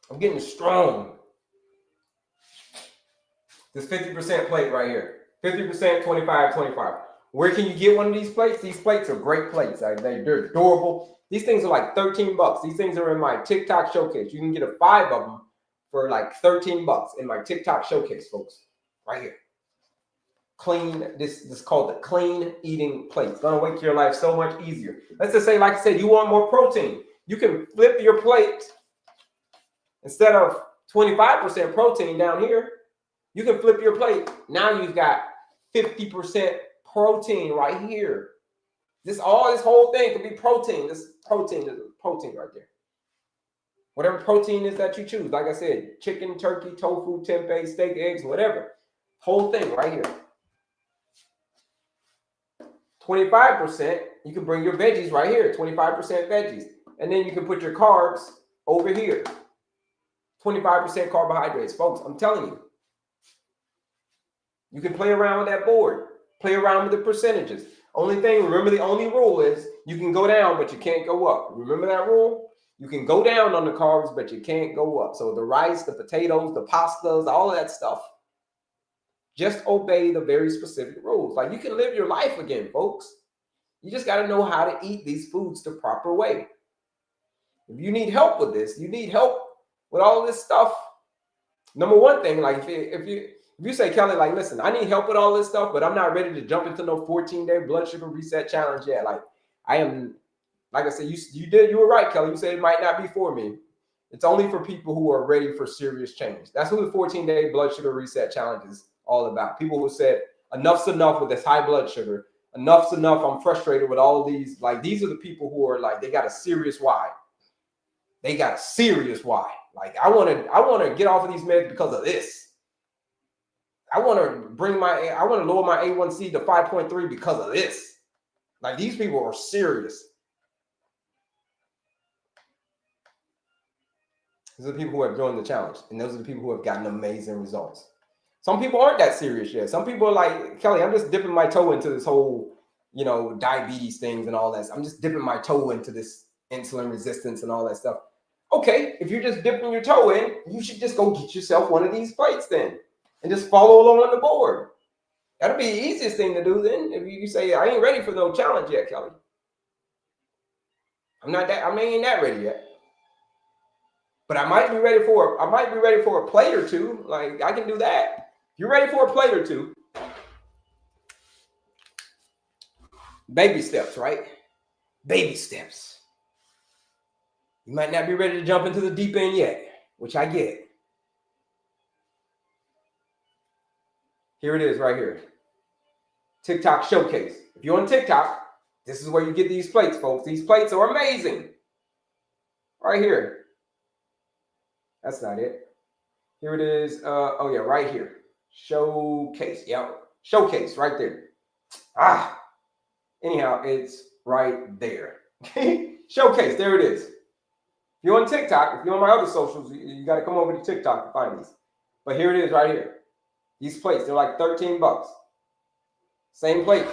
I'm getting strong. This 50% plate right here. 50%, 25, 25. Where can you get one of these plates? These plates are great plates. They're adorable. These things are like 13 bucks. These things are in my TikTok showcase. You can get 5 of them for like 13 bucks in my TikTok showcase, folks. Right here. Clean, this is called the clean eating plate. It's gonna make your life so much easier. Let's just say, like I said, you want more protein. You can flip your plate. Instead of 25% protein down here, you can flip your plate. Now you've got 50% protein right here. This whole thing could be protein. This protein is protein right there. Whatever protein is that you choose. Like I said, chicken, turkey, tofu, tempeh, steak, eggs, whatever. Whole thing right here. 25%, you can bring your veggies right here. 25% veggies. And then you can put your carbs over here. 25% carbohydrates. Folks, I'm telling you. You can play around with that board. Play around with the percentages. Only thing, remember the only rule is you can go down, but you can't go up. Remember that rule? You can go down on the carbs, but you can't go up. So the rice, the potatoes, the pastas, all of that stuff. Just obey the very specific rules. Like, you can live your life again, folks. You just got to know how to eat these foods the proper way. If you need help with this, you need help with all this stuff. Number one thing, like if you say, Kelley, like, listen, I need help with all this stuff, but I'm not ready to jump into no 14-day blood sugar reset challenge yet. Like, I am, like I said, you were right, Kelley. You said it might not be for me. It's only for people who are ready for serious change. That's what the 14-day blood sugar reset challenge is all about. People who said, enough's enough with this high blood sugar. Enough's enough. I'm frustrated with all these. Like, these are the people who are like, they got a serious why. They got a serious why. Like, I want to get off of these meds because of this. I want to lower my A1C to 5.3 because of this. Like, these people are serious. These are the people who have joined the challenge, and those are the people who have gotten amazing results. Some people aren't that serious yet. Some people are like, Kelley, I'm just dipping my toe into this whole, diabetes things and all that. I'm just dipping my toe into this insulin resistance and all that stuff. Okay, if you're just dipping your toe in, you should just go get yourself one of these plates then, and just follow along on the board. That'll be the easiest thing to do then. If you say, I ain't ready for no challenge yet, Kelley. I ain't that ready yet. But I might be ready for a plate or two. Like, I can do that. If you're ready for a plate or two, baby steps, right? Baby steps. You might not be ready to jump into the deep end yet, which I get. Here it is right here. TikTok showcase. If you're on TikTok, this is where you get these plates, folks. These plates are amazing. Right here. That's not it. Here it is. Right here. Showcase. Yeah. Showcase right there. Anyhow, it's right there. Showcase. There it is. If you're on TikTok, if you're on my other socials, you got to come over to TikTok to find these. But here it is right here. These plates, they're like $13. Same plate.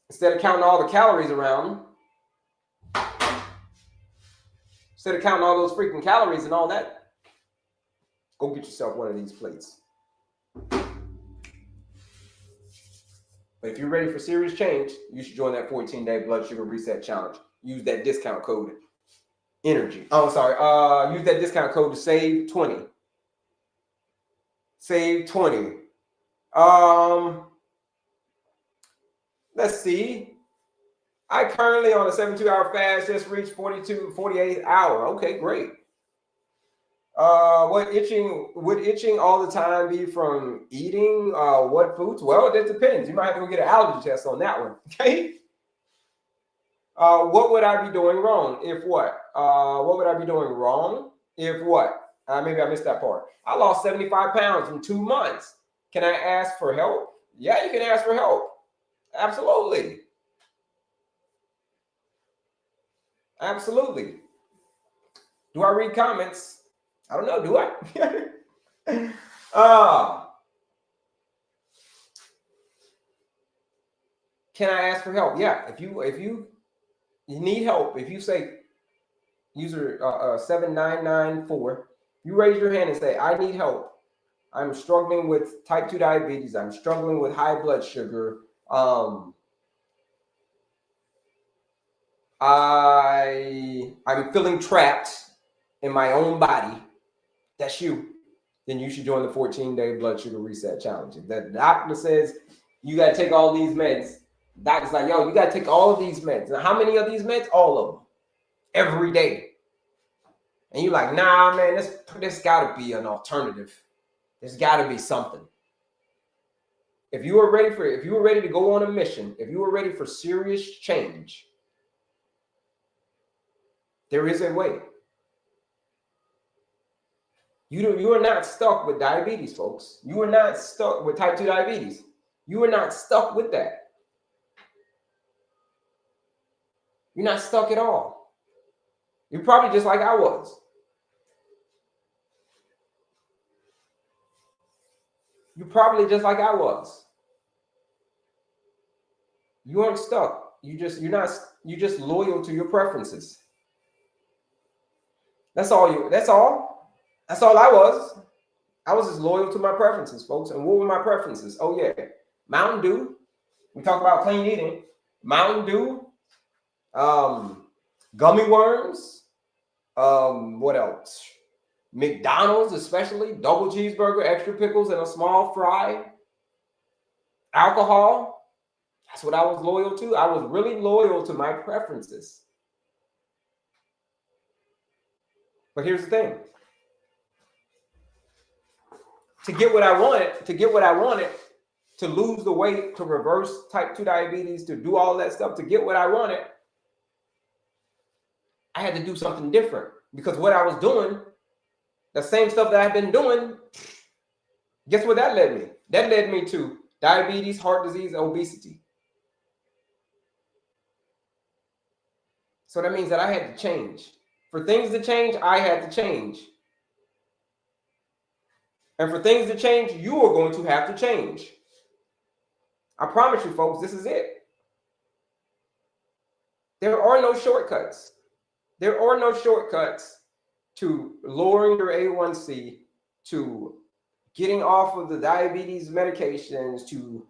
Instead of counting all the calories around, instead of counting all those freaking calories and all that, go get yourself one of these plates. But if you're ready for serious change, you should join that 14-day blood sugar reset challenge. Use that discount code ENERGY. Use that discount code to save 20. Save 20. Let's see. I currently on a 72-hour fast just reached 48 hour. Okay, great. Would itching all the time be from eating what foods? Well, it depends. You might have to go get an allergy test on that one. Okay. What would I be doing wrong? If what? What would I be doing wrong? If what? Maybe I missed that part. I lost 75 pounds in 2 months. Can I ask for help? Yeah, you can ask for help. Absolutely. Absolutely. Do I read comments? I don't know. Do I? Can I ask for help? Yeah. If you need help, if you say user 7994, you raise your hand and say, I need help. I'm struggling with type 2 diabetes. I'm struggling with high blood sugar. I'm feeling trapped in my own body. That's you. Then you should join the 14-day blood sugar reset challenge. If the doctor says you got to take all these meds, the doctor's like, yo, you got to take all of these meds. Now, how many of these meds? All of them. Every day. And you're like, nah, man, this got to be an alternative. There's got to be something. If you were ready to go on a mission, if you were ready for serious change, there is a way. You are not stuck with diabetes, folks. You are not stuck with type 2 diabetes. You are not stuck with that. You're not stuck at all. You're probably just like I was. You're probably just like I was. You aren't stuck. You're just loyal to your preferences. That's all I was. I was just loyal to my preferences, folks. And what were my preferences? Oh yeah. Mountain Dew. We talk about clean eating. Mountain Dew. Gummy worms. What else? McDonald's, especially double cheeseburger, extra pickles, and a small fry. Alcohol. That's what I was loyal to. I was really loyal to my preferences. But here's the thing. To get what I wanted, to lose the weight, to reverse type 2 diabetes, to do all that stuff, to get what I wanted, I had to do something different. Because what I was doing, the same stuff that I've been doing, Guess what that led me? That led me to diabetes, heart disease, obesity. So that means that I had to change. For things to change, I had to change. And for things to change, you are going to have to change. I promise you, folks, this is it. There are no shortcuts. There are no shortcuts to lowering your A1C, to getting off of the diabetes medications, to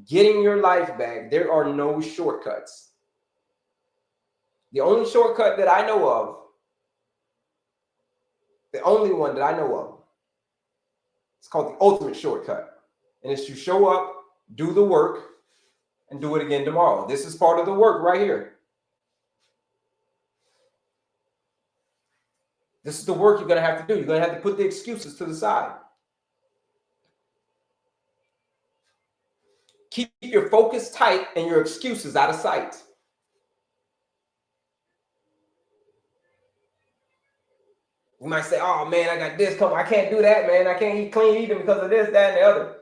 getting your life back. There are no shortcuts. The only shortcut that I know of, the only one that I know of, it's called the ultimate shortcut. And it's to show up, do the work, and do it again tomorrow. This is part of the work right here. This is the work you're going to have to do. You're going to have to put the excuses to the side. Keep your focus tight and your excuses out of sight. You might say, oh man, I got this coming. I can't do that, man. I can't eat clean eating because of this, that, and the other.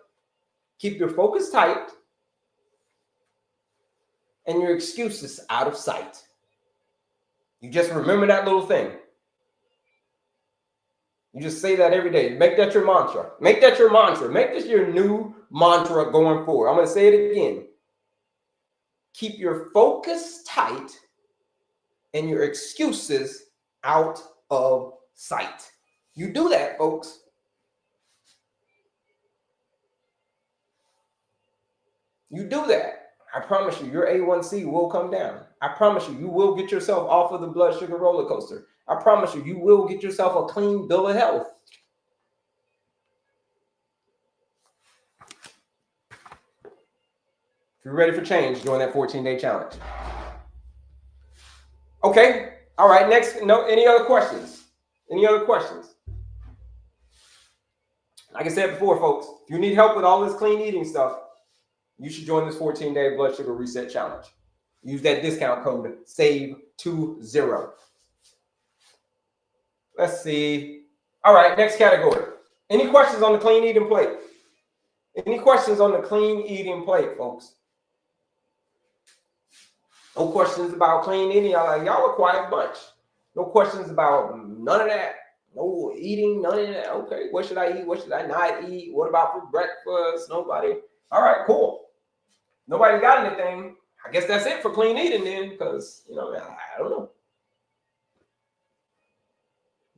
Keep your focus tight and your excuses out of sight. You just remember that little thing. You just say that every day. Make that your mantra. Make that your mantra. Make this your new mantra going forward. I'm going to say it again. Keep your focus tight and your excuses out of sight. You do that, folks. You do that. I promise you, your A1C will come down. I promise you, you will get yourself off of the blood sugar roller coaster. I promise you, you will get yourself a clean bill of health. If you're ready for change, join that 14-day challenge. Okay. All right. Next. No. Any other questions? Any other questions? Like I said before, folks, if you need help with all this clean eating stuff, you should join this 14-day blood sugar reset challenge. Use that discount code SAVE20. Let's see. All right, next category. Any questions on the clean eating plate? Any questions on the clean eating plate, folks? No questions about clean eating. Y'all a quiet bunch. No questions about none of that. No eating, none of that. Okay, what should I eat? What should I not eat? What about for breakfast? Nobody. All right, cool. Nobody got anything. I guess that's it for clean eating then, because, I don't know.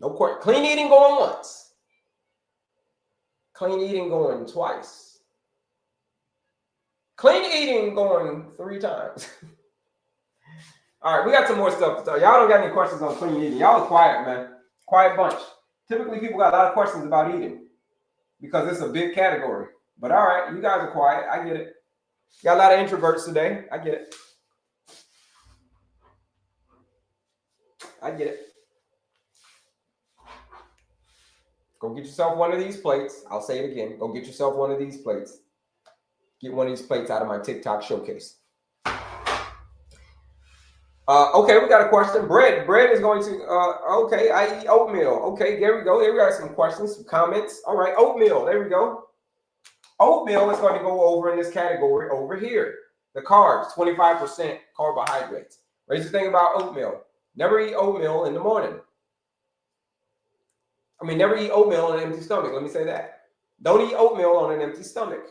No question. Clean eating going once. Clean eating going twice. Clean eating going 3 times. All right, we got some more stuff to tell. Y'all don't got any questions on clean eating. Y'all are quiet, man. Quiet bunch. Typically, people got a lot of questions about eating because it's a big category. But all right, you guys are quiet. I get it. Got a lot of introverts today. I get it. I get it. Go get yourself one of these plates. I'll say it again. Go get yourself one of these plates. Get one of these plates out of my TikTok showcase. Okay, we got a question. Bread is going to, okay, I eat oatmeal. Okay, there we go. Here we got some questions, some comments. All right, oatmeal, there we go. Oatmeal is going to go over in this category over here. The carbs, 25% carbohydrates. Here's the thing about oatmeal. Never eat oatmeal in the morning. Never eat oatmeal on an empty stomach. Let me say that. Don't eat oatmeal on an empty stomach.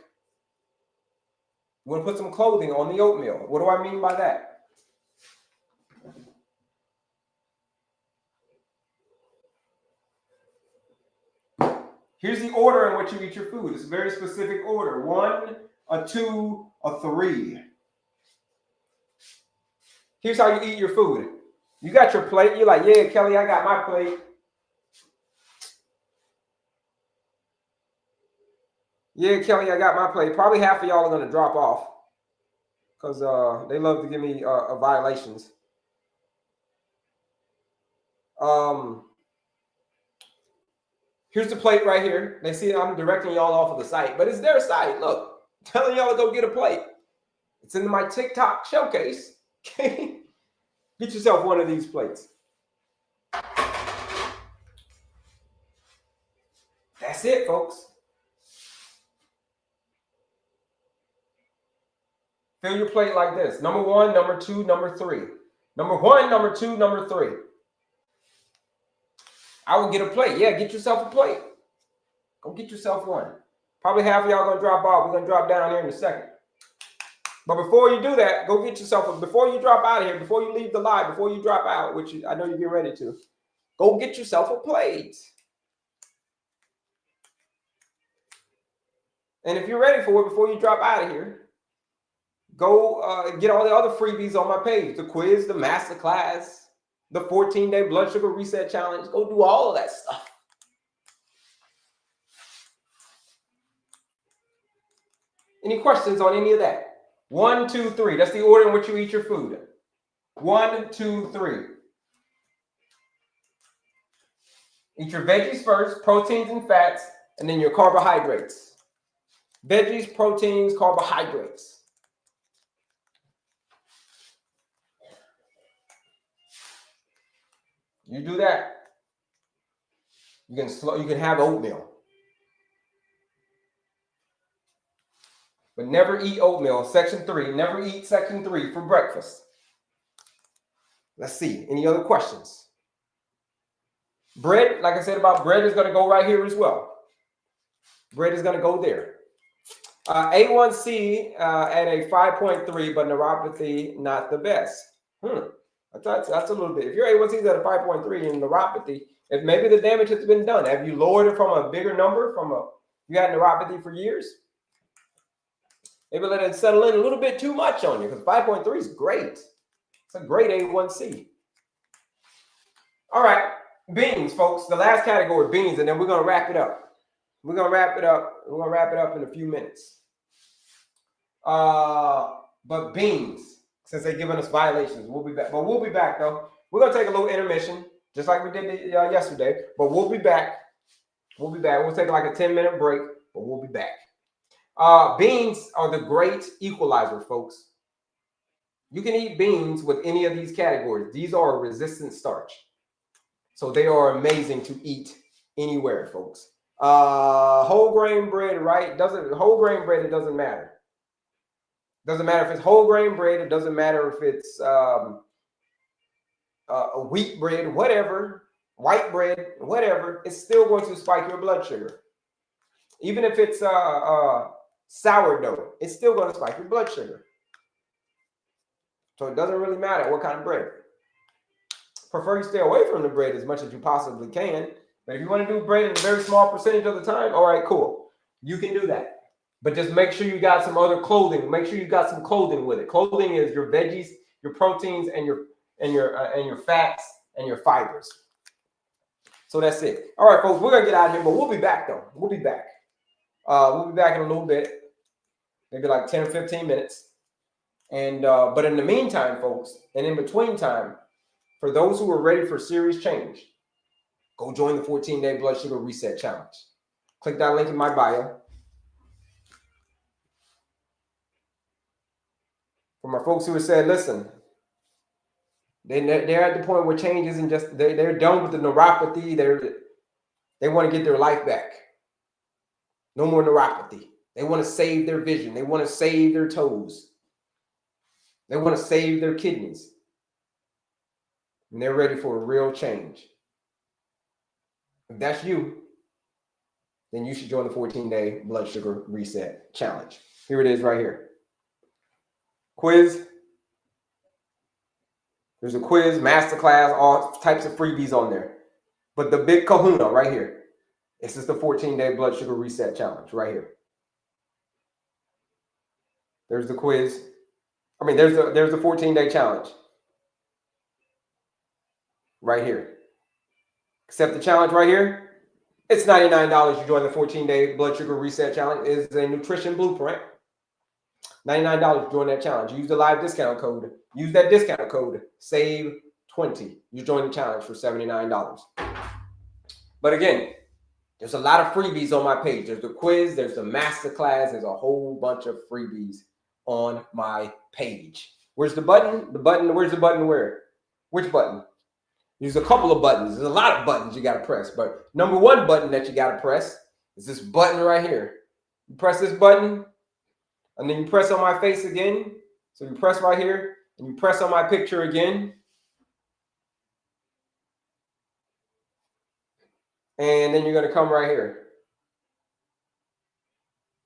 You want to put some clothing on the oatmeal. What do I mean by that? Here's the order in which you eat your food. It's a very specific order. 1, a 2, a 3. Here's how you eat your food. You got your plate. You're like, yeah, Kelley, I got my plate. Yeah, Kelley, I got my plate. Probably half of y'all are going to drop off because they love to give me violations. Here's the plate right here. They see I'm directing y'all off of the site, but it's their site. Look, telling y'all to go get a plate. It's in my TikTok showcase. Get yourself one of these plates. That's it, folks. Fill your plate like this. Number 1, number 2, number 3. Number 1, number 2, number 3. I would get a plate. Yeah, get yourself a plate. Go get yourself one. Probably half of y'all going to drop off. We're going to drop down here in a second. But before you do that, go get yourself before you drop out of here, before you leave the live, before you drop out, which I know you're getting ready to, go get yourself a plate. And if you're ready for it, before you drop out of here, go get all the other freebies on my page, the quiz, the masterclass, the 14-day blood sugar reset challenge. Go do all of that stuff. Any questions on any of that? 1, 2, 3. That's the order in which you eat your food. 1, 2, 3. Eat your veggies first, proteins and fats, and then your carbohydrates. Veggies, proteins, carbohydrates. You do that. You can have oatmeal. But never eat oatmeal. Section 3. Never eat section 3 for breakfast. Let's see. Any other questions? Bread, like I said about bread, is going to go right here as well. Bread is going to go there. A1C at a 5.3, but neuropathy not the best. That's a little bit. If your A1C is at a 5.3 and neuropathy, if maybe the damage has been done, have you lowered it from a bigger number? You had neuropathy for years? Maybe let it settle in a little bit too much on you, because 5.3 is great. It's a great A1C. All right, beans, folks. The last category, beans, and then we're going to wrap it up. We're going to wrap it up in a few minutes. But beans, since they're giving us violations, we'll be back. But we'll be back, though. We're going to take a little intermission, just like we did yesterday. But we'll be back. We'll be back. We'll take like a 10-minute break, but we'll be back. Beans are the great equalizer, folks. You can eat beans with any of these categories. These are a resistant starch. So they are amazing to eat anywhere, folks. Whole grain bread, right? Whole grain bread, it doesn't matter. Doesn't matter if it's whole grain bread. It doesn't matter if it's wheat bread, whatever, white bread, whatever. It's still going to spike your blood sugar. Even if it's sourdough, it's still going to spike your blood sugar. So it doesn't really matter what kind of bread. Prefer you stay away from the bread as much as you possibly can. But if you want to do bread in a very small percentage of the time, all right, cool. You can do that. But just make sure you got some other clothing. Make sure you got some clothing with it. Clothing is your veggies, your proteins, and your fats and your fibers. So that's it. All right, folks, we're gonna get out of here, but we'll be back though. We'll be back. We'll be back in a little bit, maybe like 10 or 15 minutes. And but in the meantime, folks, and in between time, for those who are ready for serious change, go join the 14-day blood sugar reset challenge. Click that link in my bio. For my folks who have said, listen, they're at the point where change isn't just, they're done with the neuropathy. They want to get their life back. No more neuropathy. They want to save their vision. They want to save their toes. They want to save their kidneys. And they're ready for a real change. If that's you, then you should join the 14-day blood sugar reset challenge. Here it is right here. Quiz. There's a quiz, masterclass, all types of freebies on there. But the big kahuna right here. This is the 14-day blood sugar reset challenge right here. There's the quiz. I mean, there's the 14-day challenge right here. Accept the challenge right here. It's $99. You join the 14-day blood sugar reset challenge. It's a nutrition blueprint. $99 to join that challenge. Use the live discount code. Use that discount code, SAVE20. You join the challenge for $79. But again, there's a lot of freebies on my page. There's the quiz, there's the masterclass, there's a whole bunch of freebies on my page. Where's the button? Where's the button where? Which button? There's a couple of buttons. There's a lot of buttons you got to press. But number one button that you got to press is this button right here. You press this button, and then you press on my face again, So you press right here, and you press on my picture again. And then you're going to come right here.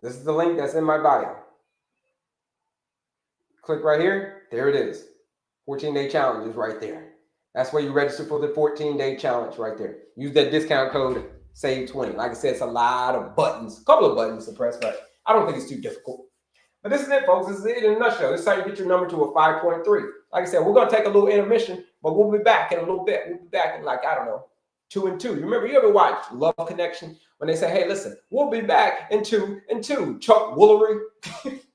This is the link that's in my bio. Click right here. There it is. 14-day challenge is right there. That's where you register for the 14-day challenge right there. Use that discount code SAVE20. Like I said, it's a lot of buttons, a couple of buttons to press, but I don't think it's too difficult. But this is it, folks. This is it in a nutshell. This is how you get your number to a 5.3. Like I said, we're going to take a little intermission, but we'll be back in a little bit. We'll be back in, like, I don't know, 2 and 2. You remember, you ever watch Love Connection when they say, hey, listen, we'll be back in 2 and 2. Chuck Woolery. If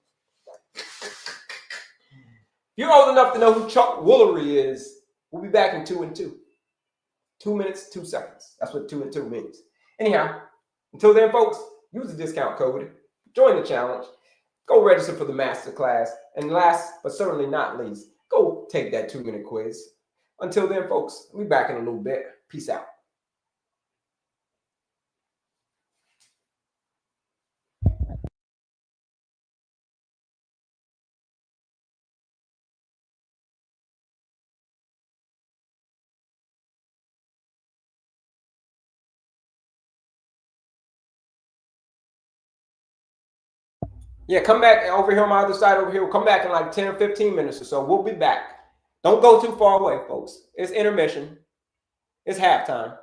you're old enough to know who Chuck Woolery is, we'll be back in 2 and 2. 2 minutes, 2 seconds. That's what 2 and 2 means. Anyhow, until then, folks, use the discount code. Join the challenge. Go register for the masterclass. And last, but certainly not least, go take that 2-minute quiz. Until then, folks, we'll be back in a little bit. Peace out. Yeah, come back over here on my other side over here. We'll come back in like 10 or 15 minutes or so. We'll be back. Don't go too far away, folks. It's intermission. It's halftime.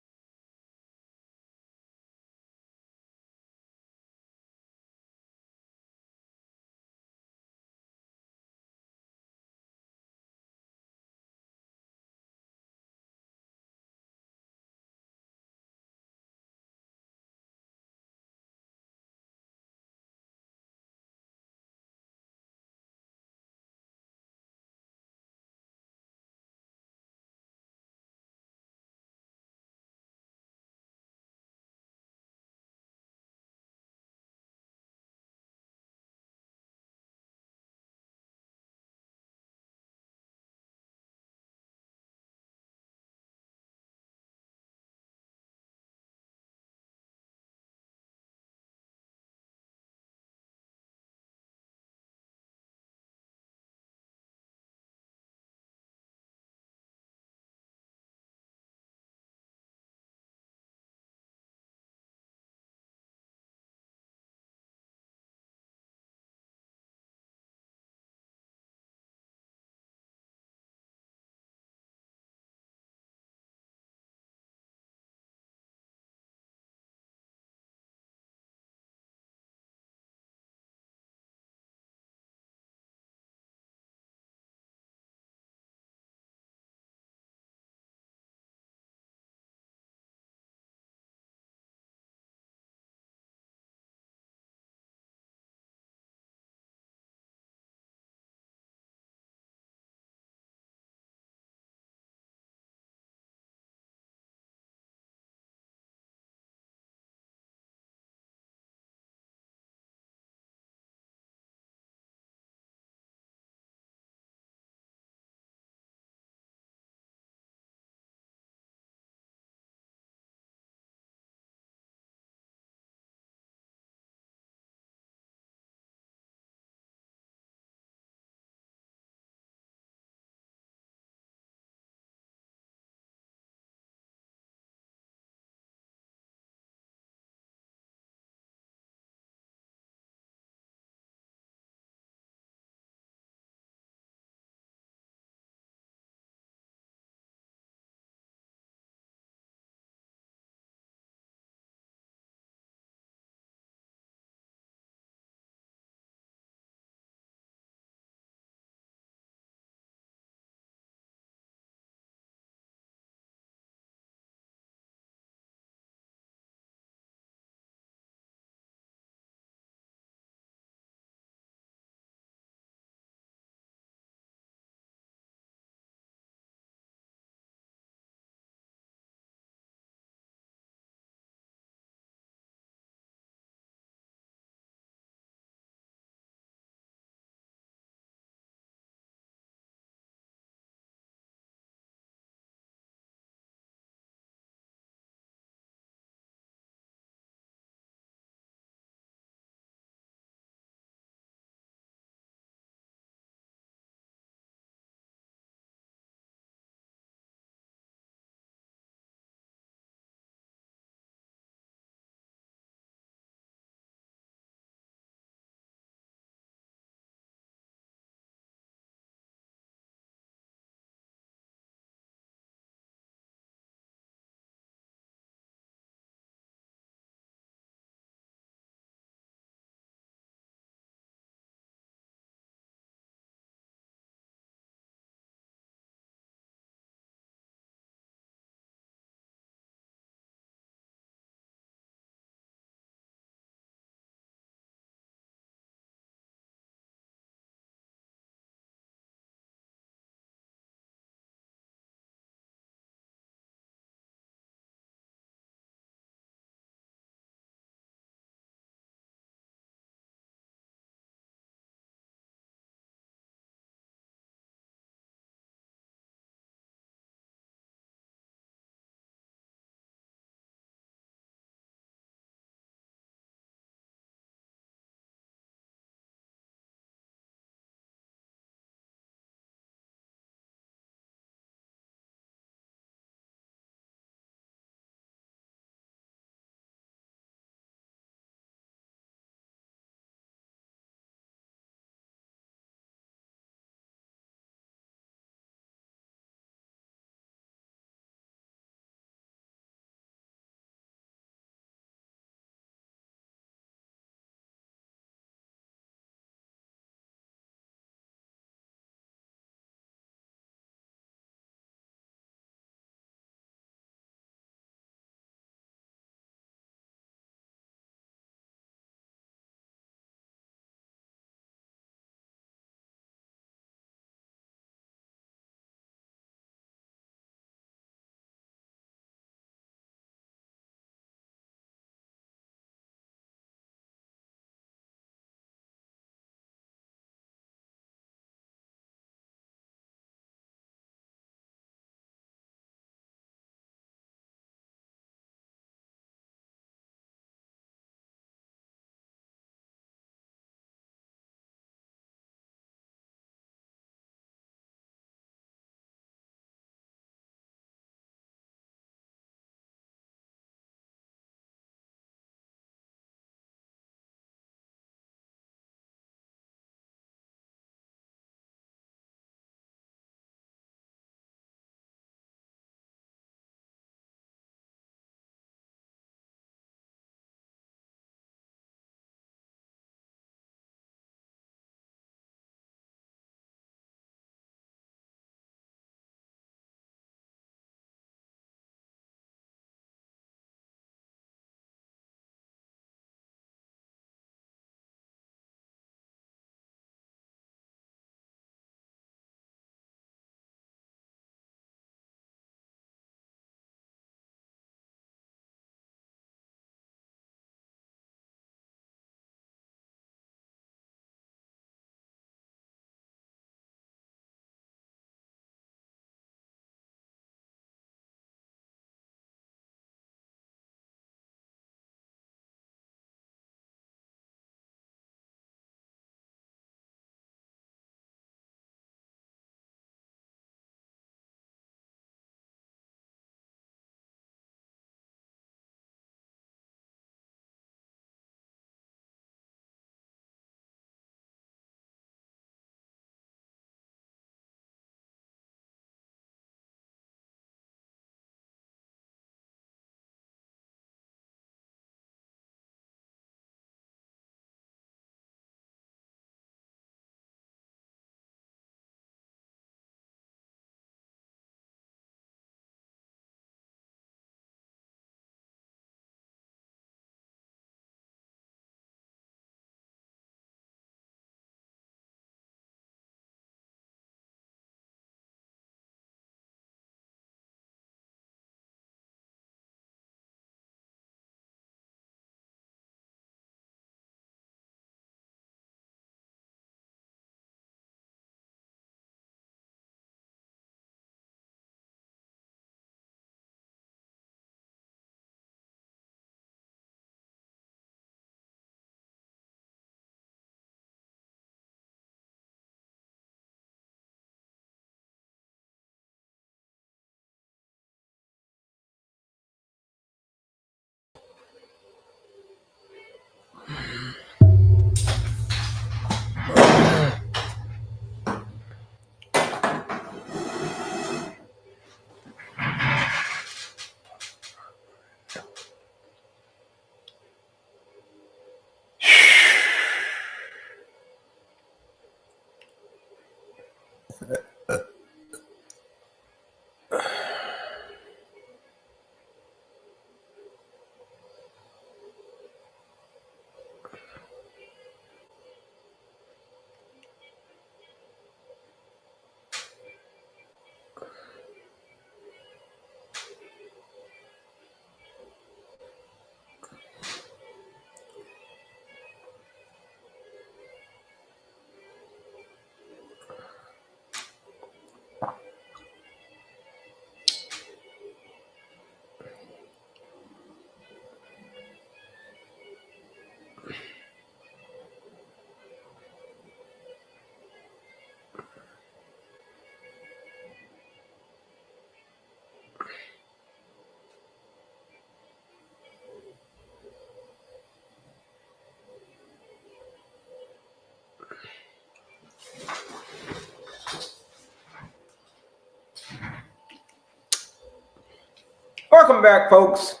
Welcome back, folks.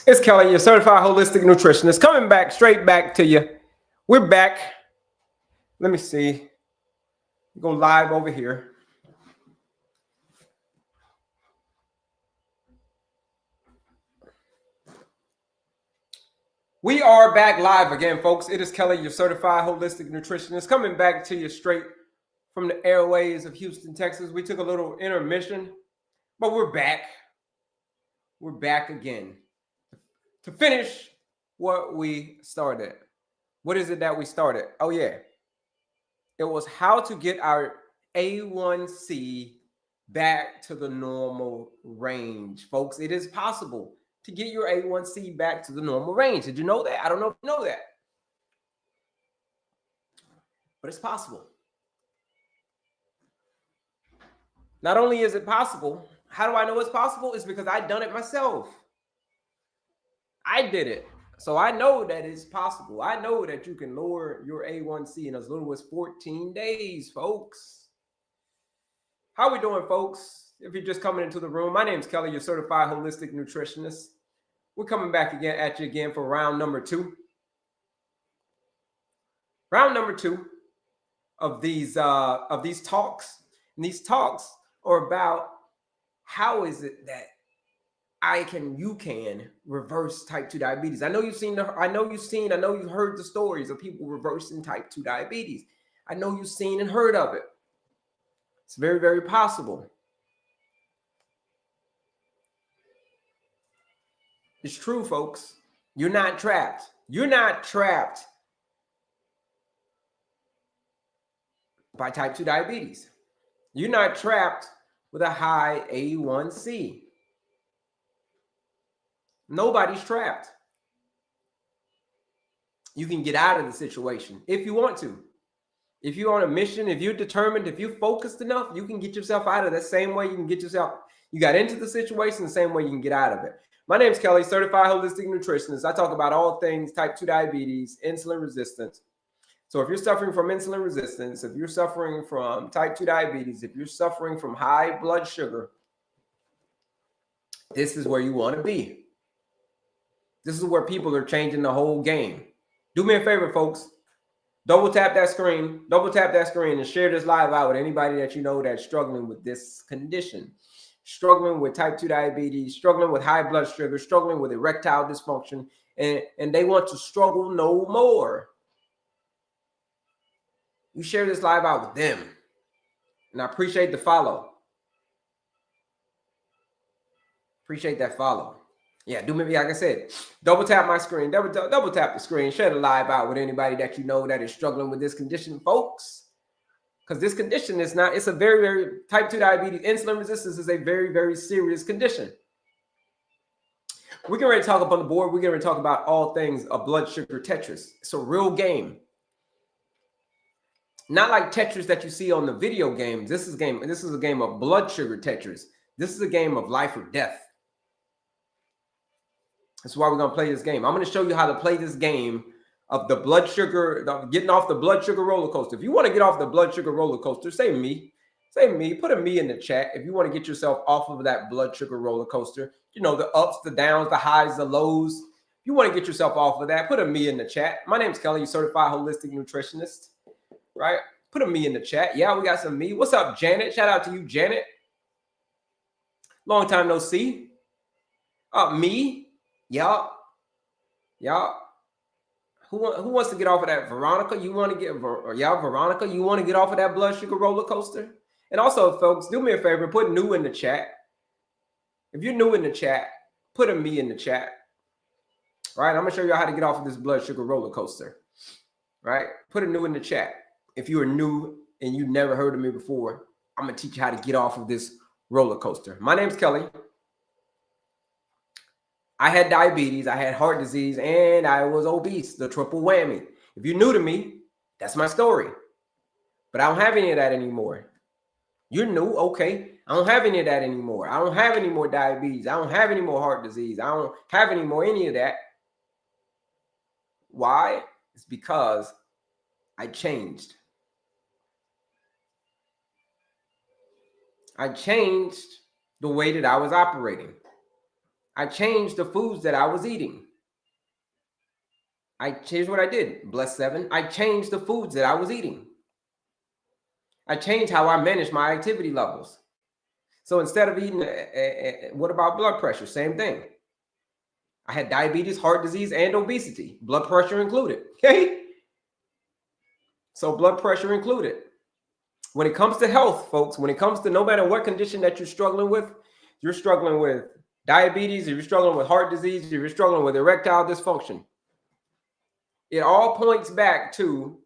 It's Kelley, your certified holistic nutritionist, coming back straight back to you. We're back. Let me see. Go live over here. We are back live again, folks. It is Kelley, your certified holistic nutritionist, coming back to you straight from the airways of Houston, Texas. We took a little intermission, but we're back. We're back again to finish what we started. What is it that we started? Oh, yeah. It was how to get our A1C back to the normal range, folks. It is possible to get your A1C back to the normal range. Did you know that? I don't know if you know that, but it's possible. Not only is it possible, how do I know it's possible? It's because I've done it myself. I did it. So I know that it's possible. I know that you can lower your A1C in as little as 14 days, folks. How we doing, folks? If you're just coming into the room, my name is Kelley, your certified holistic nutritionist. We're coming back again at you again for round number 2. Round number 2 of these talks. And these talks are about how is it that you can reverse type 2 diabetes. I know you've heard the stories of people reversing type 2 diabetes. I know you've seen and heard of it. It's very, very possible. It's true, folks. You're not trapped. You're not trapped by type 2 diabetes. You're not trapped with a high A1C. Nobody's trapped. You can get out of the situation if you want to. If you're on a mission, if you're determined, if you're focused enough, you can get yourself out of that same way you got into the situation the same way you can get out of it. My name is Kelley, certified holistic nutritionist. I talk about all things type 2 diabetes, insulin resistance. So if you're suffering from insulin resistance, if you're suffering from type 2 diabetes, if you're suffering from high blood sugar, this is where you want to be. This is where people are changing the whole game. Do me a favor, folks. Double tap that screen and share this live out with anybody that you know that's struggling with this condition, struggling with type 2 diabetes, struggling with high blood sugar, struggling with erectile dysfunction, and they want to struggle no more. You share this live out with them. And I appreciate the follow. Appreciate that follow. Yeah, do me, like I said, double tap my screen, double tap the screen, share the live out with anybody that you know that is struggling with this condition, folks. Because this condition it's a very, very, type 2 diabetes, insulin resistance is a very, very serious condition. We're going to talk up on the board. We're going to talk about all things of blood sugar Tetris. It's a real game. Not like Tetris that you see on the video games. This is a game of blood sugar Tetris. This is a game of life or death. That's why we're going to play this game. I'm going to show you how to play this game of the blood sugar, getting off the blood sugar roller coaster. If you want to get off the blood sugar roller coaster, say me, put a me in the chat. If you want to get yourself off of that blood sugar roller coaster, you know, the ups, the downs, the highs, the lows. If you want to get yourself off of that, put a me in the chat. My name's Kelley, certified holistic nutritionist, right? Put a me in the chat. Yeah, we got some me. What's up, Janet? Shout out to you, Janet. Long time no see. Me. Y'all. Who wants to get off of that? Veronica, you want to get Veronica, you want to get off of that blood sugar roller coaster? And also, folks, do me a favor, put new in the chat. If you're new in the chat, put a me in the chat. Right? I'm gonna show you how to get off of this blood sugar roller coaster. Right? Put a new in the chat. If you are new and you've never heard of me before, I'm gonna teach you how to get off of this roller coaster. My name's Kelley. I had diabetes, I had heart disease, and I was obese, the triple whammy. If you're new to me, that's my story. But I don't have any of that anymore. You're new, okay. I don't have any of that anymore. I don't have any more diabetes. I don't have any more heart disease. I don't have any more any of that. Why? It's because I changed. I changed the way that I was operating. I changed the foods that I was eating. Here's what I did. Bless 7. I changed the foods that I was eating. I changed how I managed my activity levels. So instead of eating, what about blood pressure? Same thing. I had diabetes, heart disease, and obesity. Blood pressure included. Okay? So blood pressure included. When it comes to health, folks, when it comes to no matter what condition that you're struggling with diabetes, if you're struggling with heart disease, if you're struggling with erectile dysfunction, it all points back to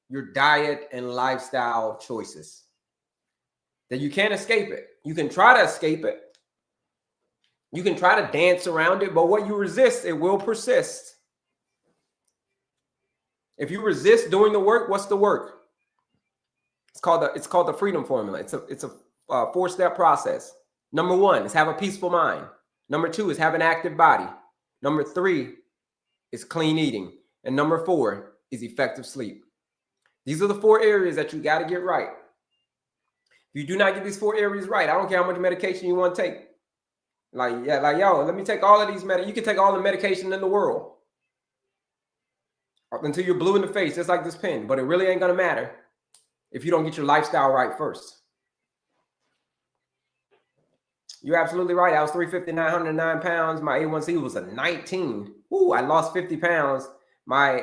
your diet and lifestyle choices. That you can't escape it. You can try to escape it. You can try to dance around it, but what you resist, it will persist. If you resist doing the work, what's the work? It's called the freedom formula. It's a 4-step process. Number 1 is have a peaceful mind. Number 2 is have an active body. Number 3 is clean eating. And number 4 is effective sleep. These are the 4 areas that you got to get right. If you do not get these 4 areas right, I don't care how much medication you want to take. Yo, let me take all of these you can take all the medication in the world until you're blue in the face, just like this pen. But it really ain't going to matter if you don't get your lifestyle right first. You're absolutely right. I was 359, 109 pounds. My A1C was a 19. Ooh, I lost 50 pounds. My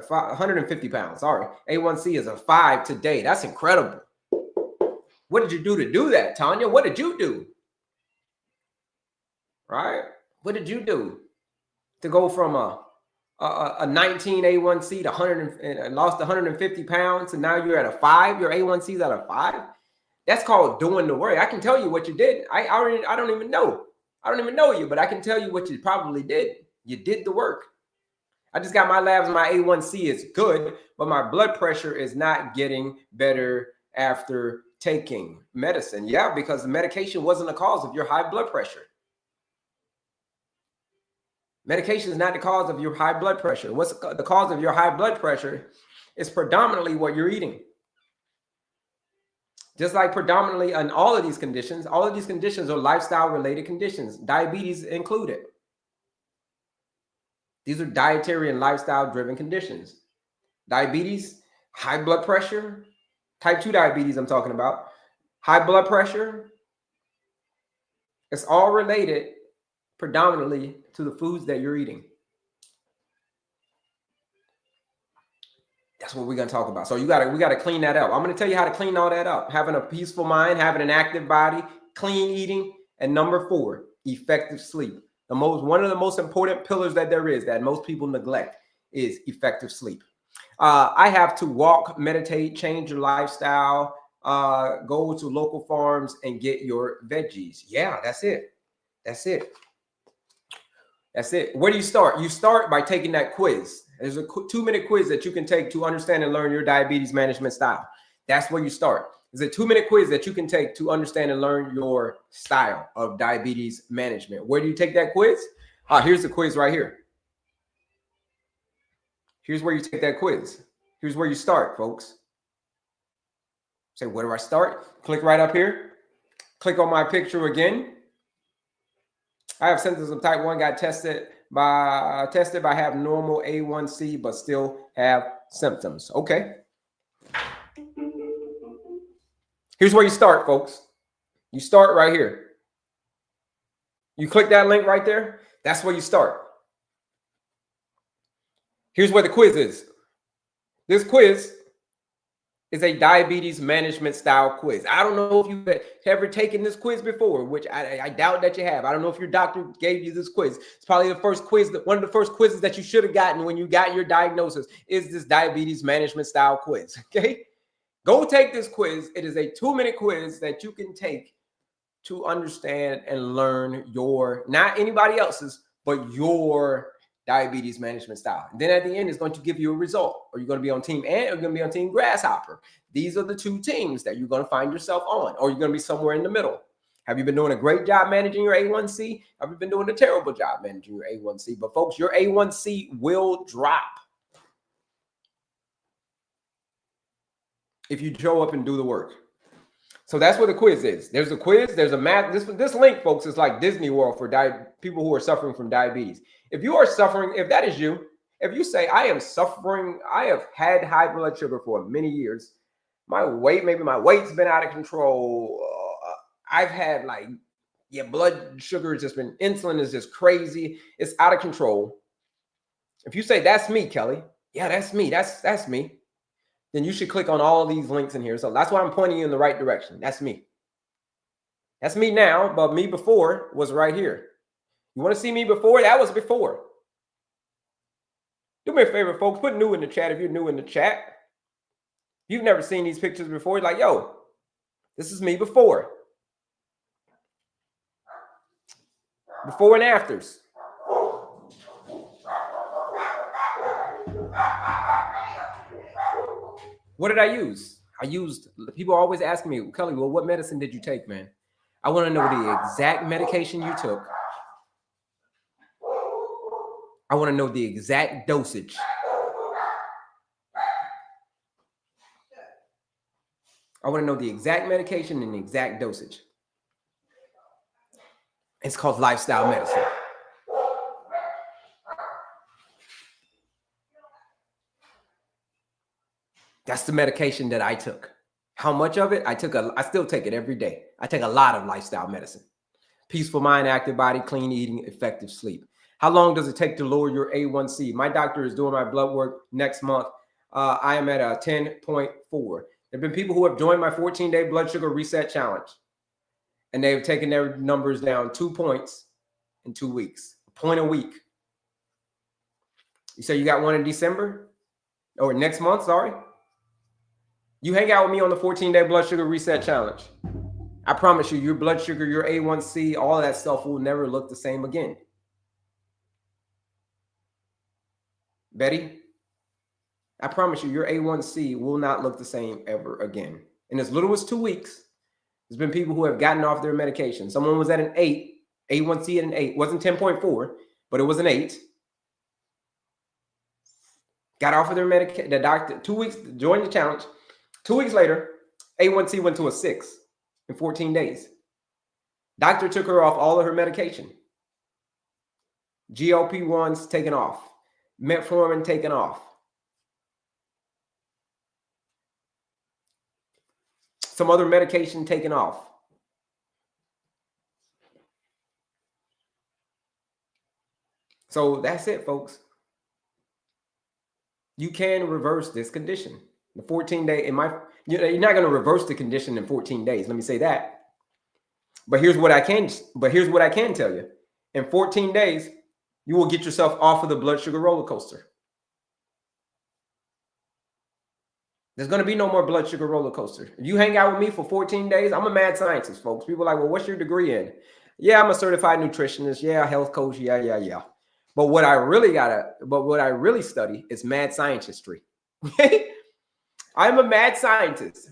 150 pounds. Sorry. A1C is a 5 today. That's incredible. What did you do that, Tanya? What did you do? Right? What did you do to go from a 19 A1C to 100 and lost 150 pounds, and now you're at a 5? Your A1C is at a 5. That's called doing the work. I can tell you what you did. I don't even know. I don't even know you, but I can tell you what you probably did. You did the work. I just got my labs. My A1C is good, but my blood pressure is not getting better after taking medicine. Yeah, because the medication wasn't the cause of your high blood pressure. Medication is not the cause of your high blood pressure. What's the cause of your high blood pressure is predominantly what you're eating. Just like predominantly on all of these conditions are lifestyle-related conditions, diabetes included. These are dietary and lifestyle-driven conditions. Diabetes, high blood pressure, type 2 diabetes I'm talking about, high blood pressure, it's all related predominantly to the foods that you're eating. That's what we're going to talk about. So we got to clean that up. I'm going to tell you how to clean all that up. Having a peaceful mind, having an active body, clean eating, and number 4, effective sleep. One of the most important pillars that there is that most people neglect is effective sleep. I have to walk, meditate, change your lifestyle, go to local farms and get your veggies. Yeah, that's it. That's it. That's it. Where do you start? You start by taking that quiz. There's a 2-minute quiz that you can take to understand and learn your diabetes management style. That's where you start. There's a 2-minute quiz that you can take to understand and learn your style of diabetes management. Where do you take that quiz? Here's the quiz right here. Here's where you take that quiz. Here's where you start, folks. Say, where do I start? Click right up here. Click on my picture again. I have symptoms of type 1, got tested by have normal A1C, but still have symptoms. Okay. Here's where you start, folks. You start right here. You click that link right there. That's where you start. Here's where the quiz is. This quiz is a diabetes management style quiz. I don't know if you've ever taken this quiz before, which I doubt that you have. I don't know if your doctor gave you this quiz. It's probably the first quiz, one of the first quizzes that you should have gotten when you got your diagnosis is this diabetes management style quiz. Okay. Go take this quiz. It is a 2-minute quiz that you can take to understand and learn not anybody else's, but your diabetes management style. And then at the end, it's going to give you a result. Are you going to be on team Ant or are you going to be on team Grasshopper? These are the 2 teams that you're going to find yourself on, or you're going to be somewhere in the middle. Have you been doing a great job managing your A1C? Have you been doing a terrible job managing your A1C? But folks, your A1C will drop if you show up and do the work. So that's what the quiz is. There's a quiz. There's a math. This link, folks, is like Disney World for people who are suffering from diabetes. If you are suffering, if that is you, if you say, I am suffering, I have had high blood sugar for many years. Maybe my weight's been out of control. I've had blood sugar has just been, insulin is just crazy. It's out of control. If you say, that's me, Kelley. Yeah, that's me. That's me. Then you should click on all these links in here. So that's why I'm pointing you in the right direction. That's me. That's me now, but me before was right here. You want to see me before? That was before. Do me a favor, folks. Put new in the chat if you're new in the chat. If you've never seen these pictures before, like, yo, this is me before. Before and afters. What did I use? People always ask me, Kelley, well, what medicine did you take, man? I want to know the exact medication you took. I want to know the exact dosage. I want to know the exact medication and the exact dosage. It's called lifestyle medicine. That's the medication that I took. How much of it? I still take it every day. I take a lot of lifestyle medicine. Peaceful mind, active body, clean eating, effective sleep. How long does it take to lower your A1C? My doctor is doing my blood work next month. I am at a 10.4. There have been people who have joined my 14-day blood sugar reset challenge, and they've taken their numbers down 2 points in 2 weeks, a point a week. You say you got one in December or next month, sorry. You hang out with me on the 14-day blood sugar reset challenge. I promise you, your blood sugar, your A1C, all of that stuff will never look the same again. Betty, I promise you, your A1C will not look the same ever again. In as little as 2 weeks, there's been people who have gotten off their medication. Someone was at an 8, A1C at an 8. It wasn't 10.4, but it was an 8. Got off of their medication. The doctor, 2 weeks, joined the challenge. 2 weeks later, A1C went to a 6 in 14 days. Doctor took her off all of her medication. GLP-1s taken off. Metformin taken off. Some other medication taken off. So that's it, folks. You can reverse this condition. The 14-day, you're not going to reverse the condition in 14 days. Let me say that. But here's what I can tell you. In 14 days, you will get yourself off of the blood sugar roller coaster. There's going to be no more blood sugar roller coaster. If you hang out with me for 14 days, I'm a mad scientist, folks. People are like, well, what's your degree in? Yeah, I'm a certified nutritionist. Yeah, health coach. Yeah. But what I really study is mad scientistry. I'm a mad scientist.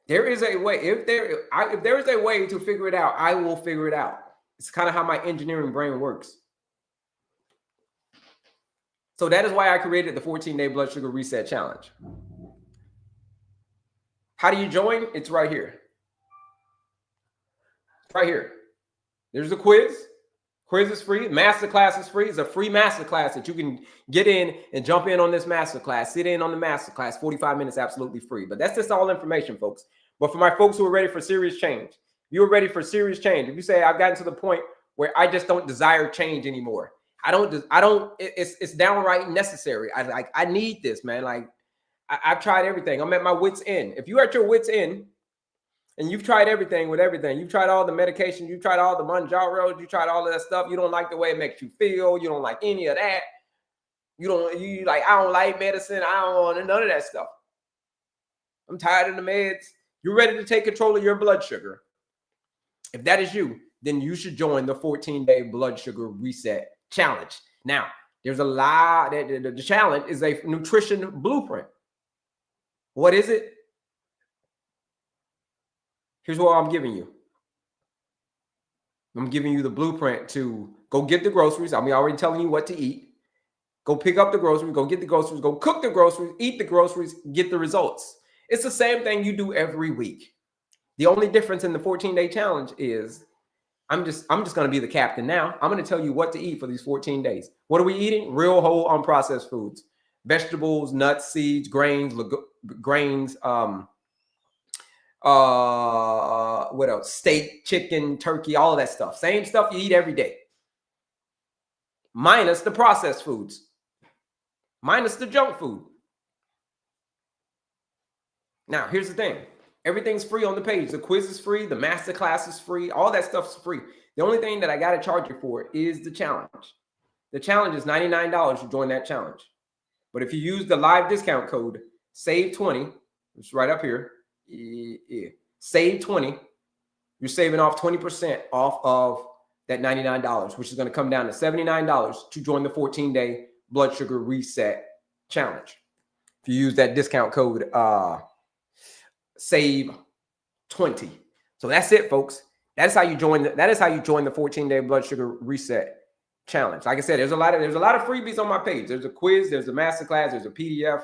There is a way. If there is a way to figure it out, I will figure it out. It's kind of how my engineering brain works. So that is why I created the 14-day blood sugar reset challenge. How do you join? It's right here. Right here. There's the quiz. Quiz is free. Masterclass is free. It's a free masterclass that you can get in and jump in on this masterclass. Sit in on the masterclass. 45 minutes, absolutely free. But that's just all information, folks. But for my folks who are ready for serious change, you're ready for serious change. If you say, I've gotten to the point where I just don't desire change anymore. It's downright necessary. I need this, man. I've tried everything. I'm at my wit's end. If you're at your wit's end and you've tried everything with everything, you've tried all the medication, you've tried all the Manjaros, you tried all of that stuff. You don't like the way it makes you feel. You don't like any of that. I don't like medicine. I don't want none of that stuff. I'm tired of the meds. You're ready to take control of your blood sugar. If that is you, then you should join the 14-day blood sugar reset challenge. Now, there's a lot. The challenge is a nutrition blueprint. What is it? Here's what I'm giving you. I'm giving you the blueprint to go get the groceries. I'm already telling you what to eat. Go pick up the groceries, go get the groceries, go cook the groceries, eat the groceries, get the results. It's the same thing you do every week. The only difference in the 14-day challenge is I'm just going to be the captain now. I'm going to tell you what to eat for these 14 days. What are we eating? Real whole unprocessed foods. Vegetables, nuts, seeds, grains, what else? Steak, chicken, turkey, all of that stuff. Same stuff you eat every day. Minus the processed foods. Minus the junk food. Now, here's the thing. Everything's free on the page. The quiz is free. The master class is free. All that stuff's free. The only thing that I got to charge you for is the challenge. The challenge is $99 to join that challenge. But if you use the live discount code, SAVE20, it's right up here, SAVE20, you're saving off 20% off of that $99, which is going to come down to $79 to join the 14-day blood sugar reset challenge. If you use that discount code, SAVE20. So that's it, folks. That is how you join the 14-day blood sugar reset challenge. Like I said, there's a lot of freebies on my page. There's a quiz, there's a masterclass, there's a PDF.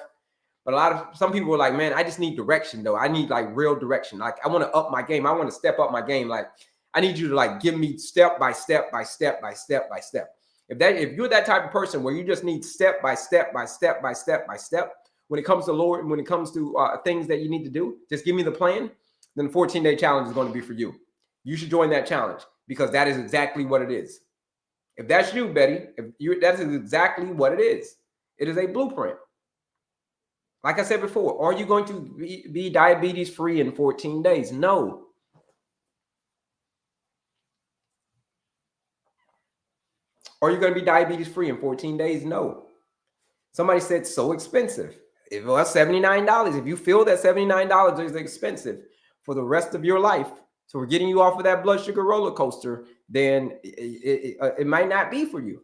But some people are like, man, I just need direction though. I need like real direction. Like I want to up my game. I want to step up my game. Like I need you to like give me step by step by step by step by step. If you're that type of person where you just need step by step by step by step by step, when it comes to things that you need to do, just give me the plan, then the 14-day challenge is going to be for you. You should join that challenge because that is exactly what it is. If that's you, Betty, that is exactly what it is. It is a blueprint. Like I said before, are you going to be diabetes free in 14 days? No. Are you going to be diabetes free in 14 days? No. Somebody said so expensive. If it was $79, if you feel that $79 is expensive for the rest of your life, so we're getting you off of that blood sugar roller coaster, then it might not be for you.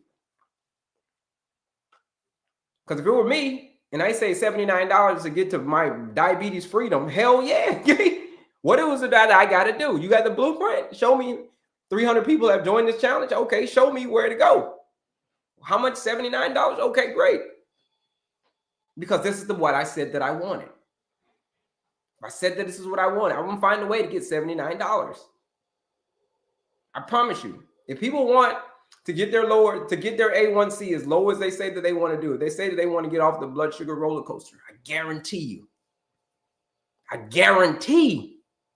Because if it were me, and I say $79 to get to my diabetes freedom, hell yeah. What it was that I got to do? You got the blueprint? Show me 300 people have joined this challenge. Okay, show me where to go. How much? $79? Okay, great. Because this is what I said that I wanted. I said that this is what I wanted. I'm going to find a way to get $79. I promise you. If people want to get their A1C as low as they say that they want to do, if they say that they want to get off the blood sugar roller coaster, I guarantee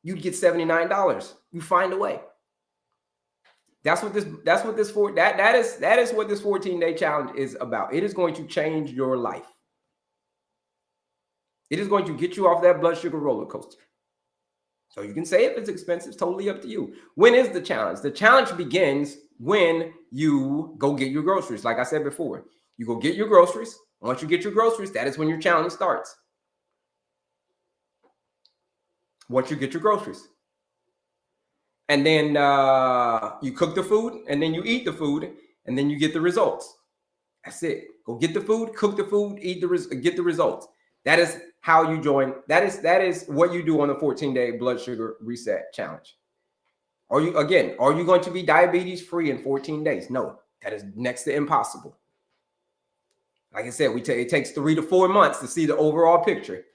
you'd get $79. You find a way. That is what this 14-day challenge is about. It is going to change your life. It is going to get you off that blood sugar roller coaster. So you can say if it's expensive, it's totally up to you. When is the challenge? The challenge begins when you go get your groceries. Like I said before, you go get your groceries. Once you get your groceries, that is when your challenge starts. Once you get your groceries. And then you cook the food, and then you eat the food, and then you get the results. That's it. Go get the food, cook the food, get the results. That is how you join. That is what you do on the 14-day blood sugar reset challenge. Are you going to be diabetes free in 14 days? No, that is next to impossible. Like I said, it takes 3 to 4 months to see the overall picture.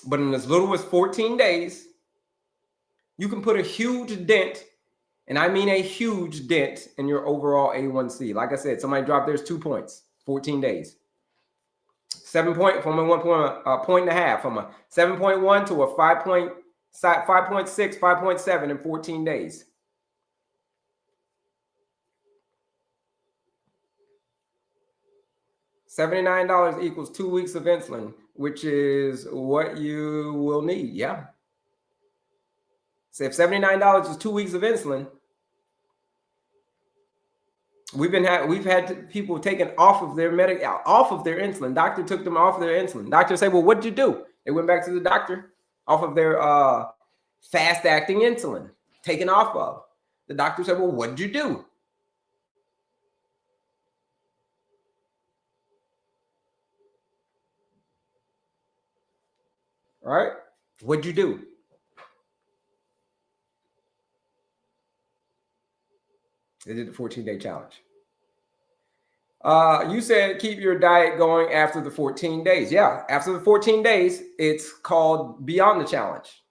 But in as little as 14 days, you can put a huge dent, and I mean a huge dent in your overall A1C. Like I said, somebody dropped theirs 2 points, 14 days. 7 point from a 1.5 point, from a 7.1 to a 5.6, 5.7 in 14 days. $79 equals 2 weeks of insulin, which is what you will need. Yeah. So if $79 is 2 weeks of insulin, we've had people taken off of their insulin. Doctor took them off their insulin. Doctor said, well, what did you do? They went back to the doctor off of their fast-acting insulin, taken off of. The doctor said, well, what did you do? All right. What'd you do? They did the 14-day challenge. You said keep your diet going after the 14 days. Yeah, after the 14 days, it's called beyond the challenge.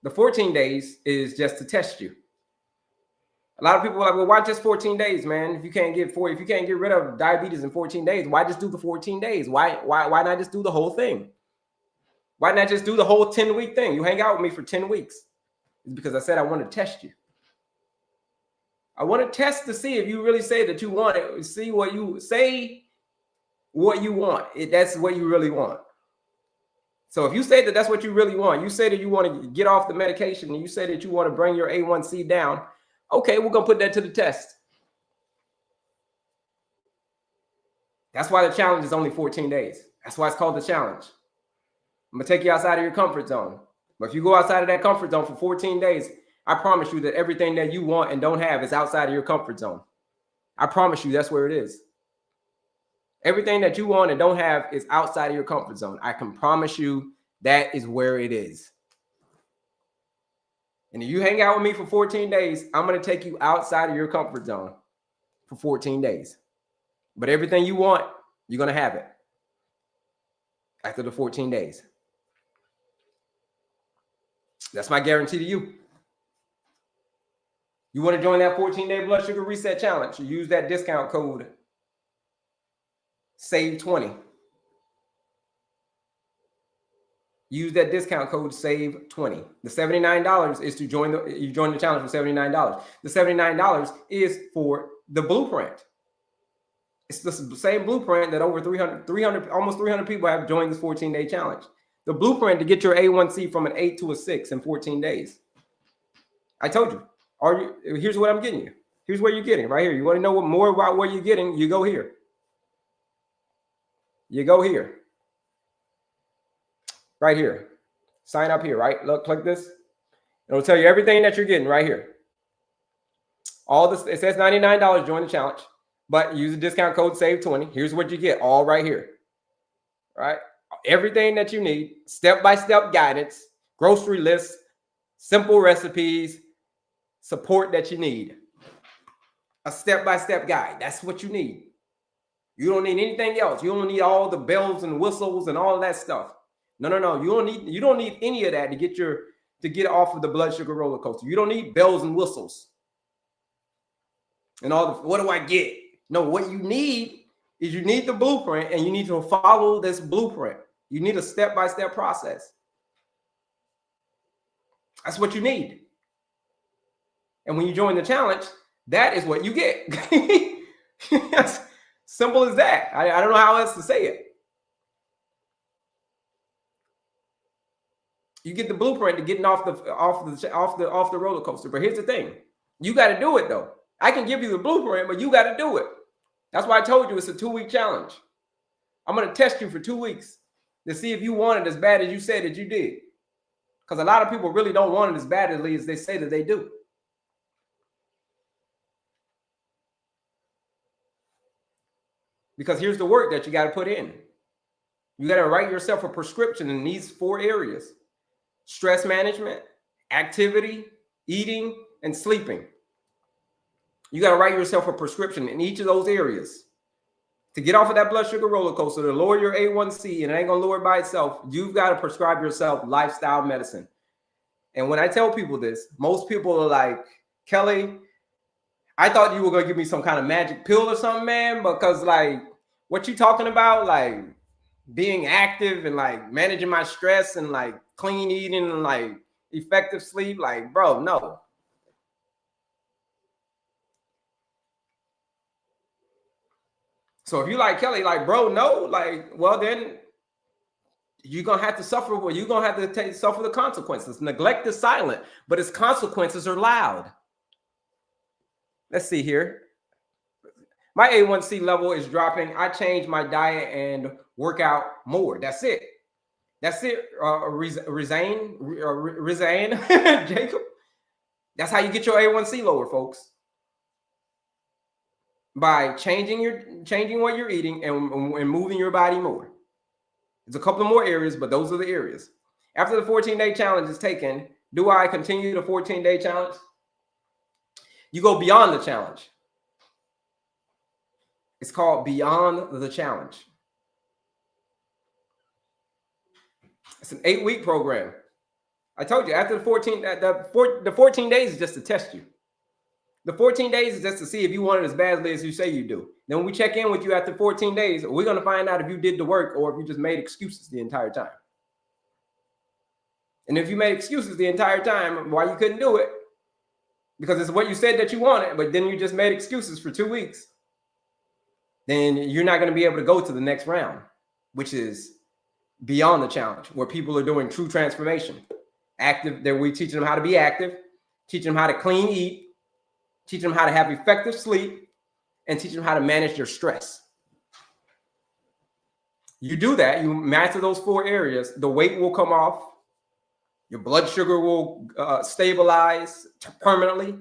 The 14 days is just to test you. A lot of people are like, well, why just 14 days, man? If you can't get rid of diabetes in 14 days, why just do the 14 days? Why not just do the whole thing? Why not just do the whole 10-week thing? You hang out with me for 10 weeks. It's because I said I want to test you. I want to test to see if you really say that you want it. See what you say, what you want. That's what you really want. So if you say that that's what you really want, you say that you want to get off the medication, and you say that you want to bring your A1C down, okay, we're going to put that to the test. That's why the challenge is only 14 days. That's why it's called the challenge. I'm going to take you outside of your comfort zone. But if you go outside of that comfort zone for 14 days, I promise you that everything that you want and don't have is outside of your comfort zone. I promise you that's where it is. Everything that you want and don't have is outside of your comfort zone. I can promise you that is where it is. And if you hang out with me for 14 days, I'm going to take you outside of your comfort zone for 14 days. But everything you want, you're going to have it after the 14 days. That's my guarantee to you. You want to join that 14-day blood sugar reset challenge? You use that discount code SAVE20. Use that discount code SAVE20. The $79 is to join the challenge for $79. The $79 is for the blueprint. It's the same blueprint that over 300, almost 300 people have joined this 14-day challenge. The blueprint to get your A1C from an 8 to a 6 in 14 days. I told you. Here's what I'm getting you. Here's where you're getting right here. You want to know more about what you're getting? You go here. You go here. Right here. Sign up here, right? Look, click this. It'll tell you everything that you're getting right here. All this, it says $99, join the challenge, but use the discount code SAVE20. Here's what you get all right here. Right? Everything that you need, step-by-step guidance, grocery lists, simple recipes, support that you need. A step-by-step guide. That's what you need. You don't need anything else. You don't need all the bells and whistles and all of that stuff. No. You don't need any of that to get off of the blood sugar roller coaster. You don't need bells and whistles. And what do I get? No, what you need is you need the blueprint, and you need to follow this blueprint. You need a step-by-step process. That's what you need. And when you join the challenge, that is what you get. That's simple as that. I don't know how else to say it. You get the blueprint to getting off the roller coaster. But here's the thing. You got to do it, though. I can give you the blueprint, but you got to do it. That's why I told you it's a 2-week challenge. I'm going to test you for 2 weeks to see if you want it as bad as you said that you did. Because a lot of people really don't want it as badly as they say that they do. Because here's the work that you got to put in. You got to write yourself a prescription in these 4 areas: stress management, activity, eating, and sleeping. You got to write yourself a prescription in each of those areas. To get off of that blood sugar roller coaster, to lower your A1C, and it ain't going to lower it by itself, you've got to prescribe yourself lifestyle medicine. And when I tell people this, most people are like, Kelley, I thought you were going to give me some kind of magic pill or something, man, because like what you talking about, like being active and like managing my stress and like clean eating and like effective sleep, like, bro, no. So if you like Kelley, like, bro, no, like, well, then you're going to have to suffer. Well, you're going to have to suffer the consequences. Neglect is silent, but its consequences are loud. Let's see here. My A1C level is dropping. I changed my diet and work out more. That's it. That's it. Resign, Jacob. That's how you get your A1C lower, folks. By changing what you're eating and moving your body more. There's a couple of more areas, but those are the areas. After the 14-day challenge is taken, do I continue the 14-day challenge? You go beyond the challenge. It's called Beyond the Challenge. It's an 8-week program. I told you after the 14 days is just to test you. The 14 days is just to see if you want it as badly as you say you do. Then when we check in with you after 14 days, we're going to find out if you did the work or if you just made excuses the entire time. And if you made excuses the entire time why you couldn't do it, because it's what you said that you wanted, but then you just made excuses for 2 weeks, then you're not going to be able to go to the next round, which is Beyond the Challenge, where people are doing true transformation. Active, that we teaching them how to be active, teaching them how to clean eat, teaching them how to have effective sleep, and teaching them how to manage their stress. You do that, you master those 4 areas, the weight will come off, your blood sugar will stabilize permanently.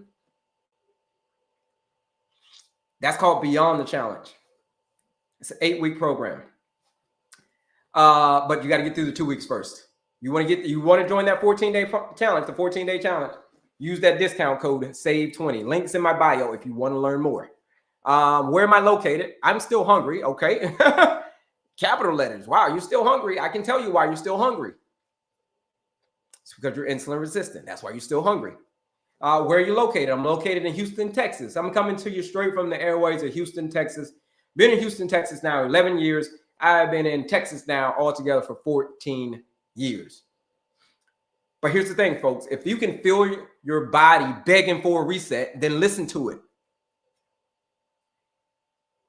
That's called Beyond the Challenge. It's an 8-week program. But you got to get through the 2 weeks first. You want to join that 14-day challenge, the 14-day challenge. Use that discount code SAVE20. Links in my bio if you want to learn more. Where am I located? I'm still hungry. Okay. Capital letters. Wow, you're still hungry. I can tell you why you're still hungry. It's because you're insulin resistant. That's why you're still hungry. Where are you located? I'm located in Houston, Texas. I'm coming to you straight from the airways of Houston, Texas. Been in Houston, Texas now 11 years. I've been in Texas now altogether for 14 years. But here's the thing, folks. If you can feel your body begging for a reset, then listen to it.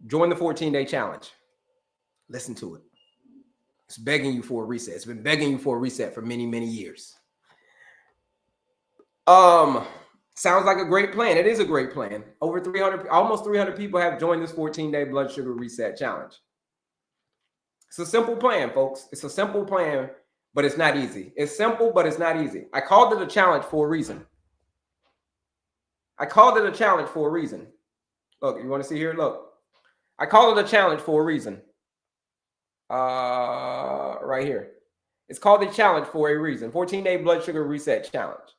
Join the 14-day challenge. Listen to it. It's begging you for a reset. It's been begging you for a reset for many, many years. Sounds like a great plan. It is a great plan. Almost 300 people have joined this 14-day blood sugar reset challenge. It's a simple plan, folks. It's a simple plan, but it's not easy. It's simple, but it's not easy. I called it a challenge for a reason. Look, you want to see here? Look, I call it a challenge for a reason. Right here. It's called a challenge for a reason. 14-day blood sugar reset challenge.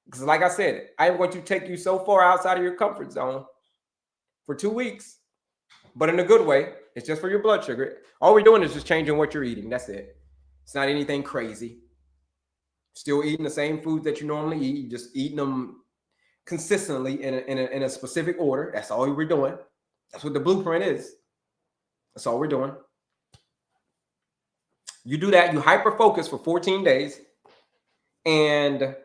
Because like I said, I am going to take you so far outside of your comfort zone for 2 weeks, but in a good way. It's just for your blood sugar. All we're doing is just changing what you're eating. That's it. It's not anything crazy. Still eating the same foods that you normally eat. You're just eating them consistently in a specific order. That's all we're doing. That's what the blueprint is. That's all we're doing. You do that. You hyper focus for 14 days. And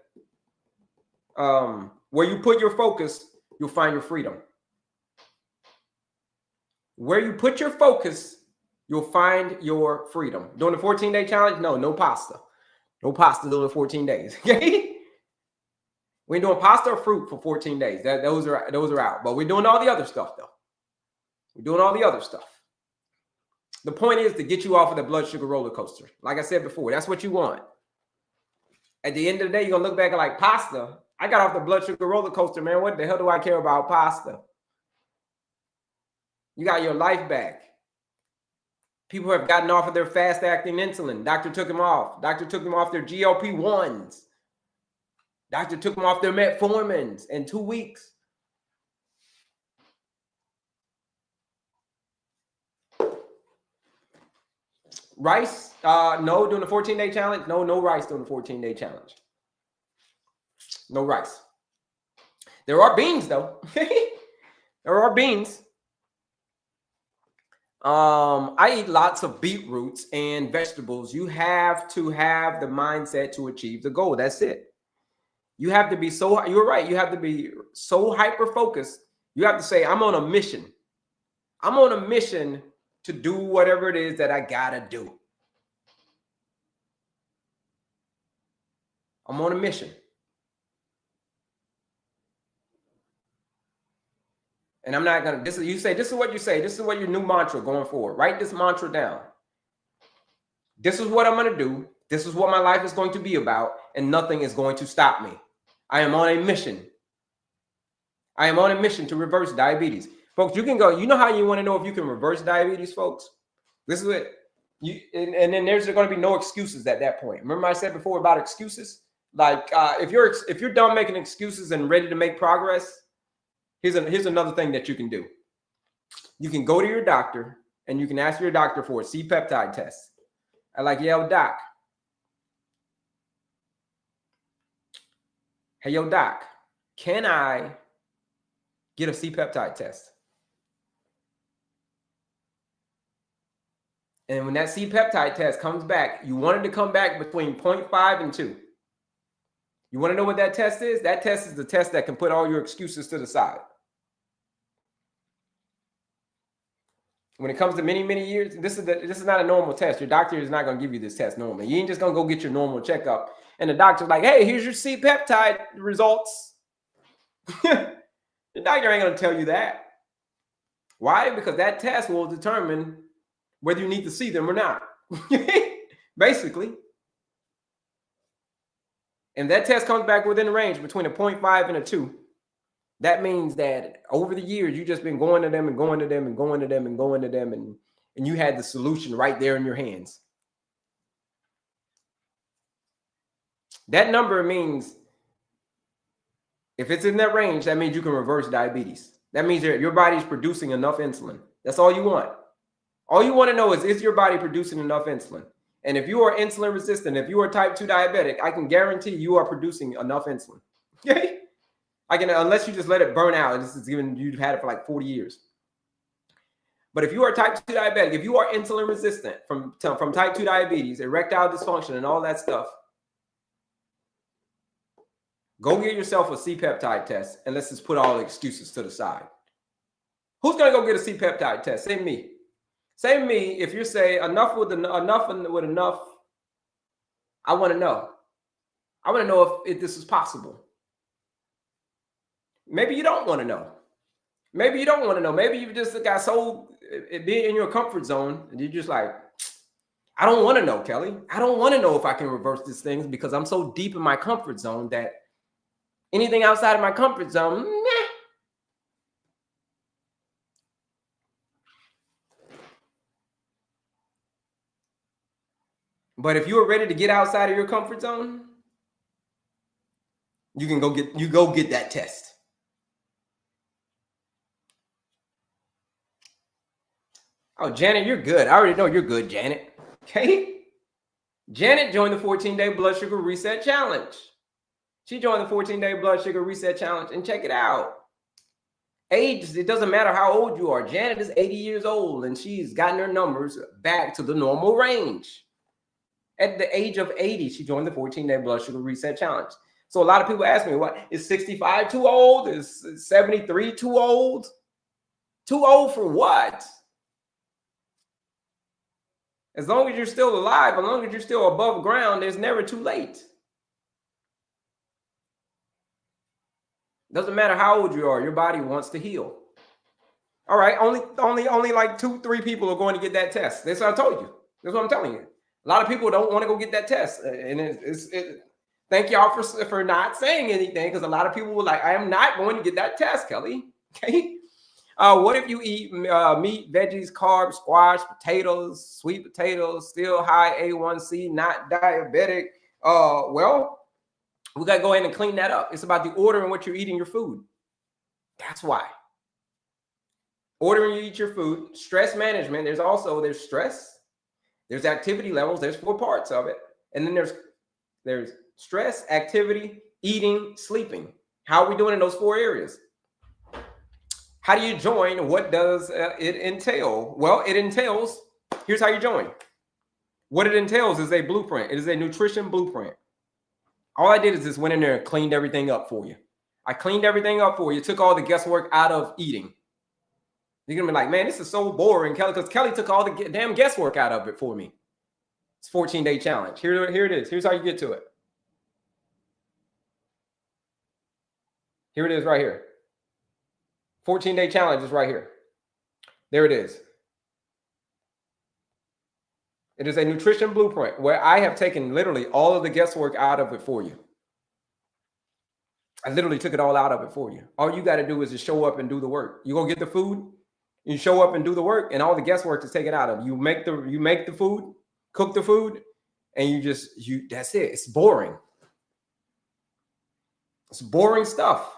where you put your focus, you'll find your freedom. Where you put your focus, you'll find your freedom. During the 14-day challenge, no pasta. No pasta during the 14 days. Okay? We ain't doing pasta or fruit for 14 days. Those are out. But we're doing all the other stuff, though. We're doing all the other stuff. The point is to get you off of the blood sugar roller coaster. Like I said before, that's what you want. At the end of the day, you're going to look back and like, pasta? I got off the blood sugar roller coaster, man. What the hell do I care about pasta? You got your life back. People have gotten off of their fast-acting insulin. Doctor took them off. Doctor took them off their GLP-1s. Doctor took them off their metformins in 2 weeks. Rice? No, during the 14-day challenge. No rice during the 14-day challenge. No rice. There are beans, though. There are beans. I eat lots of beetroots and vegetables. You have to have the mindset to achieve the goal. That's it. You have to be you're right. You have to be so hyper-focused. You have to say, I'm on a mission. I'm on a mission to do whatever it is that I gotta do. I'm on a mission. And I'm not going to, this is what you say. This is what your new mantra going forward. Write this mantra down. This is what I'm going to do. This is what my life is going to be about. And nothing is going to stop me. I am on a mission. I am on a mission to reverse diabetes. Folks, you can go, you know how you want to know if you can reverse diabetes, folks? This is it. And then there's going to be no excuses at that point. Remember I said before about excuses? Like if you're done making excuses and ready to make progress, here's another thing that you can do. You can go to your doctor and you can ask your doctor for a C-peptide test. I like, yo, doc. Hey, yo, doc, can I get a C-peptide test? And when that C-peptide test comes back, you want it to come back between 0.5 and 2. You want to know what that test is? That test is the test that can put all your excuses to the side. When it comes to many, many years, this is not a normal test. Your doctor is not going to give you this test normally. You ain't just going to go get your normal checkup. And the doctor's like, hey, here's your C-peptide results. The doctor ain't going to tell you that. Why? Because that test will determine whether you need to see them or not. Basically. And that test comes back within the range between a 0.5 and a 2. That means that over the years, you've just been going to them and going to them and going to them and going to them, and you had the solution right there in your hands. That number means if it's in that range, that means you can reverse diabetes. That means your body's producing enough insulin. That's all you want. All you want to know is your body producing enough insulin? And if you are insulin resistant, if you are type 2 diabetic, I can guarantee you are producing enough insulin. Okay? Unless you just let it burn out. This is given you've had it for like 40 years. But if you are type 2 diabetic, if you are insulin resistant from type 2 diabetes, erectile dysfunction, and all that stuff, go get yourself a C-peptide test, and let's just put all the excuses to the side. Who's going to go get a C-peptide test? Say me. Say me if you say enough with enough. I want to know. I want to know if this is possible. Maybe you don't want to know. Maybe you don't want to know. Maybe you just got so being in your comfort zone, and you're just like, I don't want to know, Kelley. I don't want to know if I can reverse these things because I'm so deep in my comfort zone that anything outside of my comfort zone, meh. But if you are ready to get outside of your comfort zone, you can go get that test. Oh, Janet, you're good. I already know you're good, Janet. Okay? Janet joined the 14-day blood sugar reset challenge. She joined the 14-day blood sugar reset challenge, and check it out. Age, it doesn't matter how old you are. Janet is 80 years old, and she's gotten her numbers back to the normal range. At the age of 80, she joined the 14-day blood sugar reset challenge. So a lot of people ask me, what is 65 too old? Is 73 too old? Too old for what? As long as you're still alive, as long as you're still above ground, there's never too late. Doesn't matter how old you are, your body wants to heal. All right, only like 2-3 people are going to get that test. That's what I told you. That's what I'm telling you. A lot of people don't want to go get that test, and thank y'all for not saying anything, because a lot of people were like, I am not going to get that test, Kelley. Okay. What if you eat meat, veggies, carbs, squash, potatoes, sweet potatoes, still high A1C, not diabetic? Well, we got to go ahead and clean that up. It's about the order in which you're eating your food. That's why. Ordering you eat your food. Stress management. There's stress. There's activity levels. There's 4 parts of it. And then there's stress, activity, eating, sleeping. How are we doing in those 4 areas? How do you join? What does it entail? Well, it entails, here's how you join. What it entails is a blueprint. It is a nutrition blueprint. All I did is just went in there and cleaned everything up for you. I cleaned everything up for you, took all the guesswork out of eating. You're going to be like, man, this is so boring, Kelley, because Kelley took all the damn guesswork out of it for me. It's 14-day challenge. Here it is. Here's how you get to it. Here it is right here. 14-day challenge is right here. There it is. It is a nutrition blueprint where I have taken literally all of the guesswork out of it for you. I literally took it all out of it for you. All you got to do is just show up and do the work. You go get the food, you show up and do the work, and all the guesswork is taken out of it. You make the food, cook the food, and that's it. It's boring. It's boring stuff.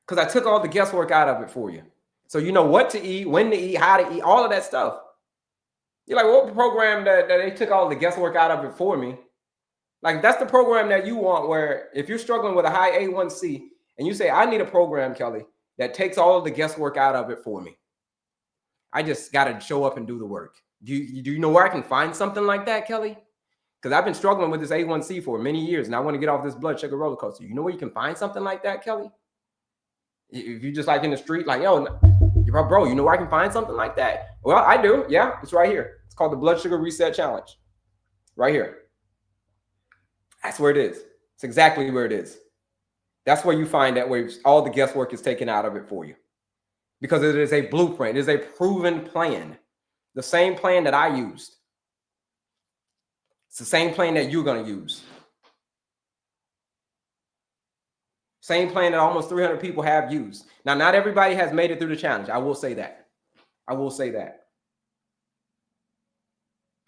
Because I took all the guesswork out of it for you. So you know what to eat, when to eat, how to eat, all of that stuff. You're like, what program that they took all the guesswork out of it for me? Like, that's the program that you want, where if you're struggling with a high A1C and you say, I need a program, Kelley, that takes all of the guesswork out of it for me. I just got to show up and do the work. Do you know where I can find something like that, Kelley? Because I've been struggling with this A1C for many years, and I want to get off this blood sugar roller coaster. You know where you can find something like that, Kelley? If you just like in the street, like, yo, bro, you know where I can find something like that? Well, I do. Yeah, it's right here. It's called the Blood Sugar Reset Challenge. Right here. That's where it is. It's exactly where it is. That's where you find that, where all the guesswork is taken out of it for you. Because it is a blueprint. It is a proven plan. The same plan that I used. It's the same plan that you're going to use. Same plan that almost 300 people have used. Now, not everybody has made it through the challenge. I will say that. I will say that.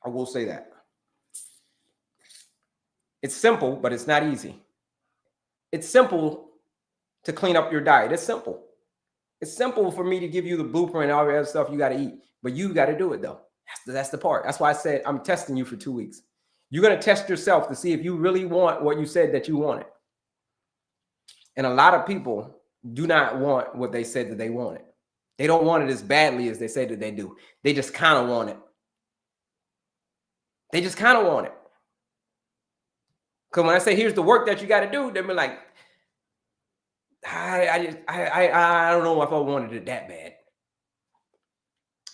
I will say that. It's simple, but it's not easy. It's simple to clean up your diet. It's simple. It's simple for me to give you the blueprint and all the other stuff you got to eat. But you got to do it, though. That's the part. That's why I said I'm testing you for 2 weeks. You're going to test yourself to see if you really want what you said that you wanted. And a lot of people do not want what they said that they wanted. They don't want it as badly as they say that they do. They just kind of want it. They just kind of want it. Because when I say, here's the work that you got to do, they'll be like, I don't know if I wanted it that bad.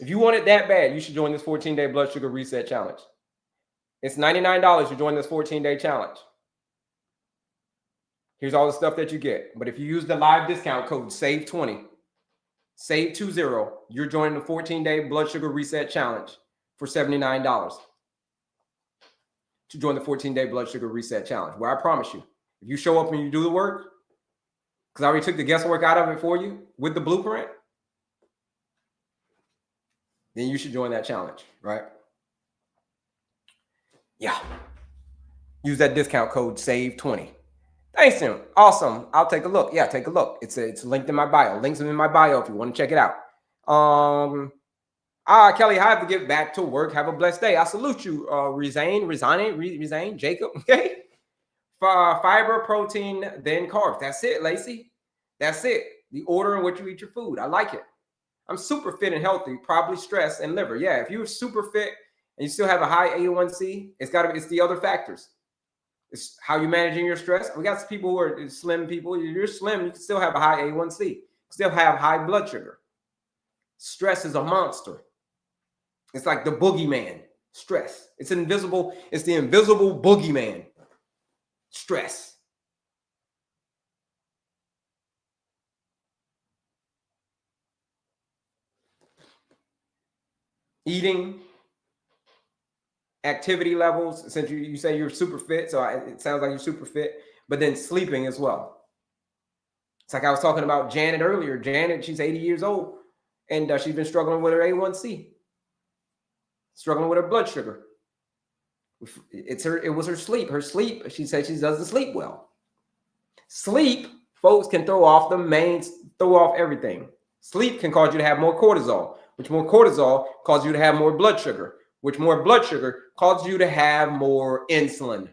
If you want it that bad, you should join this 14-day blood sugar reset challenge. It's $99 to join this 14-day challenge. Here's all the stuff that you get. But if you use the live discount code SAVE20, SAVE20, you're joining the 14-day blood sugar reset challenge for $79 to join the 14-day blood sugar reset challenge, where I promise you, if you show up and you do the work, because I already took the guesswork out of it for you with the blueprint, then you should join that challenge, right? Yeah. Use that discount code SAVE20. Thanks, Tim. Awesome. I'll take a look. Yeah, take a look. It's linked in my bio. Links in my bio if you want to check it out. Kelley, I have to get back to work. Have a blessed day. I salute you, Resign, Jacob. Okay. Fiber, protein, then carbs. That's it, Lacey. That's it. The order in which you eat your food. I like it. I'm super fit and healthy, probably stress and liver. Yeah, if you're super fit and you still have a high A1C, it's the other factors. It's how you're managing your stress. We got some people who are slim people. You're slim, you can still have a high A1C. Still have high blood sugar. Stress is a monster. It's like the boogeyman. Stress. It's the invisible boogeyman. Stress. Eating, activity levels, since you say you're super fit, so it sounds like you're super fit, but then sleeping as well. It's like I was talking about Janet earlier. Janet, she's 80 years old, and she's been struggling with her A1C, struggling with her blood sugar. It was her sleep. Her sleep, she said she doesn't sleep well. Sleep, folks, can throw off everything. Sleep can cause you to have more cortisol, which more cortisol causes you to have more blood sugar, which more blood sugar causes you to have more insulin.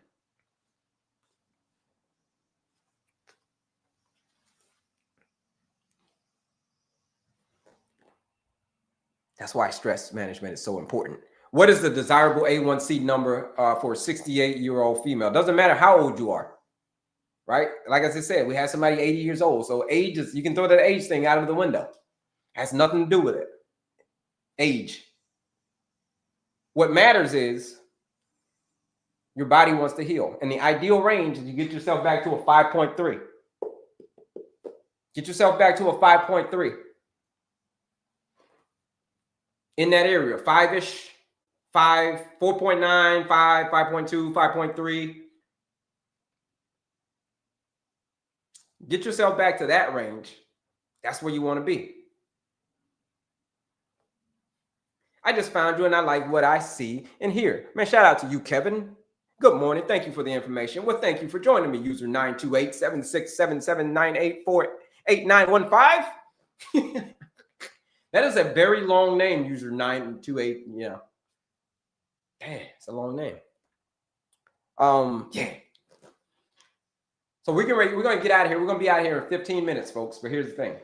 That's why stress management is so important. What is the desirable A1C number for a 68-year-old female? Doesn't matter how old you are, right? Like as I said, we had somebody 80 years old. So age is, you can throw that age thing out of the window. Has nothing to do with it. Age. What matters is your body wants to heal. And the ideal range is you get yourself back to a 5.3. Get yourself back to a 5.3. In that area, 5-ish, 5, 4.9, 5, 5.2, 5.3. Get yourself back to that range. That's where you want to be. I just found you and I like what I see and hear. Man, shout out to you, Kevin. Good morning. Thank you for the information. Well, thank you for joining me. User 928-7677-984-8915. That is a very long name, user 928. Yeah. Damn, it's a long name. Yeah. So we're going to get out of here. We're going to be out of here in 15 minutes, folks. But here's the thing.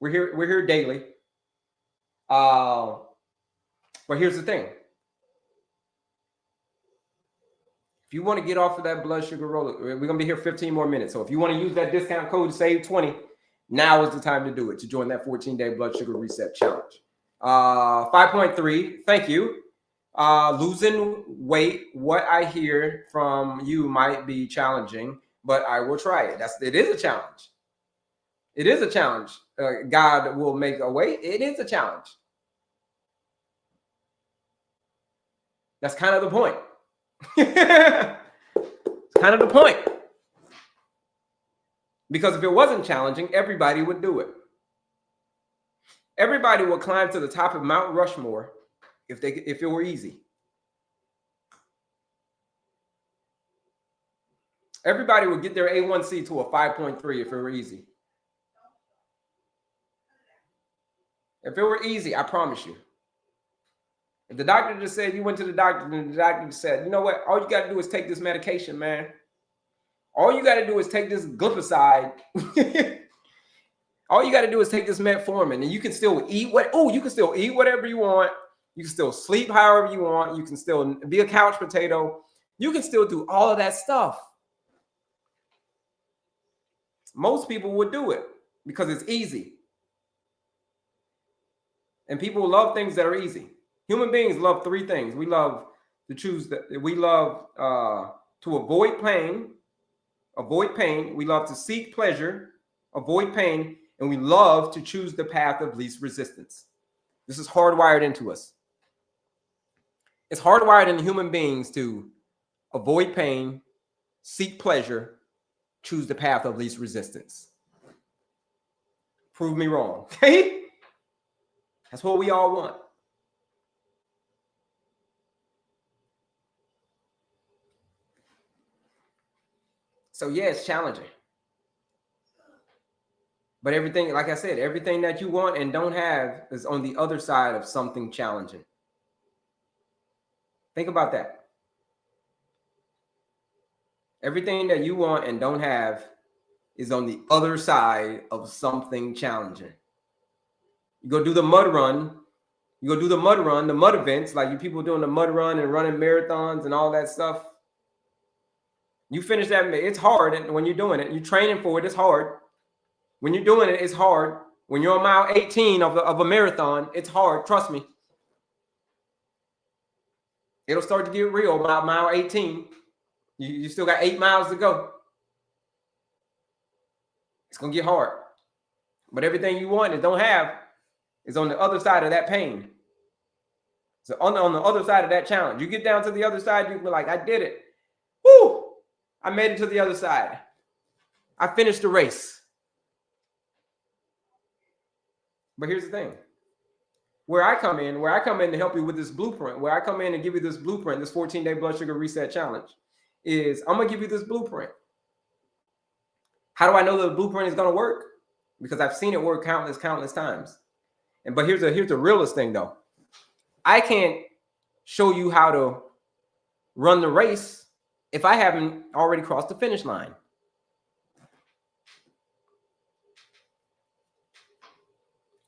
We're here daily. But here's the thing. If you want to get off of that blood sugar roller, we're going to be here 15 more minutes. So if you want to use that discount code to save 20, now is the time to do it, to join that 14-day blood sugar reset challenge. 5.3, thank you. Losing weight, what I hear from you might be challenging, but I will try it. It is a challenge. It is a challenge. God will make a way. It is a challenge. That's kind of the point. It's kind of the point. Because if it wasn't challenging, everybody would do it. Everybody would climb to the top of Mount Rushmore if it were easy. Everybody would get their A1C to a 5.3 if it were easy. If it were easy, I promise you. If the doctor just said, you went to the doctor and the doctor said, you know what, all you got to do is take this medication, man. All you got to do is take this glipizide. All you got to do is take this metformin, and you can still eat you can still eat whatever you want. You can still sleep however you want. You can still be a couch potato. You can still do all of that stuff. Most people would do it because it's easy. And people love things that are easy. Human beings love three things. We love to choose we love to avoid pain. We love to seek pleasure, avoid pain, and we love to choose the path of least resistance. This is hardwired into us. It's hardwired in human beings to avoid pain, seek pleasure, choose the path of least resistance. Prove me wrong, okay? That's what we all want. So yeah, it's challenging. But everything, like I said, everything that you want and don't have is on the other side of something challenging. Think about that. Everything that you want and don't have is on the other side of something challenging. You go do the mud run. The mud events, like you people doing the mud run and running marathons and all that stuff. You finish that, it's hard. And when you're doing it, you're training for it, it's hard. When you're doing it, it's hard. When you're on mile 18 of a marathon, it's hard. Trust me. It'll start to get real about mile 18. You still got 8 miles to go. It's going to get hard. But everything you want and don't have is on the other side of that pain. So on the other side of that challenge, you get down to the other side, you can be like, I did it. Woo! I made it to the other side. I finished the race. But here's the thing. Where I come in to help you with this blueprint, where I come in and give you this blueprint, this 14-day blood sugar reset challenge, is I'm going to give you this blueprint. How do I know the blueprint is going to work? Because I've seen it work countless times. But here's the realest thing, though. I can't show you how to run the race if I haven't already crossed the finish line.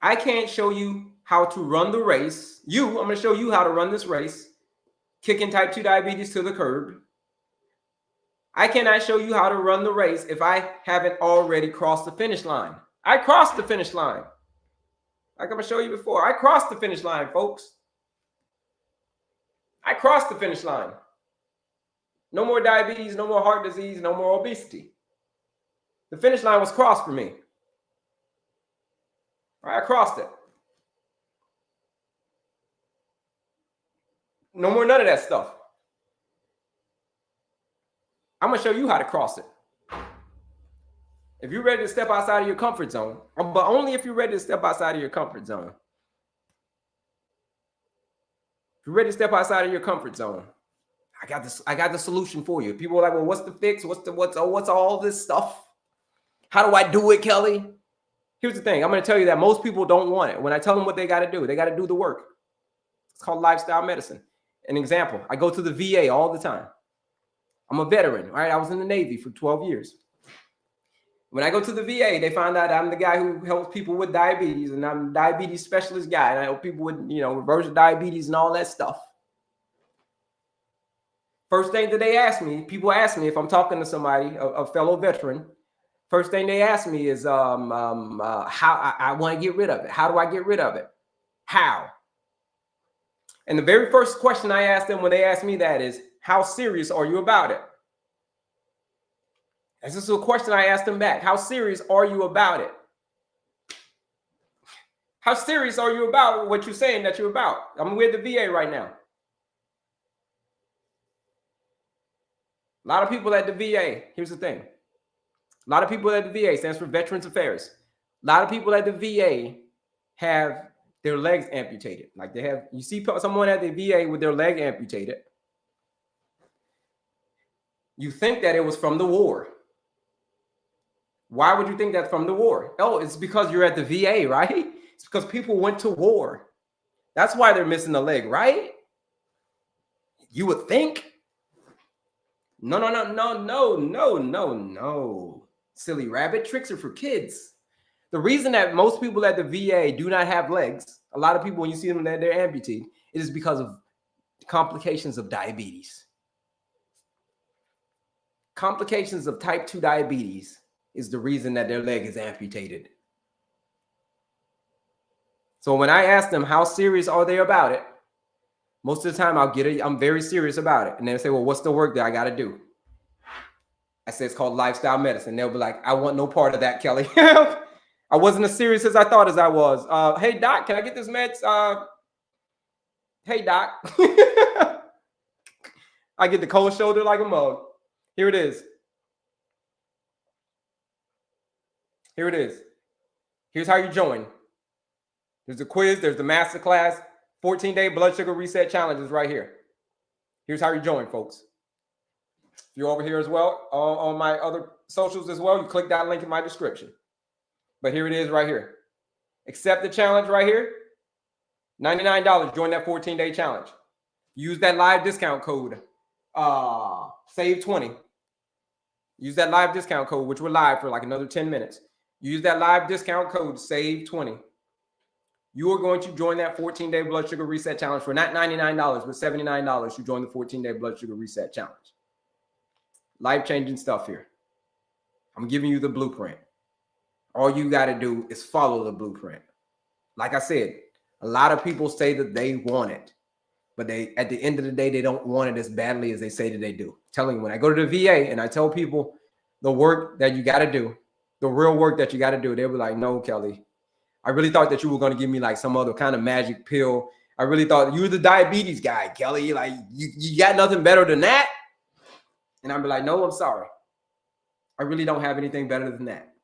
I can't show you how to run the race. I'm going to show you how to run this race, kicking type 2 diabetes to the curb. I cannot show you how to run the race if I haven't already crossed the finish line. I crossed the finish line. Like I'm going to show you before. I crossed the finish line, folks. I crossed the finish line. No more diabetes, no more heart disease, no more obesity. The finish line was crossed for me. All right, I crossed it. No more none of that stuff. I'm going to show you how to cross it. If you're ready to step outside of your comfort zone, but only if you're ready to step outside of your comfort zone. If you're ready to step outside of your comfort zone, I got the solution for you. People are like, well, what's the fix? What's all this stuff? How do I do it, Kelley? Here's the thing. I'm going to tell you that most people don't want it. When I tell them what they got to do, they got to do the work. It's called lifestyle medicine. An example, I go to the VA all the time. I'm a veteran, right? I was in the Navy for 12 years. When I go to the VA, they find out I'm the guy who helps people with diabetes, and I'm a diabetes specialist guy, and I help people with, reverse diabetes and all that stuff. First thing that they ask me, people ask me if I'm talking to somebody, a fellow veteran, first thing they ask me is how I want to get rid of it. How do I get rid of it? How? And the very first question I ask them when they ask me that is, how serious are you about it? This is a question I asked them back. How serious are you about it? How serious are you about what you're saying that you're about? I'm with the VA right now. A lot of people at the VA, here's the thing. A lot of people at the VA, stands for Veterans Affairs. A lot of people at the VA have their legs amputated. Like you see someone at the VA with their leg amputated. You think that it was from the war. Why would you think that's from the war? Oh, it's because you're at the VA, right? It's because people went to war. That's why they're missing the leg, right? You would think. No. Silly rabbit, tricks are for kids. The reason that most people at the VA do not have legs, a lot of people, when you see them, they're amputated, it is because of complications of diabetes. Complications of type 2 diabetes is the reason that their leg is amputated. So when I ask them how serious are they about it, most of the time I'm very serious about it. And they'll say, well, what's the work that I got to do? I say it's called lifestyle medicine. They'll be like, I want no part of that, Kelley. I wasn't as serious as I thought as I was. Hey, doc, can I get this meds? Hey, doc. I get the cold shoulder like a mug. Here it is. Here it is. Here's how you join. There's the quiz. There's the master class. 14-day blood sugar reset challenge is right here. Here's how you join, folks. If you're over here as well, on my other socials as well, you click that link in my description. But here it is right here. Accept the challenge right here. $99. Join that 14-day challenge. Use that live discount code. Save 20. Use that live discount code, which we're live for like another 10 minutes. Use that live discount code, save 20. You are going to join that 14-day blood sugar reset challenge for not $99, but $79. You join the 14-day blood sugar reset challenge. Life-changing stuff here. I'm giving you the blueprint. All you got to do is follow the blueprint. Like I said, a lot of people say that they want it, but at the end of the day, they don't want it as badly as they say that they do. I'm telling you, when I go to the VA and I tell people the work that you got to do, the real work that you got to do, they'll be like, no, Kelley, I really thought that you were going to give me like some other kind of magic pill. I really thought you were the diabetes guy, Kelley. Like, you got nothing better than that? And I'd be like, no, I'm sorry. I really don't have anything better than that.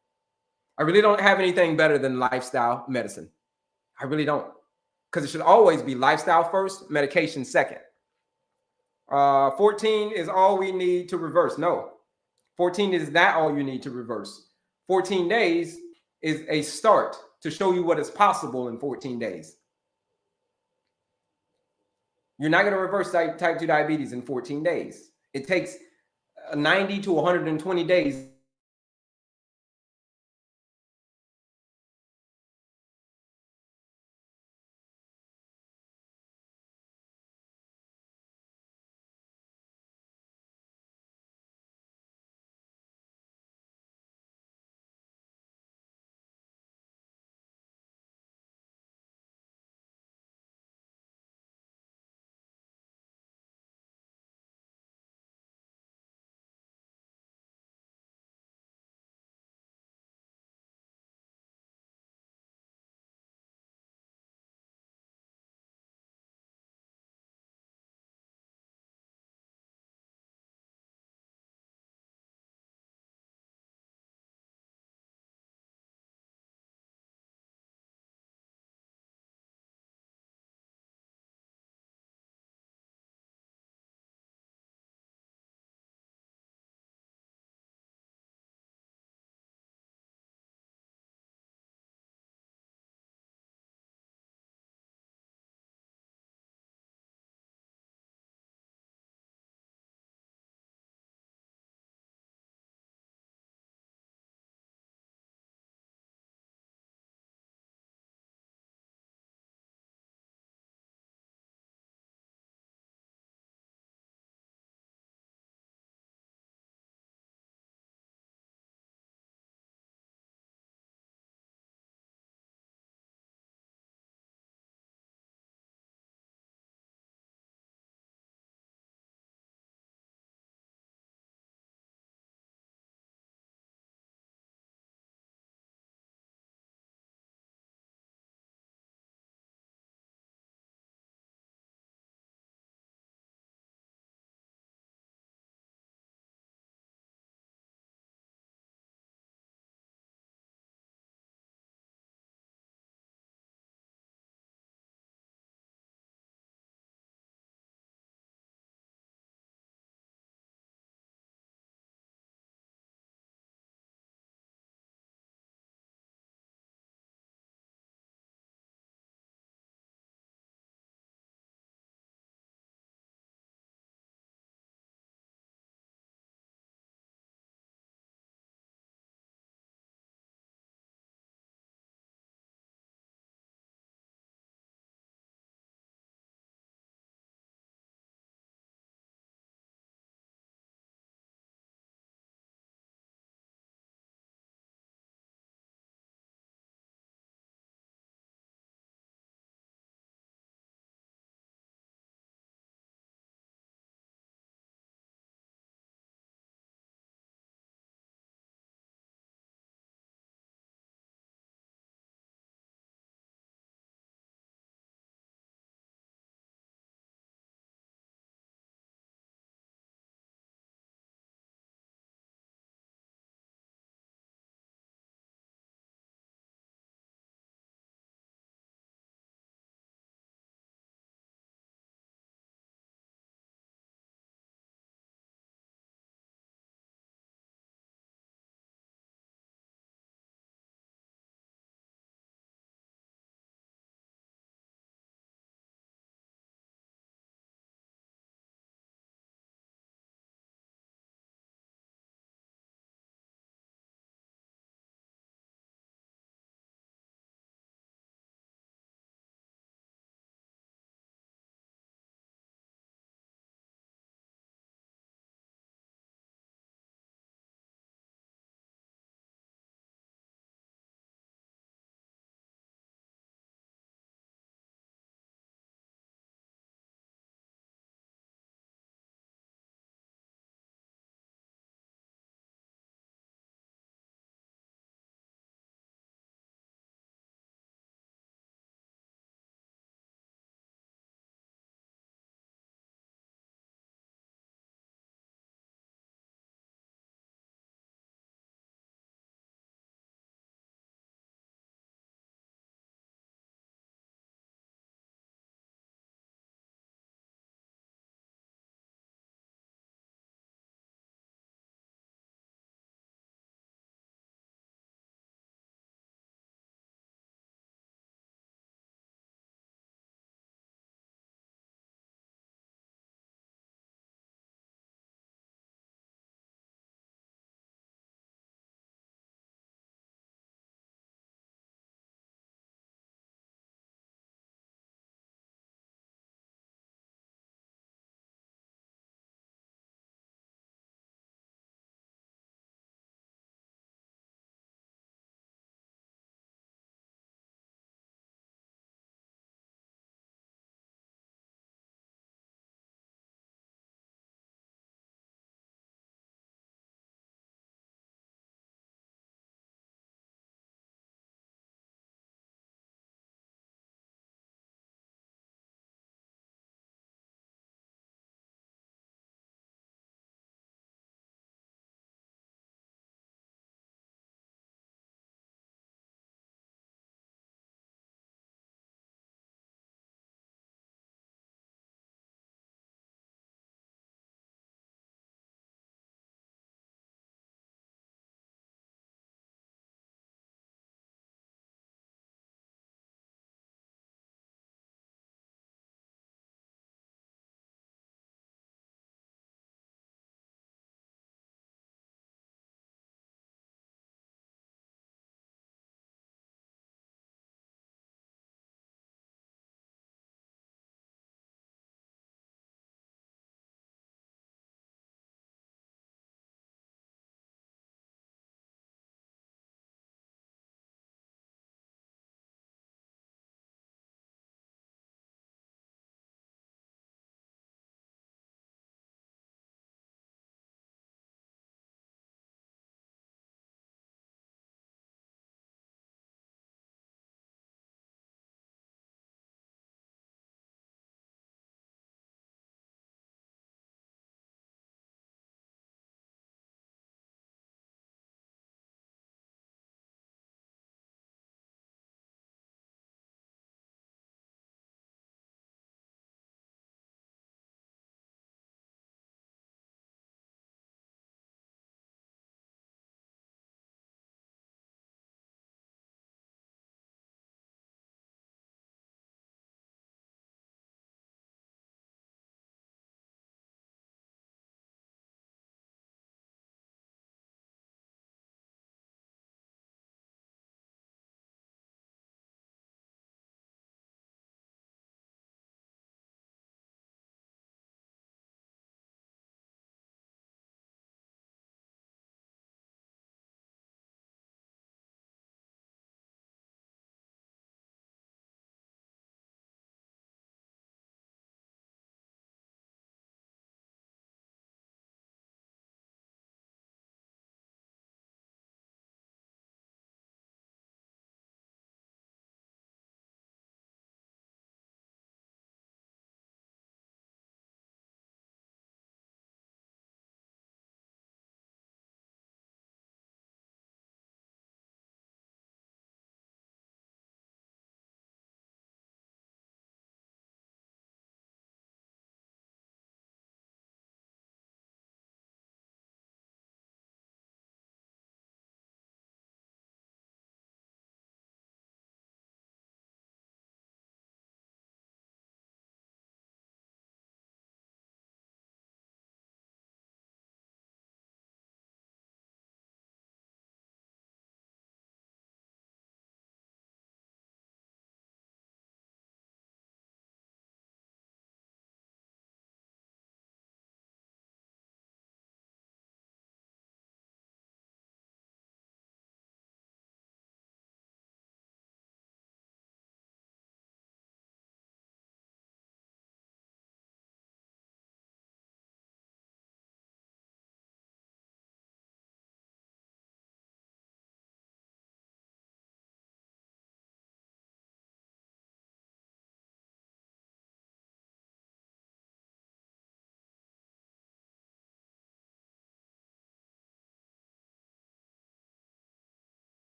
I really don't have anything better than lifestyle medicine. I really don't. Because it should always be lifestyle first, medication second. 14 is all we need to reverse. No, 14 is not all you need to reverse. 14 days is a start to show you what is possible in 14 days. You're not going to reverse type 2 diabetes in 14 days. It takes 90 to 120 days